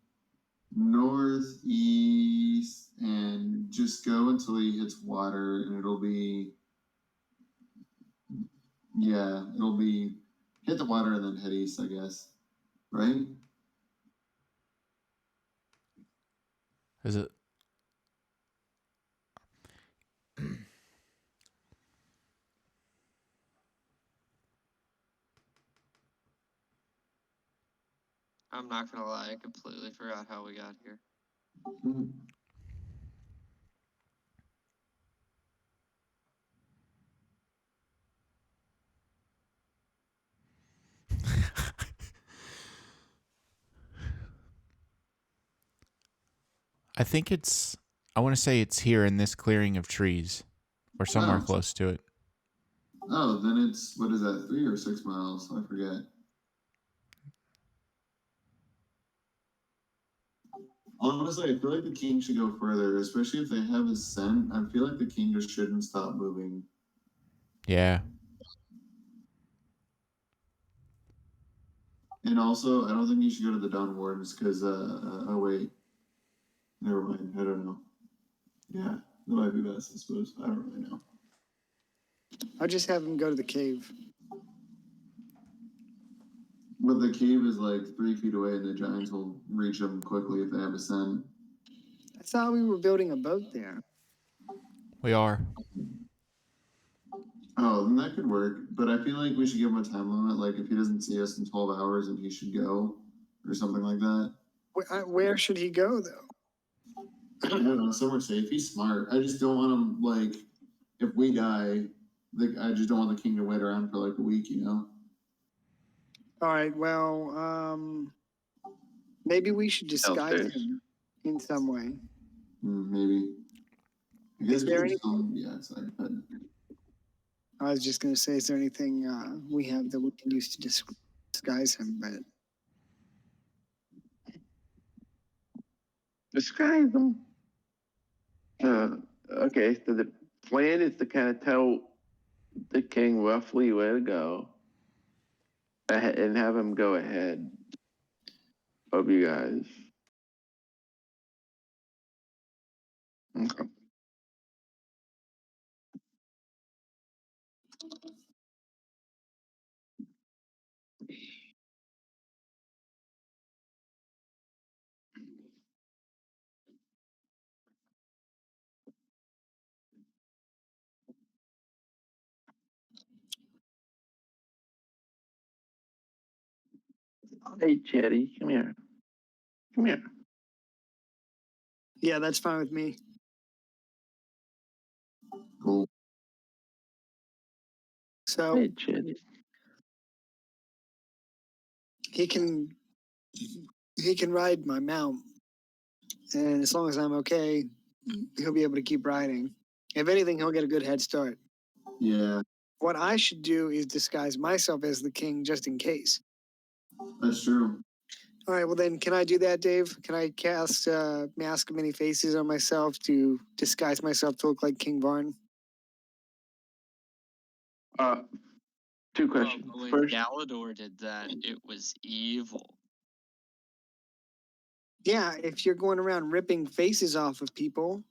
northeast and just go until he hits water, and it'll be hit the water and then head east, I guess. Right? Is it? I'm not gonna lie, I completely forgot how we got here. I think it's. I want to say it's here in this clearing of trees, or somewhere close to it. Oh, then it's, what is that, 3 or 6 miles? I forget. Honestly, I feel like the king should go further, especially if they have his scent. I feel like the king just shouldn't stop moving. Yeah. And also, I don't think you should go to the Dawn Wardens because, oh wait, never mind. I don't know. Yeah, that might be best, I suppose. I don't really know. I'll just have him go to the cave. But the cave is like 3 feet away, and the giants will reach them quickly if they have a scent. I thought we were building a boat there. We are. Oh, then that could work. But I feel like we should give him a time limit. Like if he doesn't see us in 12 hours, then he should go, or something like that. Where should he go, though? I don't know, somewhere safe. He's smart. I just don't want him, like, if we die, I just don't want the king to wait around for like a week, you know? All right, well, maybe we should disguise Downstairs. him in some way. Maybe. I guess Is there we can yeah, it's like, but I was just going to say, is there anything we have that we can use to disguise him? But Disguise them. Okay, so the plan is to kind of tell the king roughly where to go and have him go ahead of you guys. Okay. Hey, Chetty, come here. Come here. Yeah, that's fine with me. Cool. So Hey, Chetty. he can ride my mount, and as long as I'm okay, he'll be able to keep riding. If anything, he'll get a good head start. Yeah, What I should do is disguise myself as the king just in case. that's true. All right, well then, can I do that, Dave? Can I cast Mask of Many Faces on myself to disguise myself to look like King Varn? Two questions. But when First, Galador did that, it was evil. Yeah, if you're going around ripping faces off of people.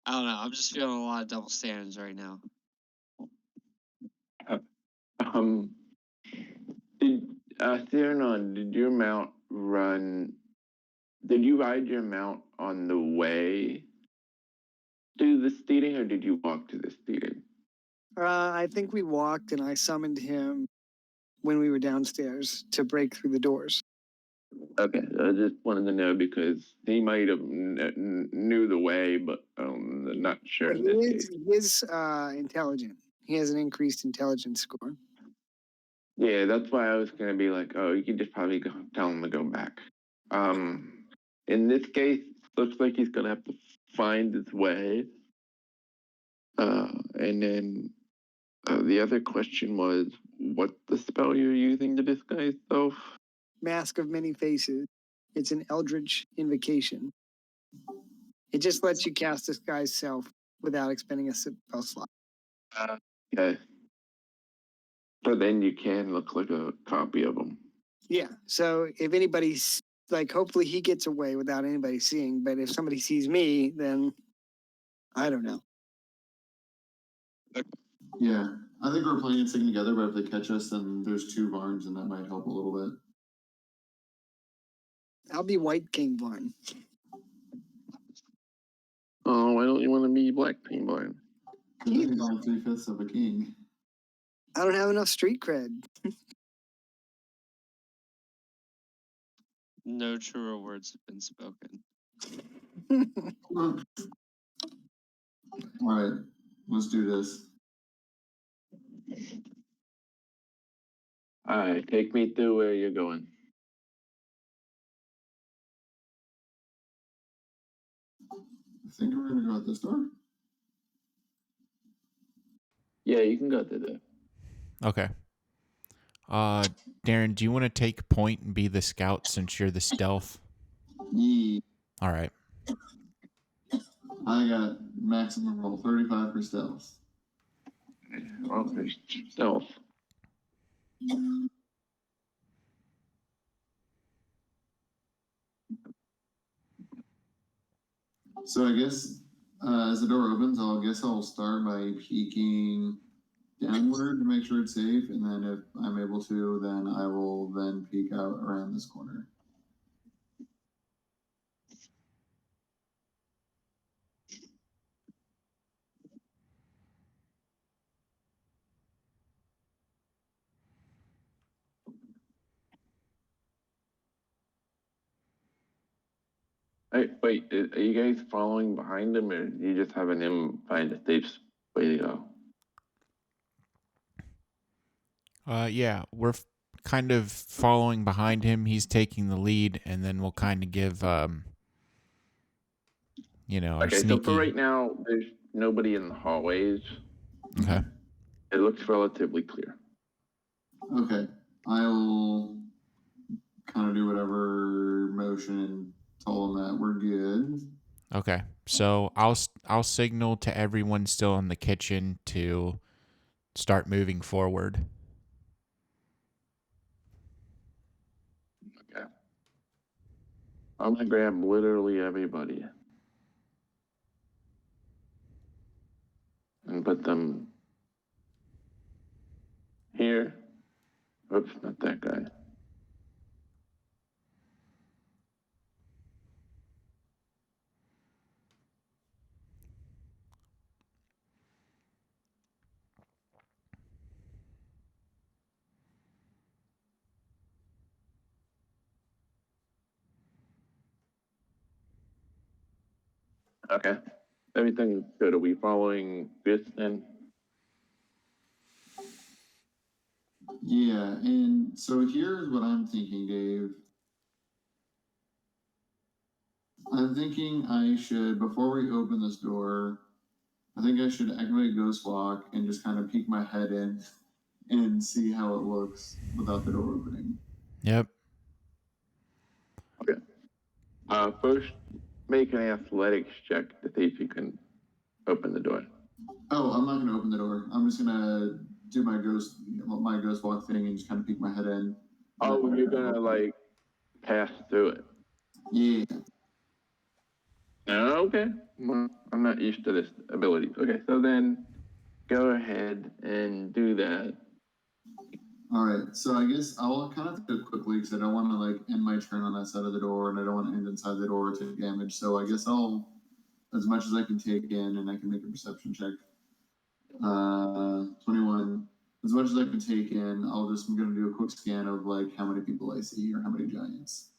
I don't know. I'm just feeling a lot of double standards right now. did Theranon, did you ride your mount on the way to the steeding, or did you walk to the steeding? I think we walked, and I summoned him when we were downstairs to break through the doors. Okay, I just wanted to know because he might have knew the way, but not sure But in this case. he is intelligent. He has an increased intelligence score. Yeah, that's why I was gonna be like, oh, you could just probably tell him to go back. In this case, looks like he's gonna have to find his way. And then the other question was, what the spell you're using to disguise self? Mask of Many Faces. It's an Eldritch invocation. It just lets you cast this guy's self without expending a spell slot. Okay. So then you can look like a copy of him. Yeah. So if anybody's like, hopefully he gets away without anybody seeing. But if somebody sees me, then I don't know. Yeah, I think we're playing and sticking together, but if they catch us, then there's two Varns, and that might help a little bit. I'll be White King Varn. Oh, why don't you want to be Black King Varn? Because then you have 3/5 of a king. I don't have enough street cred. No truer words have been spoken. All right, let's do this. All right, take me through where you're going. I think we're gonna go out this door. Yeah, you can go through there. Okay. Darren, do you want to take point and be the scout since you're the stealth? Yeah. All right. I got maximum roll 35 for stealth. Okay, stealth. So I guess as the door opens, I'll start by peeking downward to make sure it's safe, and then if I'm able to, then I will then peek out around this corner. Hey, wait, are you guys following behind him, or are you just having him find a safe way to go? Yeah, we're kind of following behind him. He's taking the lead, and then we'll kind of give, our Okay, sneaky. so for right now, there's nobody in the hallways. Okay. It looks relatively clear. Okay, I'll kind of do whatever motion and tell them that we're good. Okay. So I'll signal to everyone still in the kitchen to start moving forward. Okay. I'm gonna grab literally everybody and put them here. Oops, not that guy. Okay. Everything's good. Are we following this then? Yeah, and so here's what I'm thinking, Dave. I'm thinking I should, before we open this door, I think I should activate Ghost Walk and just kind of peek my head in and see how it looks without the door opening. Yep. Okay. First, make an athletics check to see if you can open the door. Oh, I'm not going to open the door. I'm just going to do my ghost walk thing and just kind of peek my head in. Oh, you're gonna like pass through it. Yeah. Okay. Well, I'm not used to this ability. Okay, so then go ahead and do that. All right. So I guess I'll kind of do it quickly because I don't want to like end my turn on that side of the door and I don't want to end inside the door or take damage. So I guess I'll, as much as I can take in, and I can make a perception check. 21. As much as I can take in, I'm going to do a quick scan of like how many people I see or how many giants.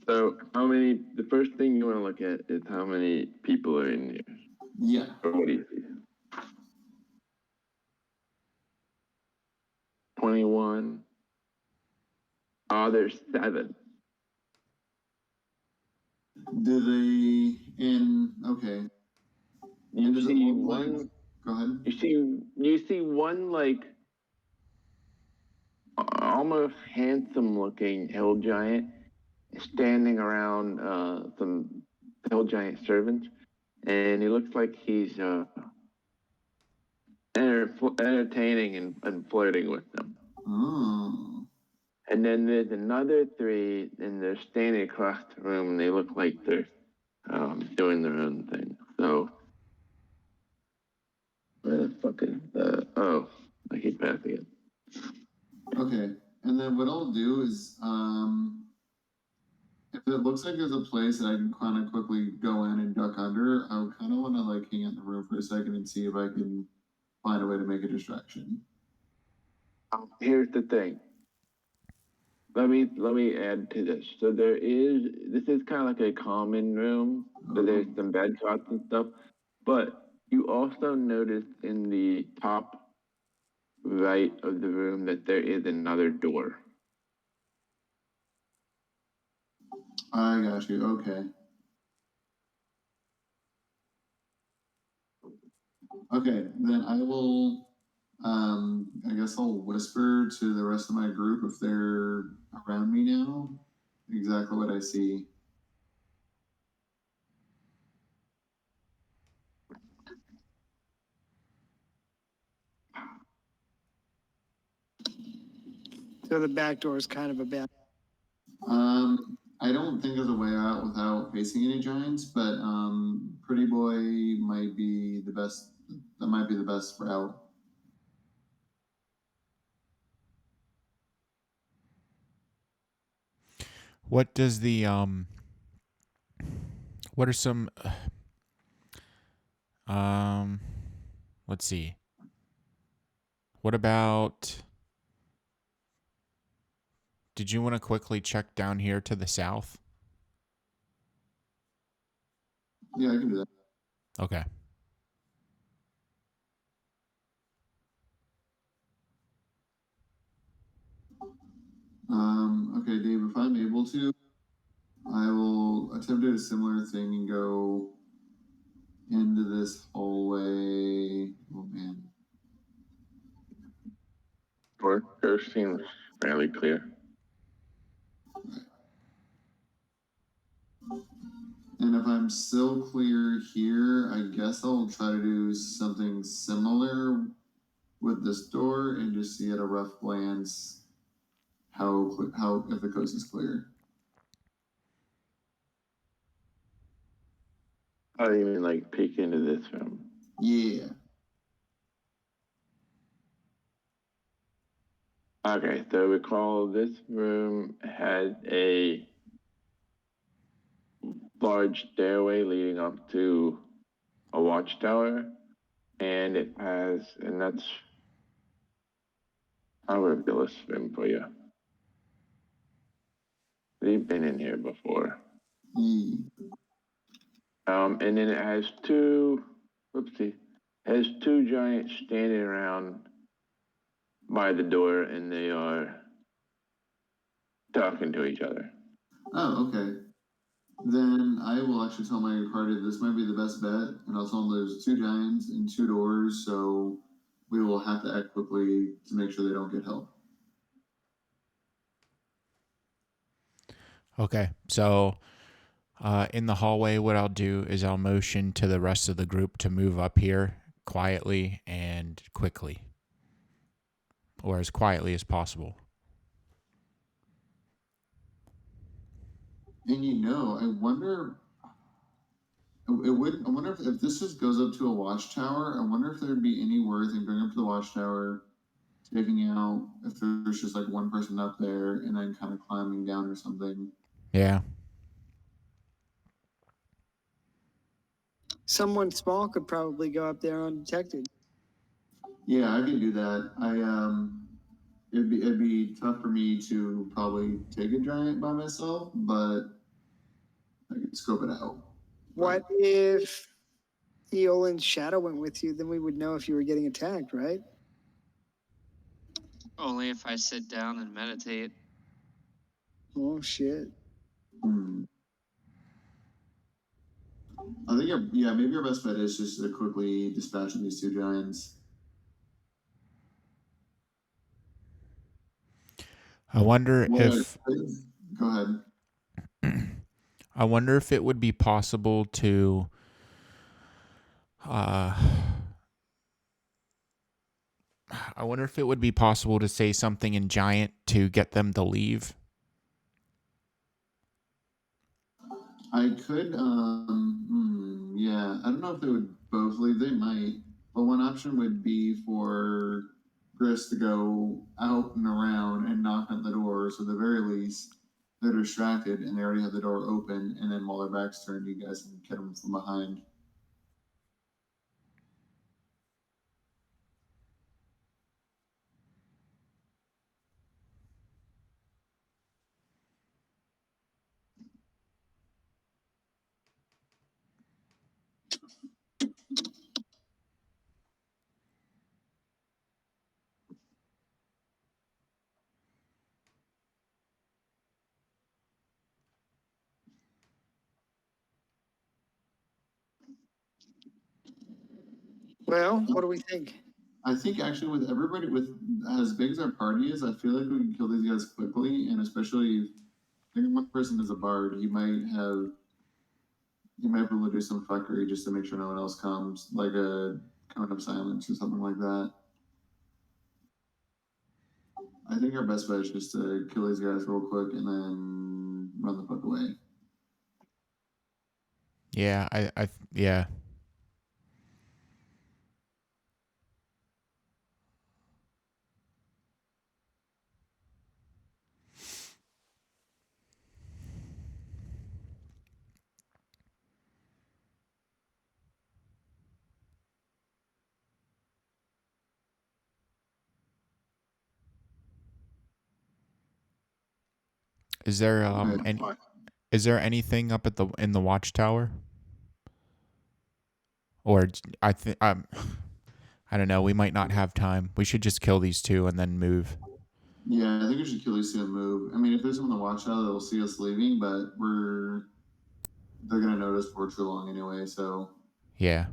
So the first thing you want to look at is how many people are in here. Yeah. Or what do you see? 21. Oh, there's 7. Do they, okay. You see one, like, go ahead. you see one like almost handsome looking hill giant standing around some hill giant servants, and he looks like he's entertaining and flirting with them. Oh. And then there's another 3, and they're standing across the room, and they look like they're doing their own thing. So, where the fuck is the? Oh, I keep passing it. Okay, and then what I'll do is, if it looks like there's a place that I can kind of quickly go in and duck under, I kind of want to like hang out in the room for a second and see if I can find a way to make a distraction. Here's the thing. Let me add to this. So this is kind of like a common room. So there's some bed cots and stuff, but you also notice in the top right of the room that there is another door. I got you. Okay. Okay, then I will. I guess I'll whisper to the rest of my group if they're around me now. Exactly what I see. So the back door is kind of a bad. I don't think there's a way out without facing any giants, but Pretty Boy might be the best. That might be the best route. What does the what are some let's see. What about, did you want to quickly check down here to the south? Yeah, I can do that. Okay. Okay, Dave, if I'm able to, I will attempt to do a similar thing and go into this hallway. Oh man. Door seems fairly clear. And if I'm still clear here, I guess I'll try to do something similar with this door and just see at a rough glance how if the coast is clear. Oh, you mean like peek into this room? Yeah. Okay, so recall this room had a large stairway leading up to a watchtower, and it has, and that's, I'll reveal this room for you. We've been in here before. And then it has two giants standing around by the door, and they are talking to each other. Oh, okay. Then I will actually tell my party this might be the best bet, and I'll tell them there's two giants and two doors, so we will have to act quickly to make sure they don't get help. Okay, so in the hallway, what I'll do is I'll motion to the rest of the group to move up here quietly and quickly, or as quietly as possible. And I wonder. I wonder if this just goes up to a watchtower. I wonder if there'd be any worth in going up to the watchtower, taking out if there's just like one person up there, and then kind of climbing down or something. Yeah. Someone small could probably go up there undetected. Yeah, I can do that. It'd be tough for me to probably take a giant by myself, but I can scope it out. What if Eolin's shadow went with you? Then we would know if you were getting attacked, right? Only if I sit down and meditate. Oh shit. I think maybe your best bet is just to quickly dispatch these two giants. I wonder if. Go ahead. I wonder if it would be possible to. I wonder if it would be possible to say something in giant to get them to leave. I could, yeah. I don't know if they would both leave. They might. But one option would be for Chris to go out and around and knock on the door. So at the very least, they're distracted and they already have the door open. And then while their back's turned, you guys can get them from behind. Well, what do we think? I think actually with everybody, with as big as our party is, I feel like we can kill these guys quickly, and especially I think one person is a bard. He might be able to do some fuckery just to make sure no one else comes, like a cone of silence or something like that. I think our best bet is just to kill these guys real quick and then run the fuck away. Yeah, yeah. Is there is there anything up at in the watchtower? Or I think I don't know. We might not have time. We should just kill these two and then move. Yeah, I think we should kill these two and move. I mean, if there's someone to watch out, they'll see us leaving, but they're gonna notice for too long anyway. So yeah.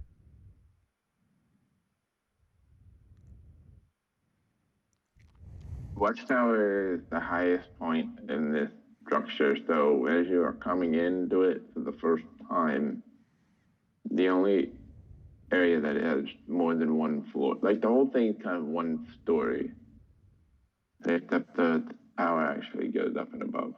Watchtower is the highest point in this structure, so as you are coming into it for the first time, the only area that has more than one floor. Like the whole thing is kind of one story, except the tower actually goes up and above.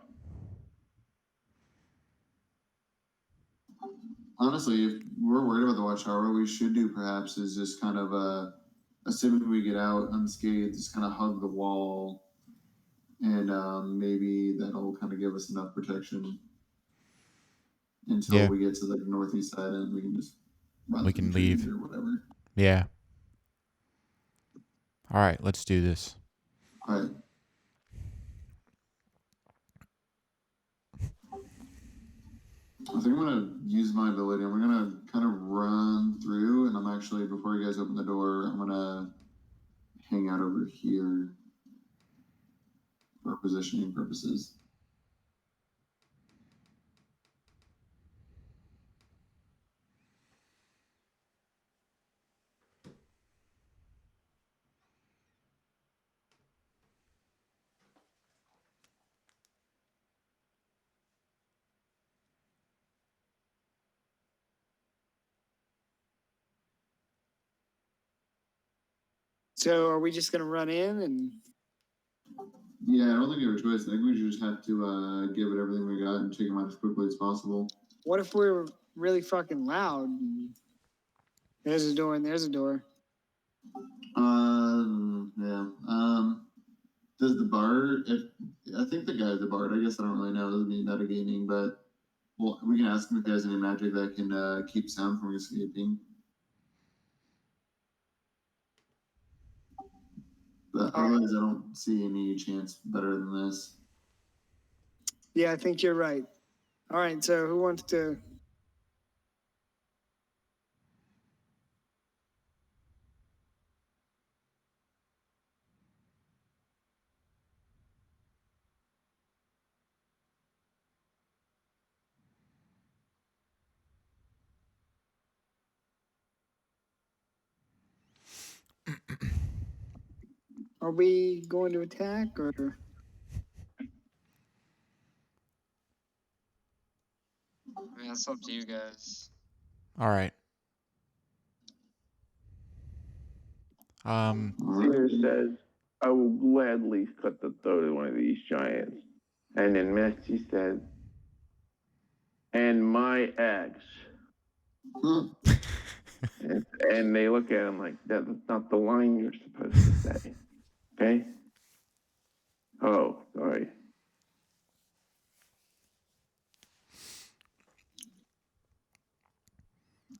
Honestly, if we're worried about the watchtower, what we should do perhaps is just kind of assuming we get out unscathed, just kind of hug the wall, and maybe that'll kind of give us enough protection until we get to the northeast side, and we can just run through trees or whatever. Yeah. All right, let's do this. All right. I think I'm gonna use my ability, and we're gonna kind of run through. And I'm actually, before you guys open the door, I'm gonna hang out over here for positioning purposes. So are we just gonna run in and? Yeah, I don't think we have a choice. I think we just have to give it everything we got and take them out as quickly as possible. What if we're really fucking loud? There's a door and there's a door. Yeah. Does the bard? I think the guy's the bard. I guess I don't really know. It doesn't mean metagaming, but well, we can ask him if he has any magic that can keep sound from escaping. But otherwise, I don't see any chance better than this. Yeah, I think you're right. All right, so who wants to? Are we going to attack or? I mean, that's up to you guys. All right. Seer says, I will gladly cut the throat of one of these giants. And then Messi says, and my axe. and they look at him like, that's not the line you're supposed to say. Okay? Oh, sorry.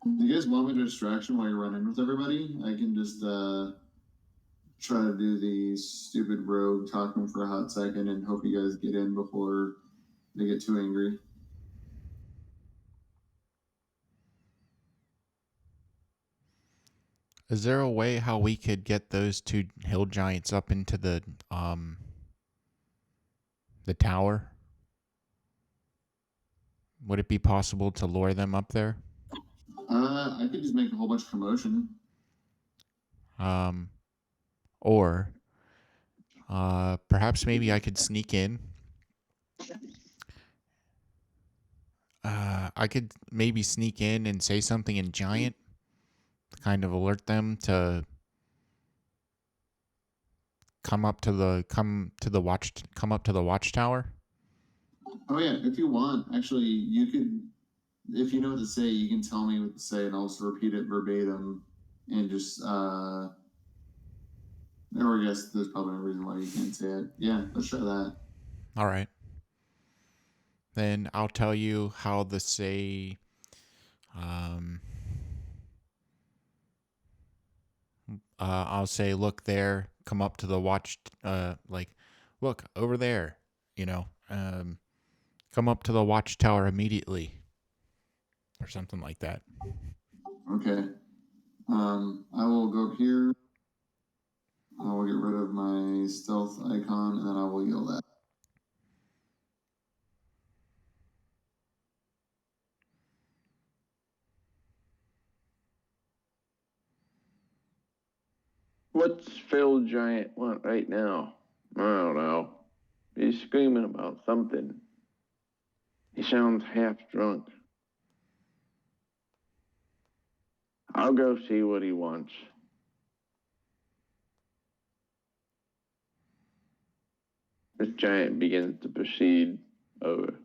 Do you guys want me to distraction while you're running with everybody? I can just try to do the stupid rogue talking for a hot second and hope you guys get in before they get too angry. Is there a way how we could get those two hill giants up into the tower? Would it be possible to lure them up there? I could just make a whole bunch of commotion. Or perhaps maybe I could sneak in. I could maybe sneak in and say something in giant to kind of alert them to come up to the watchtower. Oh yeah, if you want, actually, you could. If you know what to say, you can tell me what to say, and I'll just repeat it verbatim, and just. Or I guess there's probably no reason why you can't say it. Yeah, let's try that. All right. Then I'll tell you how to say. I'll say, look there, come up to the look over there, come up to the watchtower immediately, or something like that. Okay. I will go up here. I will get rid of my stealth icon, and then I will yell that. What's Phil Giant want right now? I don't know. He's screaming about something. He sounds half drunk. I'll go see what he wants. This giant begins to proceed over.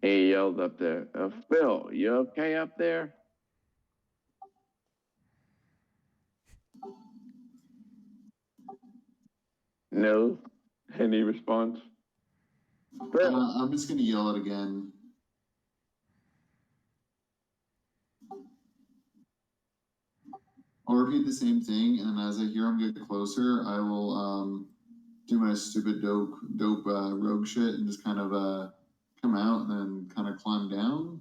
He yells up there, Phil, you okay up there? No. Any response? I'm just gonna yell it again. I'll repeat the same thing, and as I hear him get closer, I will do my stupid dope rogue shit and just kind of come out and then kind of climb down.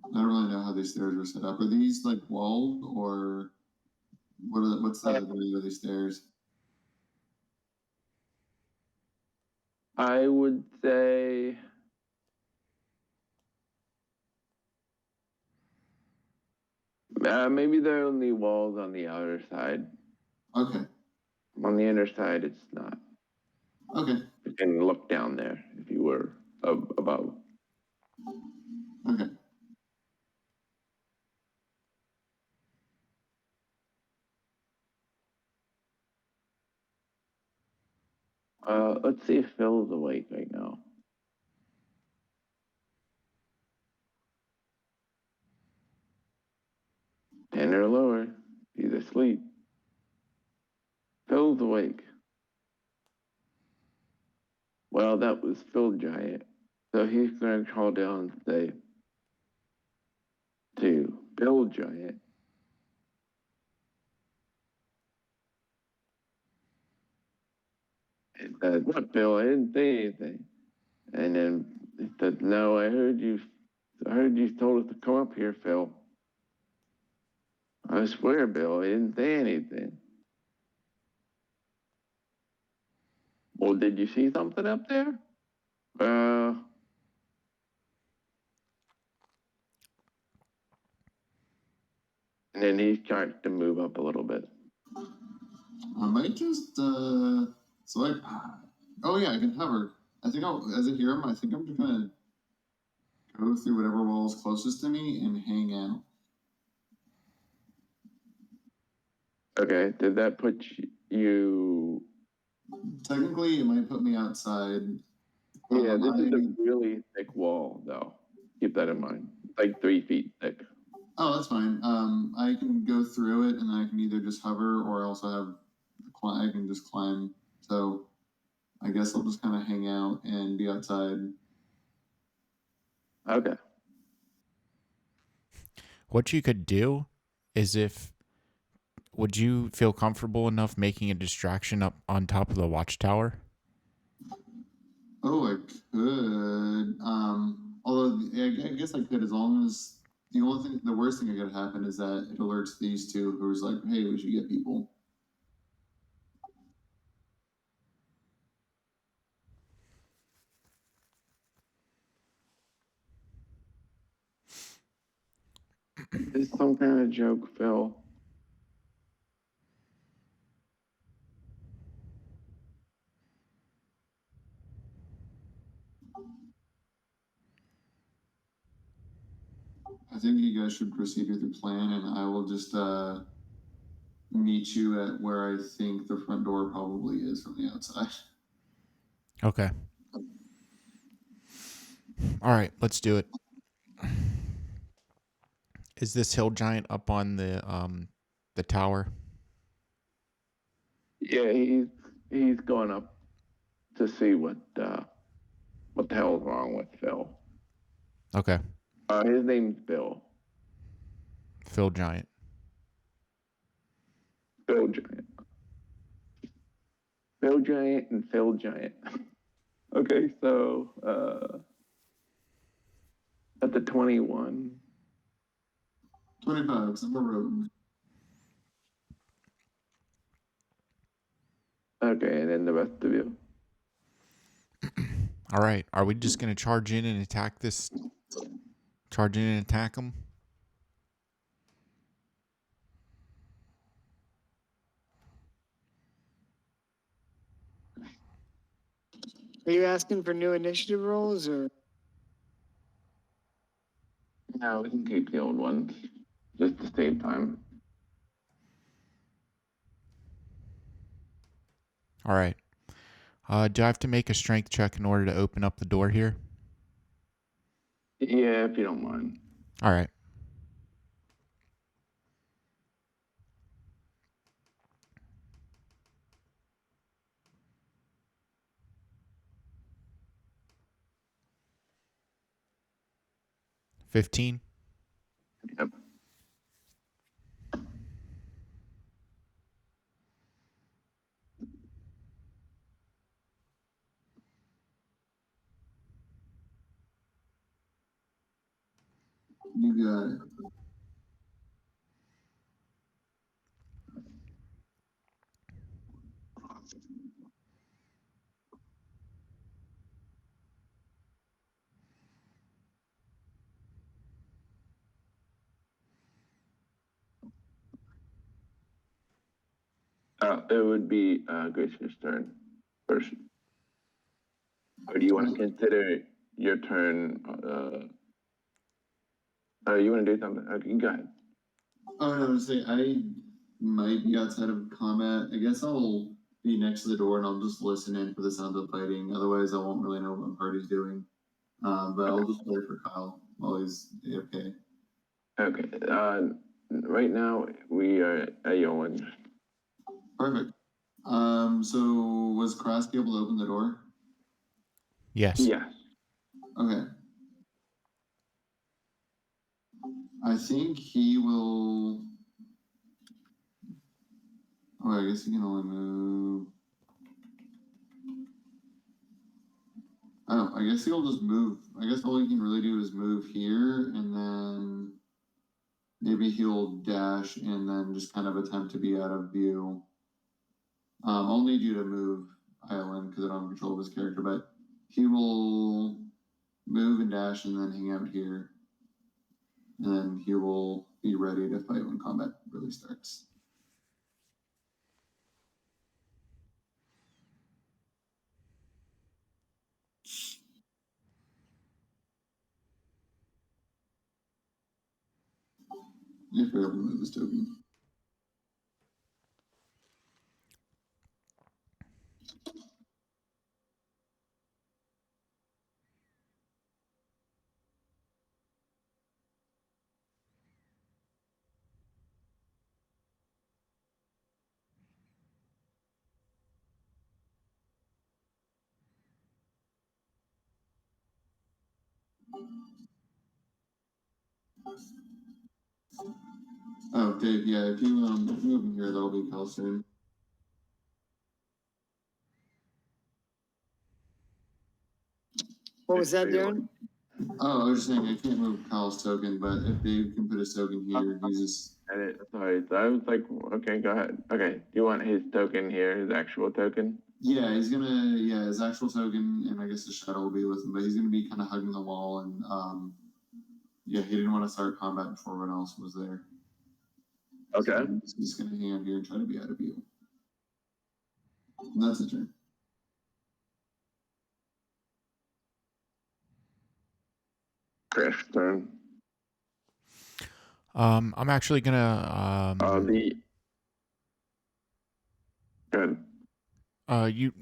I don't really know how these stairs were set up. Are these like walled or what's the ability of these stairs? I would say maybe there are only walls on the outer side. Okay. On the inner side, it's not. Okay. You can look down there if you were above. Okay. Let's see if Phil's awake right now. 10 or lower. He's asleep. Phil's awake. Well, that was Phil Giant. So he's going to call down and say to Bill Giant, he said, "What, Bill? I didn't say anything." And then he said, "No, I heard you told us to come up here, Phil." "I swear, Bill, I didn't say anything." "Well, did you see something up there?" And then he starts to move up a little bit. I might just select. Oh yeah, I can hover. I think as I hear him, I think I'm just gonna go through whatever wall is closest to me and hang out. Okay, did that put you? Technically, it might put me outside. Yeah, this is a really thick wall, though. Keep that in mind. Like 3 feet thick. Oh, that's fine. I can go through it, and I can either just hover, or I also have I can just climb. So I guess I'll just kind of hang out and be outside. Okay. What you could do is would you feel comfortable enough making a distraction up on top of the watchtower? Oh, I could. Although I guess I could, as long as the worst thing that could happen is that it alerts these two, who's like, "Hey, we should get people." Is this some kind of joke, Phil? I think you guys should proceed with your plan, and I will just meet you at where I think the front door probably is from the outside. Okay. All right, let's do it. Is this hill giant up on the tower? Yeah, he's going up to see what the hell's wrong with Phil. Okay. His name's Bill. Phil Giant. Phil Giant. Phil Giant and Phil Giant. Okay, so at the 21. 25, it's on the road. Okay, and then the rest of you. All right. Are we just going to charge in and attack this? Charge in and attack them? Are you asking for new initiative rolls or? No, we can keep the old ones just to save time. All right. Do I have to make a strength check in order to open up the door here? Yeah, if you don't mind. All right. $15. Yep. You got it. It would be Grace's turn first. Or do you want to consider your turn? You want to do something? Okay, go ahead. Oh no, say I might be outside of combat. I guess I'll be next to the door and I'll just listen in for the sound of fighting. Otherwise, I won't really know what my party's doing. But I'll just play for Kyle while he's AFK. Okay. Right now we are at Yolan. Perfect. So was Krosky able to open the door? Yes. Yes. Okay. I think he will. Oh, I guess he can only move. Oh, I guess he'll just move. I guess all he can really do is move here, and then maybe he'll dash and then just kind of attempt to be out of view. I'll need you to move, Island, because I don't have control of his character, but he will move and dash and then hang out here. And then he will be ready to fight when combat really starts. If we're able to move this token. Oh, Dave, yeah, if you move in here, that'll be Cal soon. What was that, Darren? Oh, I was just saying I can't move Kyle's token, but if Dave can put his token here, he's just. Sorry, so I was like, okay, go ahead. Okay, you want his token here, his actual token? Yeah, he's gonna. Yeah, his actual token, and I guess his shadow will be with him, but he's gonna be kind of hugging the wall, and yeah, he didn't want to start combat before everyone else was there. Okay. So he's just gonna hang out here and try to be out of view. And that's a turn. Chris' turn. I'm actually gonna Good. you.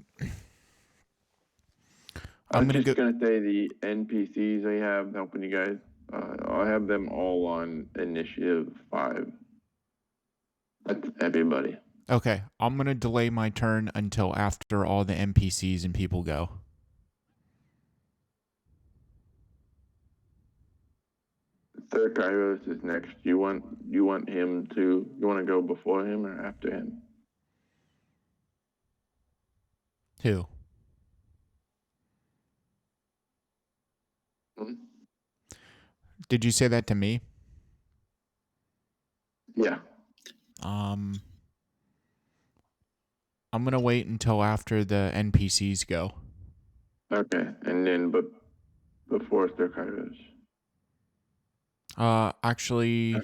I'm just gonna say the NPCs I have helping you guys. I'll have them all on initiative 5. That's everybody. Okay, I'm gonna delay my turn until after all the NPCs and people go. Sir Kairos is next. You want him to? You want to go before him or after him? Who? Hmm? Did you say that to me? Yeah. I'm gonna wait until after the NPCs go. Okay, and then before Sir Kairos. Actually,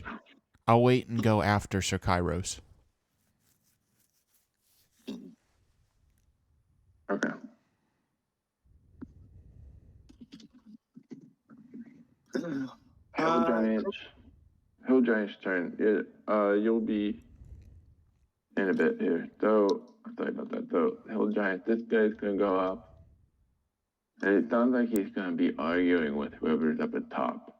I'll wait and go after Sir Kairos. Okay. Hill Giant's turn. You'll be in a bit here. So, sorry about that. So, Hill Giant, this guy's gonna go up, and it sounds like he's gonna be arguing with whoever's up at top.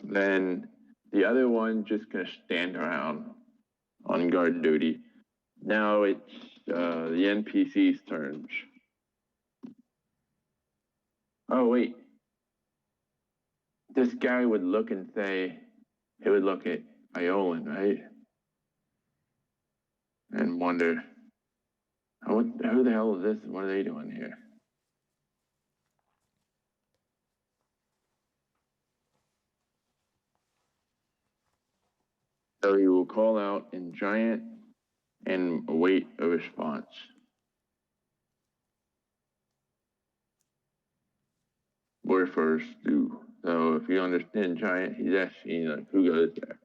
Then the other one just gonna stand around on guard duty. Now it's the NPC's turns. Oh wait, this guy would look and say, he would look at Iolan, right? And wonder, who the hell is this? What are they doing here? So he will call out in Giant and await a response. Word first do. So if you understand Giant, he's asking like, who goes there?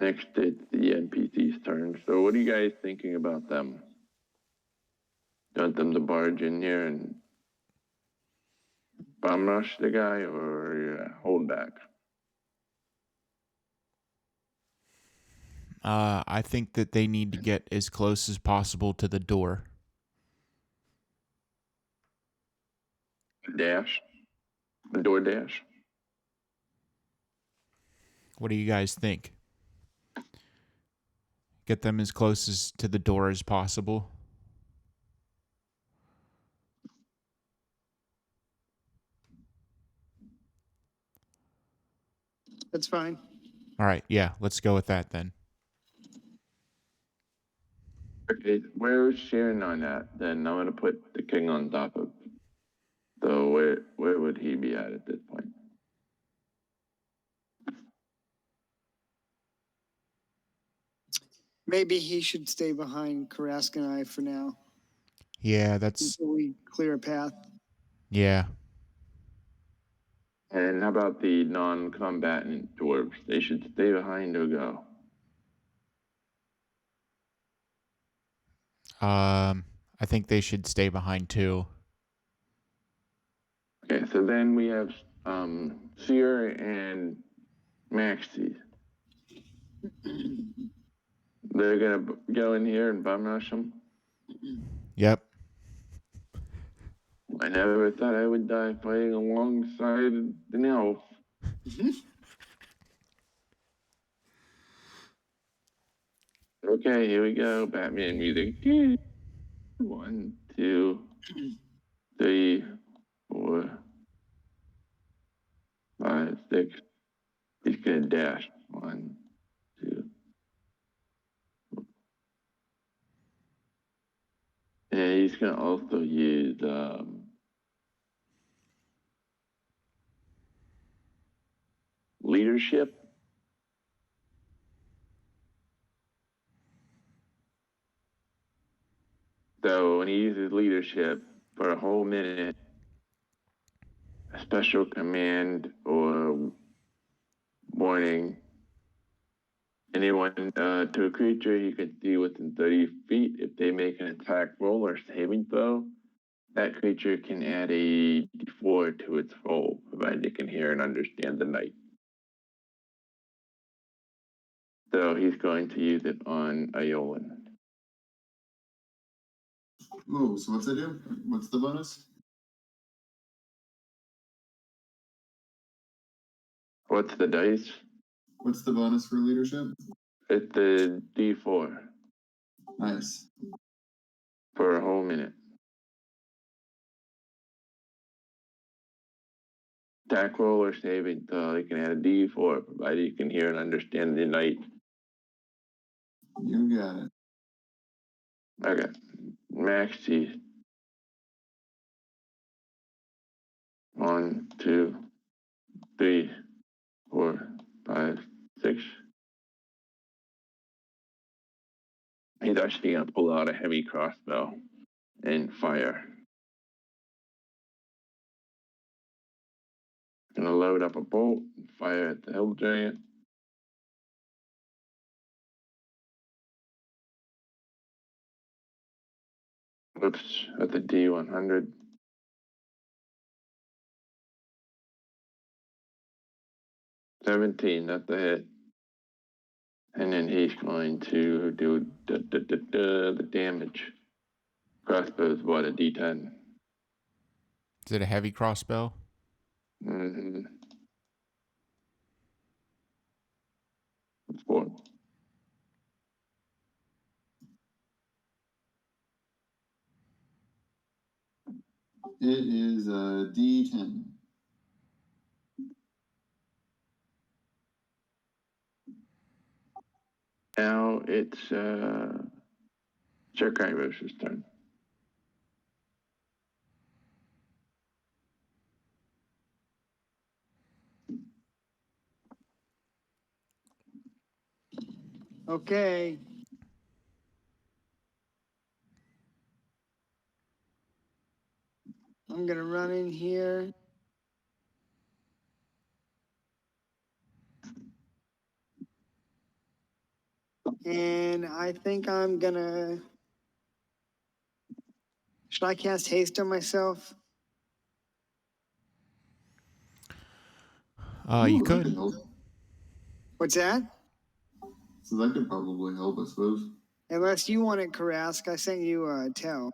Next, it's the NPC's turn. So what are you guys thinking about them? Do you want them to barge in here and bomb rush the guy, or hold back? I think that they need to get as close as possible to the door. Dash? The door dash? What do you guys think? Get them as close as to the door as possible. That's fine. All right, yeah, let's go with that then. Okay, where's Sharon on that? Then I'm gonna put the king on top of. So where would he be at this point? Maybe he should stay behind Karask and I for now. Yeah, that's... Until we clear a path. Yeah. And how about the non-combatant dwarves? They should stay behind or go? I think they should stay behind too. Okay, so then we have Seer and Maxie. They're gonna go in here and bum rush them. Yep. I never thought I would die fighting alongside an elf. Okay, here we go. Batman music. 1, 2, 3, 4, 5, 6. He's gonna dash. 1, 2. And he's gonna also use leadership. So when he uses leadership for a whole minute, a special command or warning, anyone to a creature you can see within 30 feet, if they make an attack roll or saving throw, that creature can add a d4 to its roll, provided it can hear and understand the night. So he's going to use it on Iolan. Oh, so what's it do? What's the bonus? What's the dice? What's the bonus for leadership? It's a d4 Nice. for a whole minute. Attack roll or saving throw, you can add a d4, provided you can hear and understand the night. You got it. Okay. Maxie. 1, 2, 3, 4, 5, 6. He's actually gonna pull out a heavy crossbow and fire. Gonna load up a bolt and fire at the hill giant. Oops, at the D100. $17, that's a hit. And then he's going to do the damage. Crossbow's what, a D10? Is it a heavy crossbow? Mm-hmm. 4. It is a D10. Now it's Sir Kairos' turn. Okay. I'm gonna run in here. And I think I'm gonna. Should I cast haste on myself? You Ooh, that could. help. What's that? So that could probably help, I suppose. Unless you want it, Karask. I sent you a tell.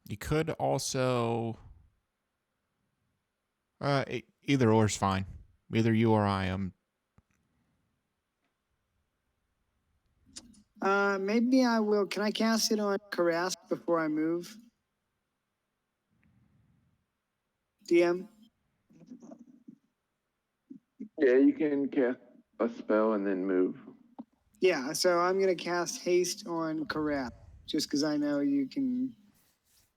You could also. Either or is fine. Either you or I am. Maybe I will. Can I cast it on Karask before I move? DM? Yeah, you can cast a spell and then move. Yeah, so I'm going to cast haste on Karask, just because I know you can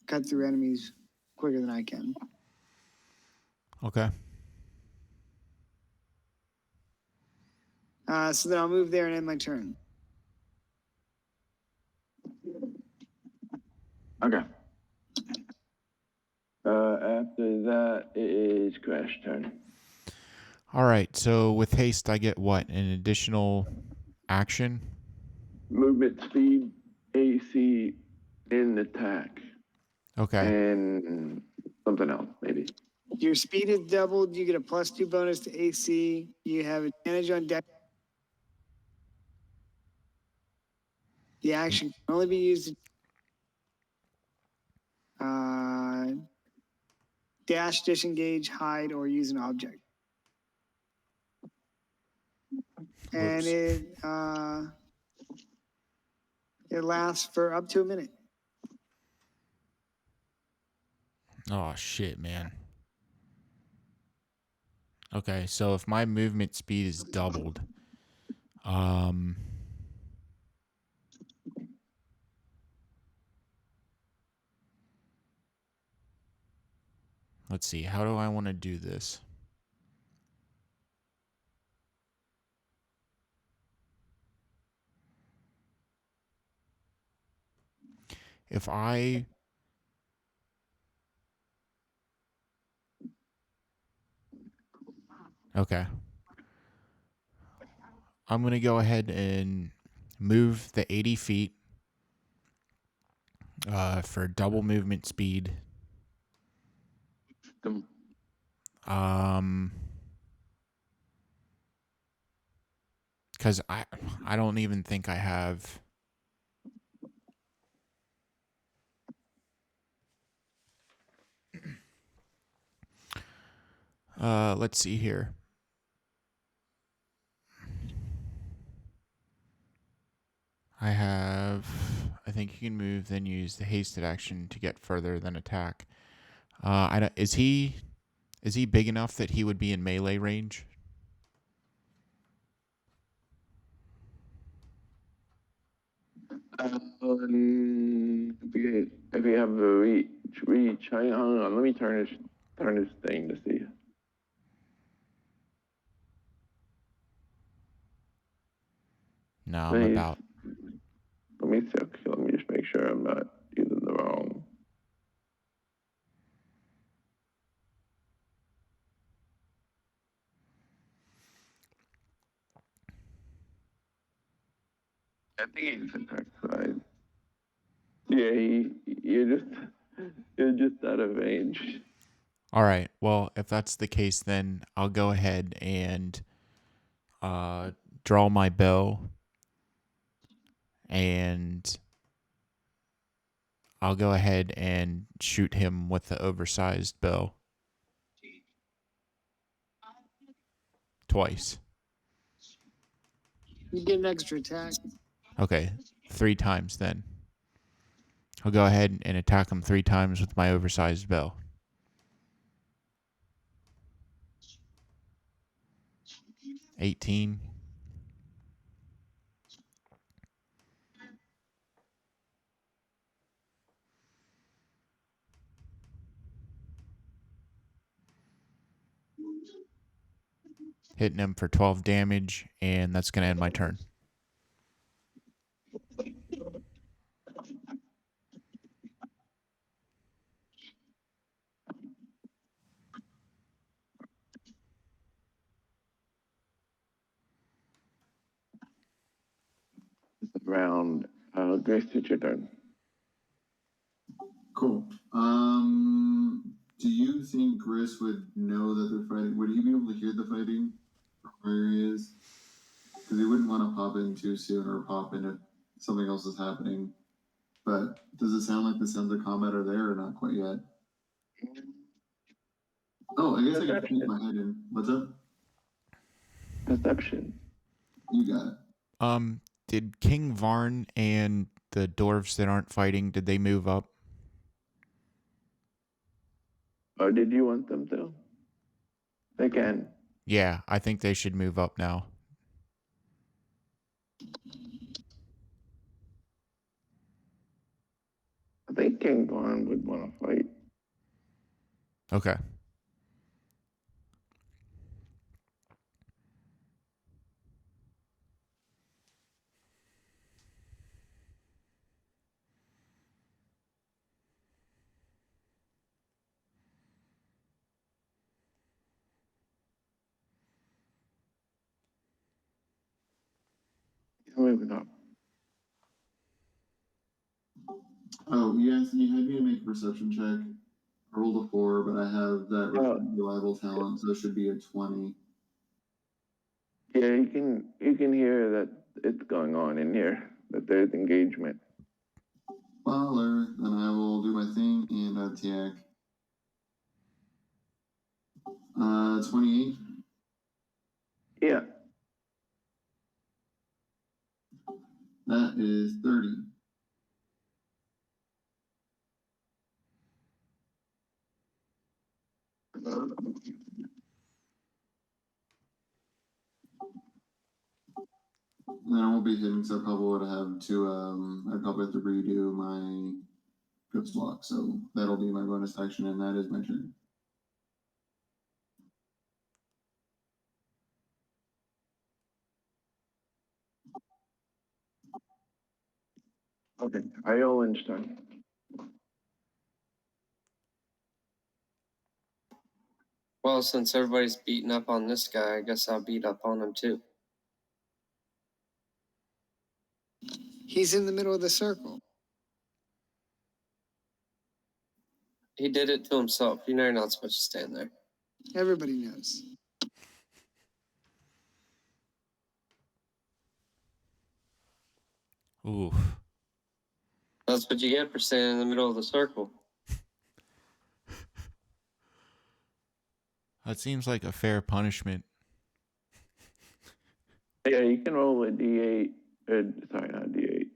cut through enemies quicker than I can. Okay. So then I'll move there and end my turn. Okay. After that, it is Crash turn. All right. So with haste, I get what? An additional action? Movement speed, AC, and attack. Okay. And something else, maybe. Your speed is doubled. You get a +2 bonus to AC. You have advantage on deck. The action can only be used to dash, disengage, hide, or use an object. And it lasts for up to a minute. Oh, shit, man. Okay, so if my movement speed is doubled, let's see, how do I want to do this? Okay. I'm going to go ahead and move the 80 feet for double movement speed. Because I don't even think I have. Let's see here. I think you can move, then use the hasted action to get further than attack. Is he big enough that he would be in melee range? If you have the reach, hang on, let me turn this thing to see. No, I'm about. Let me just make sure I'm not using the wrong. I think he's attack side. Yeah, you're just out of range. All right. Well, if that's the case, then I'll go ahead and draw my bow, and I'll go ahead and shoot him with the oversized bow. Twice. You get an extra attack. Okay, 3 times then. I'll go ahead and attack him 3 times with my oversized bow. $18. Hitting him for 12 damage, and that's going to end my turn. Round. Grace, it's your turn. Cool. Do you think Chris would know that they're fighting? Would he be able to hear the fighting from where he is? Because he wouldn't want to pop in too soon or pop in if something else is happening. But does it sound like the sounds of combat are there or not quite yet? Oh, I guess I can peek my head in. What's up? Perception. You got it. Did King Varn and the dwarves that aren't fighting, did they move up? Or did you want them to? They can. Yeah, I think they should move up now. I think King Vaughn would want to fight. Okay. He's moving up. Oh, yes, you had me to make a perception check. I rolled a 4, but I have that reliable talent, so it should be a 20. Yeah, you can hear that it's going on in here, that there's engagement. Baller. Then I will do my thing and attack. 28. Yeah. That is 30. And I won't be hitting, so I probably would have to, I'd probably have to redo my Ghost Walk. So that'll be my bonus action, and that is my turn. Okay. Iolan's turn. Well, since everybody's beating up on this guy, I guess I'll beat up on him too. He's in the middle of the circle. He did it to himself. You know you're not supposed to stand there. Everybody knows. Oof. That's what you get for standing in the middle of the circle. That seems like a fair punishment. Yeah, you can roll a D8. Sorry, not a D8.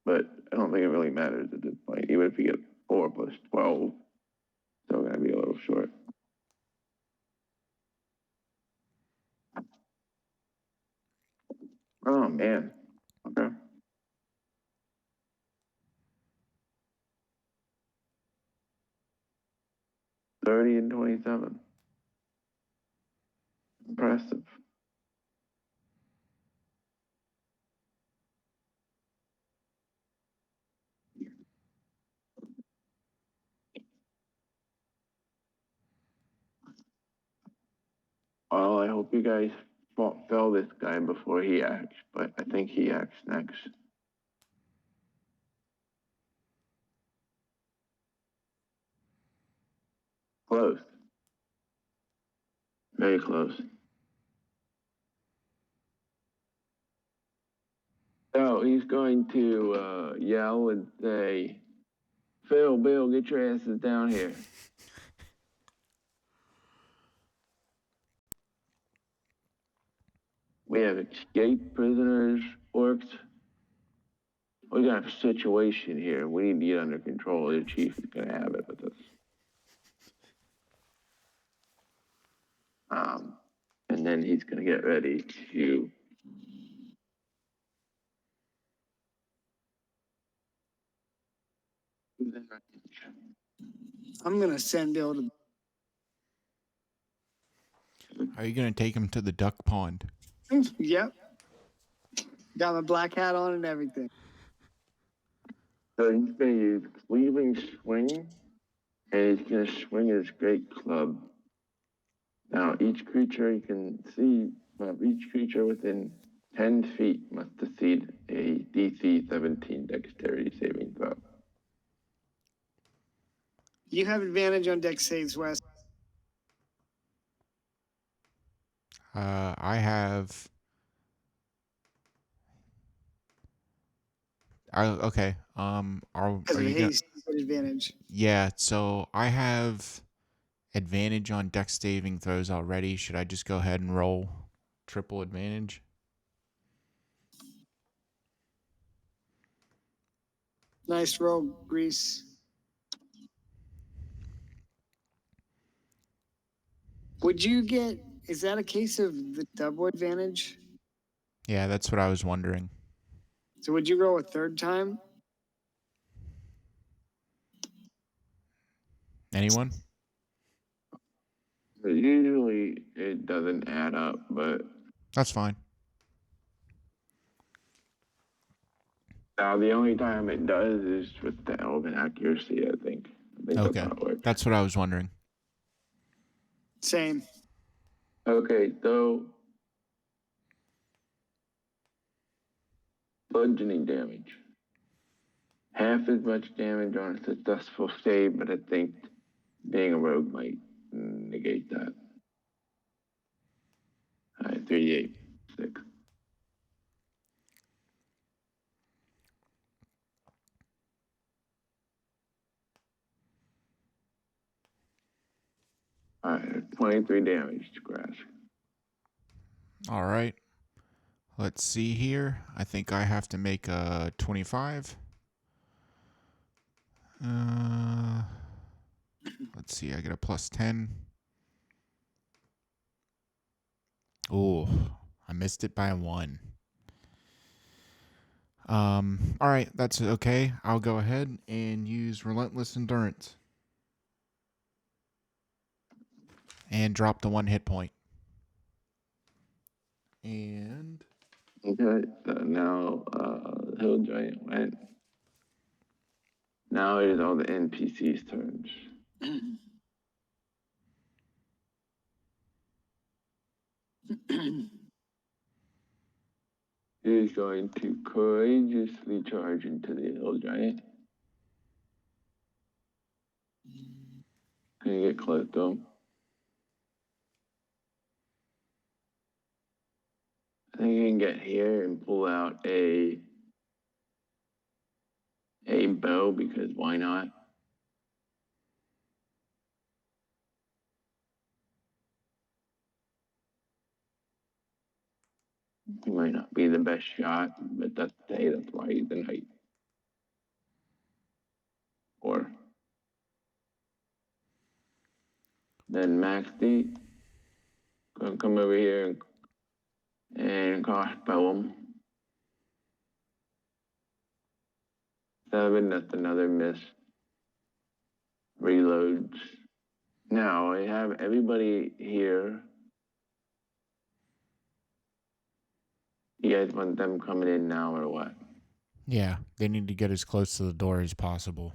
But I don't think it really matters at this point. Even if you get 4 plus 12, still going to be a little short. Oh, man. Okay. and 27. Impressive. Well, I hope you guys fell this guy before he acts, but I think he acts next. Close. Very close. So he's going to yell and say, Phil, Bill, get your asses down here. We have escaped prisoners, orcs. We got a situation here. We need to get under control. The chief is going to have it with us. And then he's going to get ready to. I'm gonna send Bill to. Are you going to take him to the duck pond? Yep. Got my black hat on and everything. So he's going to use cleaving swing, and he's going to swing his great club. Now, each creature you can see, each creature within 10 feet must succeed a DC 17 dexterity saving throw. You have advantage on dex saves, Wes. I have. Okay. Are you gonna? Advantage. Yeah. So I have advantage on dex saving throws already. Should I just go ahead and roll triple advantage? Nice roll, Grease. Would you get? Is that a case of the double advantage? Yeah, that's what I was wondering. So would you roll a third time? Anyone? Usually it doesn't add up, but That's fine. now the only time it does is with the elven accuracy, I think. Okay. That's how it works. That's what I was wondering. Same. Okay, so bludgeoning damage. Half as much damage on a successful save, but I think being a rogue might negate that. All right, 38, 6. All right, 23 damage to grass. All right. Let's see here. I think I have to make a 25. Let's see. I get a plus 10. Oh, I missed it by 1. All right, that's okay. I'll go ahead and use Relentless Endurance. And drop the 1 hit point. And Okay, so now Hill Giant went. Now it is all the NPC's turns. He's going to courageously charge into the Hill Giant. Can you get close to him? I think you can get here and pull out a bow, because why not? He might not be the best shot, but that's why he's the knight. Or then Maxty gonna come over here and crossbow him. 7, that's another miss. Reloads. Now I have everybody here. You guys want them coming in now or what? Yeah, they need to get as close to the door as possible.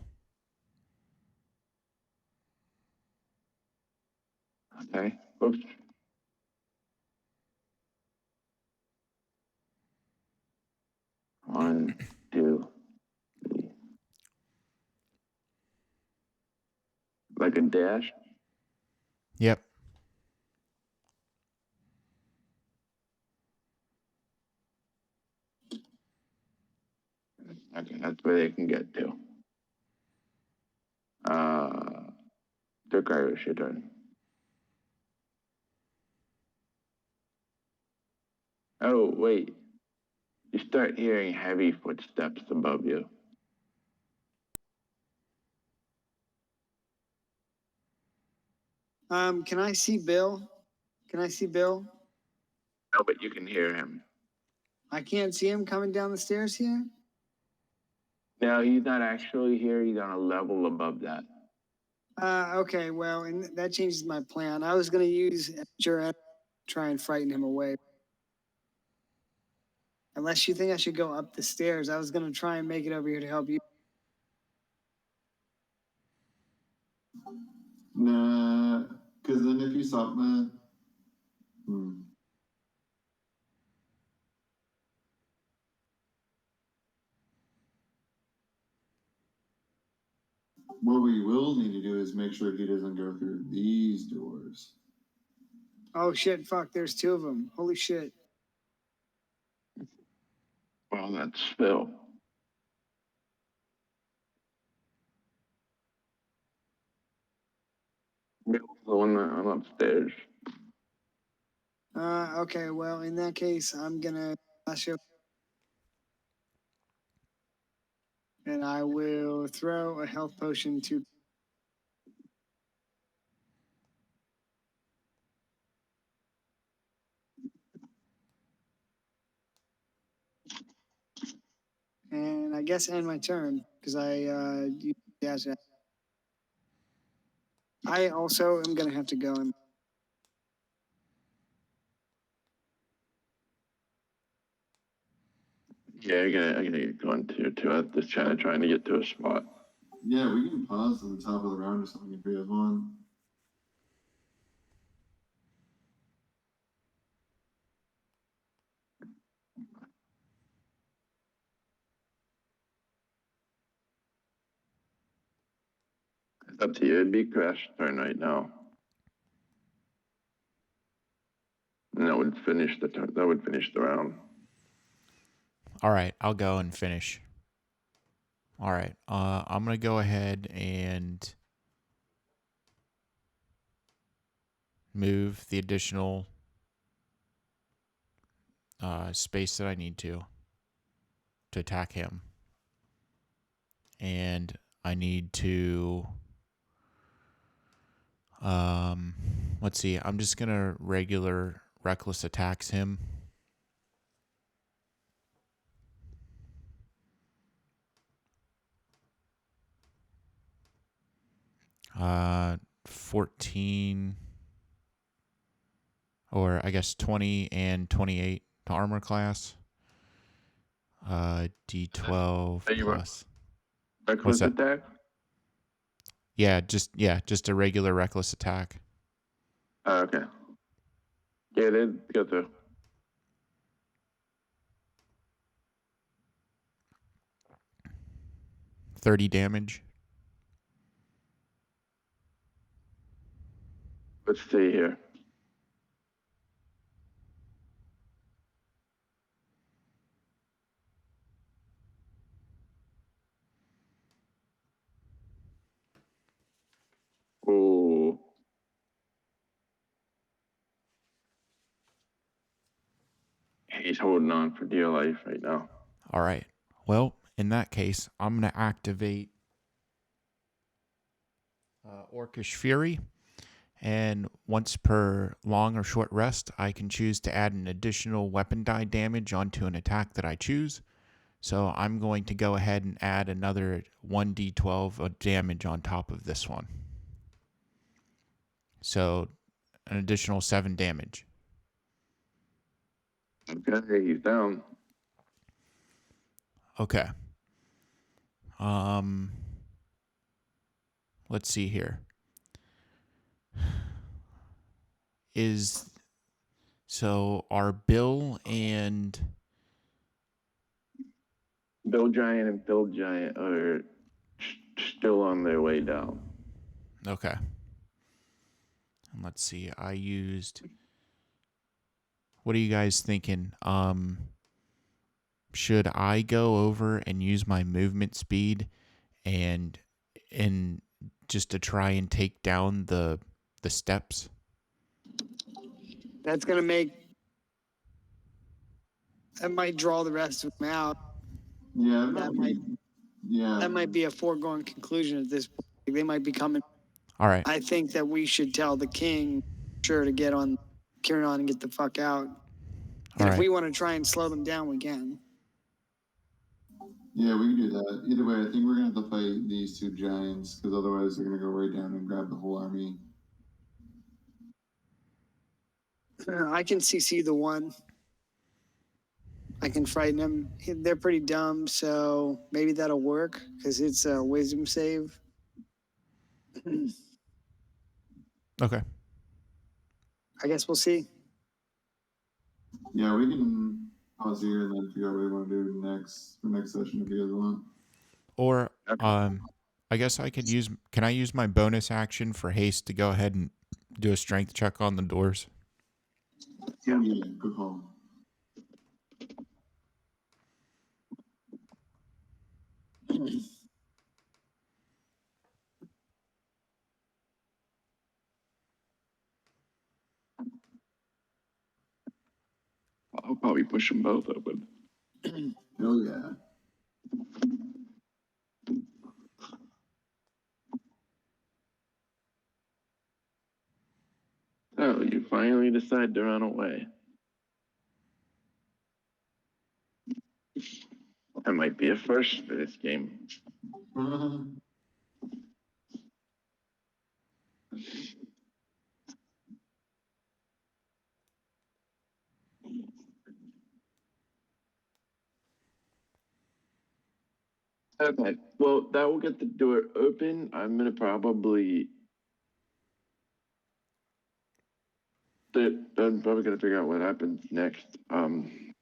Okay. Oops. One, two, three. Like a dash? Yep. Okay, that's where they can get to. Dirk Irish, your turn. Oh, wait. You start hearing heavy footsteps above you. Can I see Bill? Can I see Bill? No, but you can hear him. I can't see him coming down the stairs here. No, he's not actually here. He's on a level above that. Okay, well, and that changes my plan. I was going to use to try and frighten him away. Unless you think I should go up the stairs, I was going to try and make it over here to help you. Nah, because then if you stop, what we will need to do is make sure he doesn't go through these doors. Oh shit! Fuck! There's two of them. Holy shit! Well, that's Phil. Bill's the one I'm upstairs. Okay, well, in that case, I'm gonna flash you, and I will throw a health potion to. And I guess end my turn because I used dash. I also am gonna have to go and. Yeah, I gotta get going too. I'm just trying to get to a spot. Yeah, we can pause at the top of the round or something if you guys want. It's up to you. It'd be Crash's turn right now. And that would finish the turn. That would finish the round. All right, I'll go and finish. All right, I'm going to go ahead and move the additional space that I need to attack him. And I need to, let's see, I'm just going to regular reckless attacks him. 14, or I guess 20 and 28 to armor class. D12 plus. Reckless attack? Yeah, just a regular reckless attack. Okay. Yeah, they'd go through. $30 damage. Let's see here. Ooh. He's holding on for dear life right now. All right. Well, in that case, I'm going to activate Orcish Fury. And once per long or short rest, I can choose to add an additional weapon die damage onto an attack that I choose. So I'm going to go ahead and add another 1d12 of damage on top of this one. So an additional 7 damage. Okay, he's down. Okay. Let's see here. So are Bill and Bill Giant and Phil Giant are still on their way down. okay. And let's see. What are you guys thinking? Should I go over and use my movement speed and just to try and take down the steps? That's gonna that might draw the rest of them out. Yeah, That might be a foregone conclusion at this point. They might be coming. All right. I think that we should tell the king, sure, to get on Kieran and get the fuck out. And if we want to try and slow them down, we can. Yeah, we can do that. Either way, I think we're gonna have to fight these two giants because otherwise they're gonna go right down and grab the whole army. I can CC the one. I can frighten them. They're pretty dumb, so maybe that'll work because it's a wisdom save. Okay. I guess we'll see. Yeah, we can pause here and then figure out what we want to do for next session if you guys want. Or I guess can I use my bonus action for haste to go ahead and do a strength check on the doors? Yeah, good call. I'll probably push them both open. Oh yeah. Oh, you finally decide to run away. That might be a first for this game. Okay, well, that will get the door open. I'm gonna probably figure out what happens next, and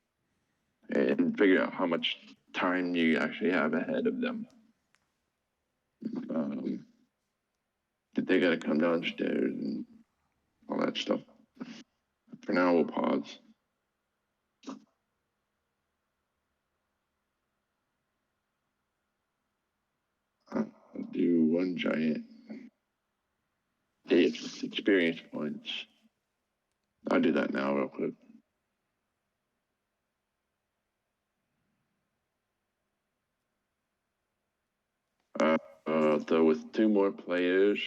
figure out how much time you actually have ahead of them. That they gotta come downstairs and all that stuff. For now, we'll pause. I'll do one giant. It's experience points. I'll do that now real quick. So with 2 more players,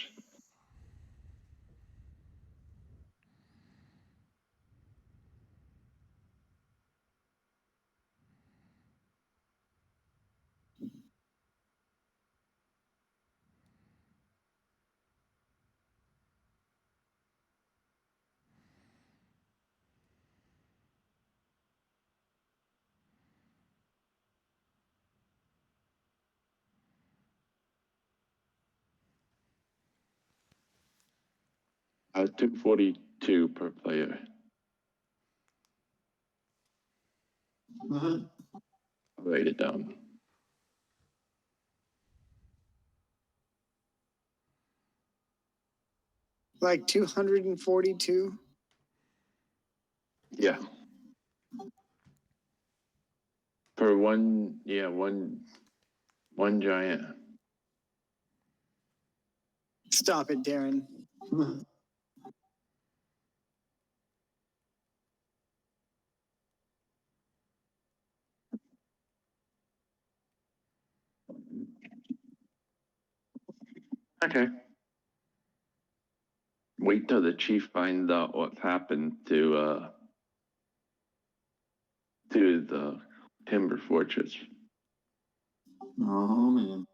I took 42 per player. I'll write it down. Like 242. Yeah. For one giant. Stop it, Darren. Okay. Wait till the chief finds out what's happened to the Timber Fortress. Oh man.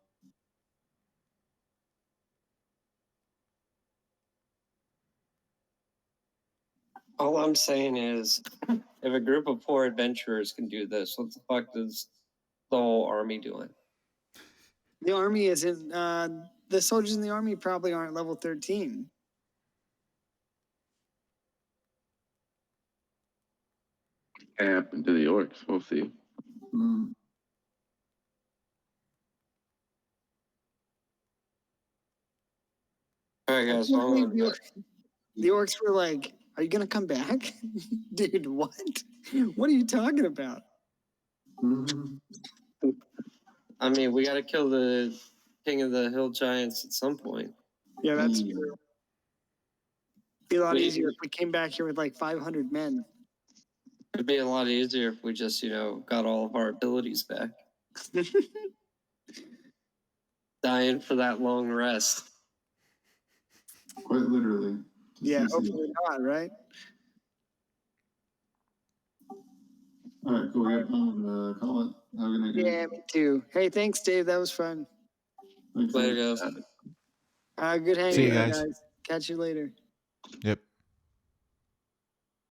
All I'm saying is, if a group of 4 adventurers can do this, what the fuck does the whole army doing? The army isn't. The soldiers in the army probably aren't level 13. What happened to the orcs? We'll see. Mm. All right, guys. Well, The orcs were like, "Are you gonna come back, dude? What? What are you talking about?" I mean, we got to kill the king of the hill giants at some point. Yeah, that's true. It'd be a lot easier if we came back here with like 500 men. It'd be a lot easier if we just, got all of our abilities back. Dying for that long rest. Quite literally. Yeah, hopefully not, right? All right, cool. Yeah, call it. Have a good night, guys. Yeah, me too. Hey, thanks, Dave. That was fun. Thanks, Later, man. guys. Good hanging See you out, guys. guys. Catch you later. Yep.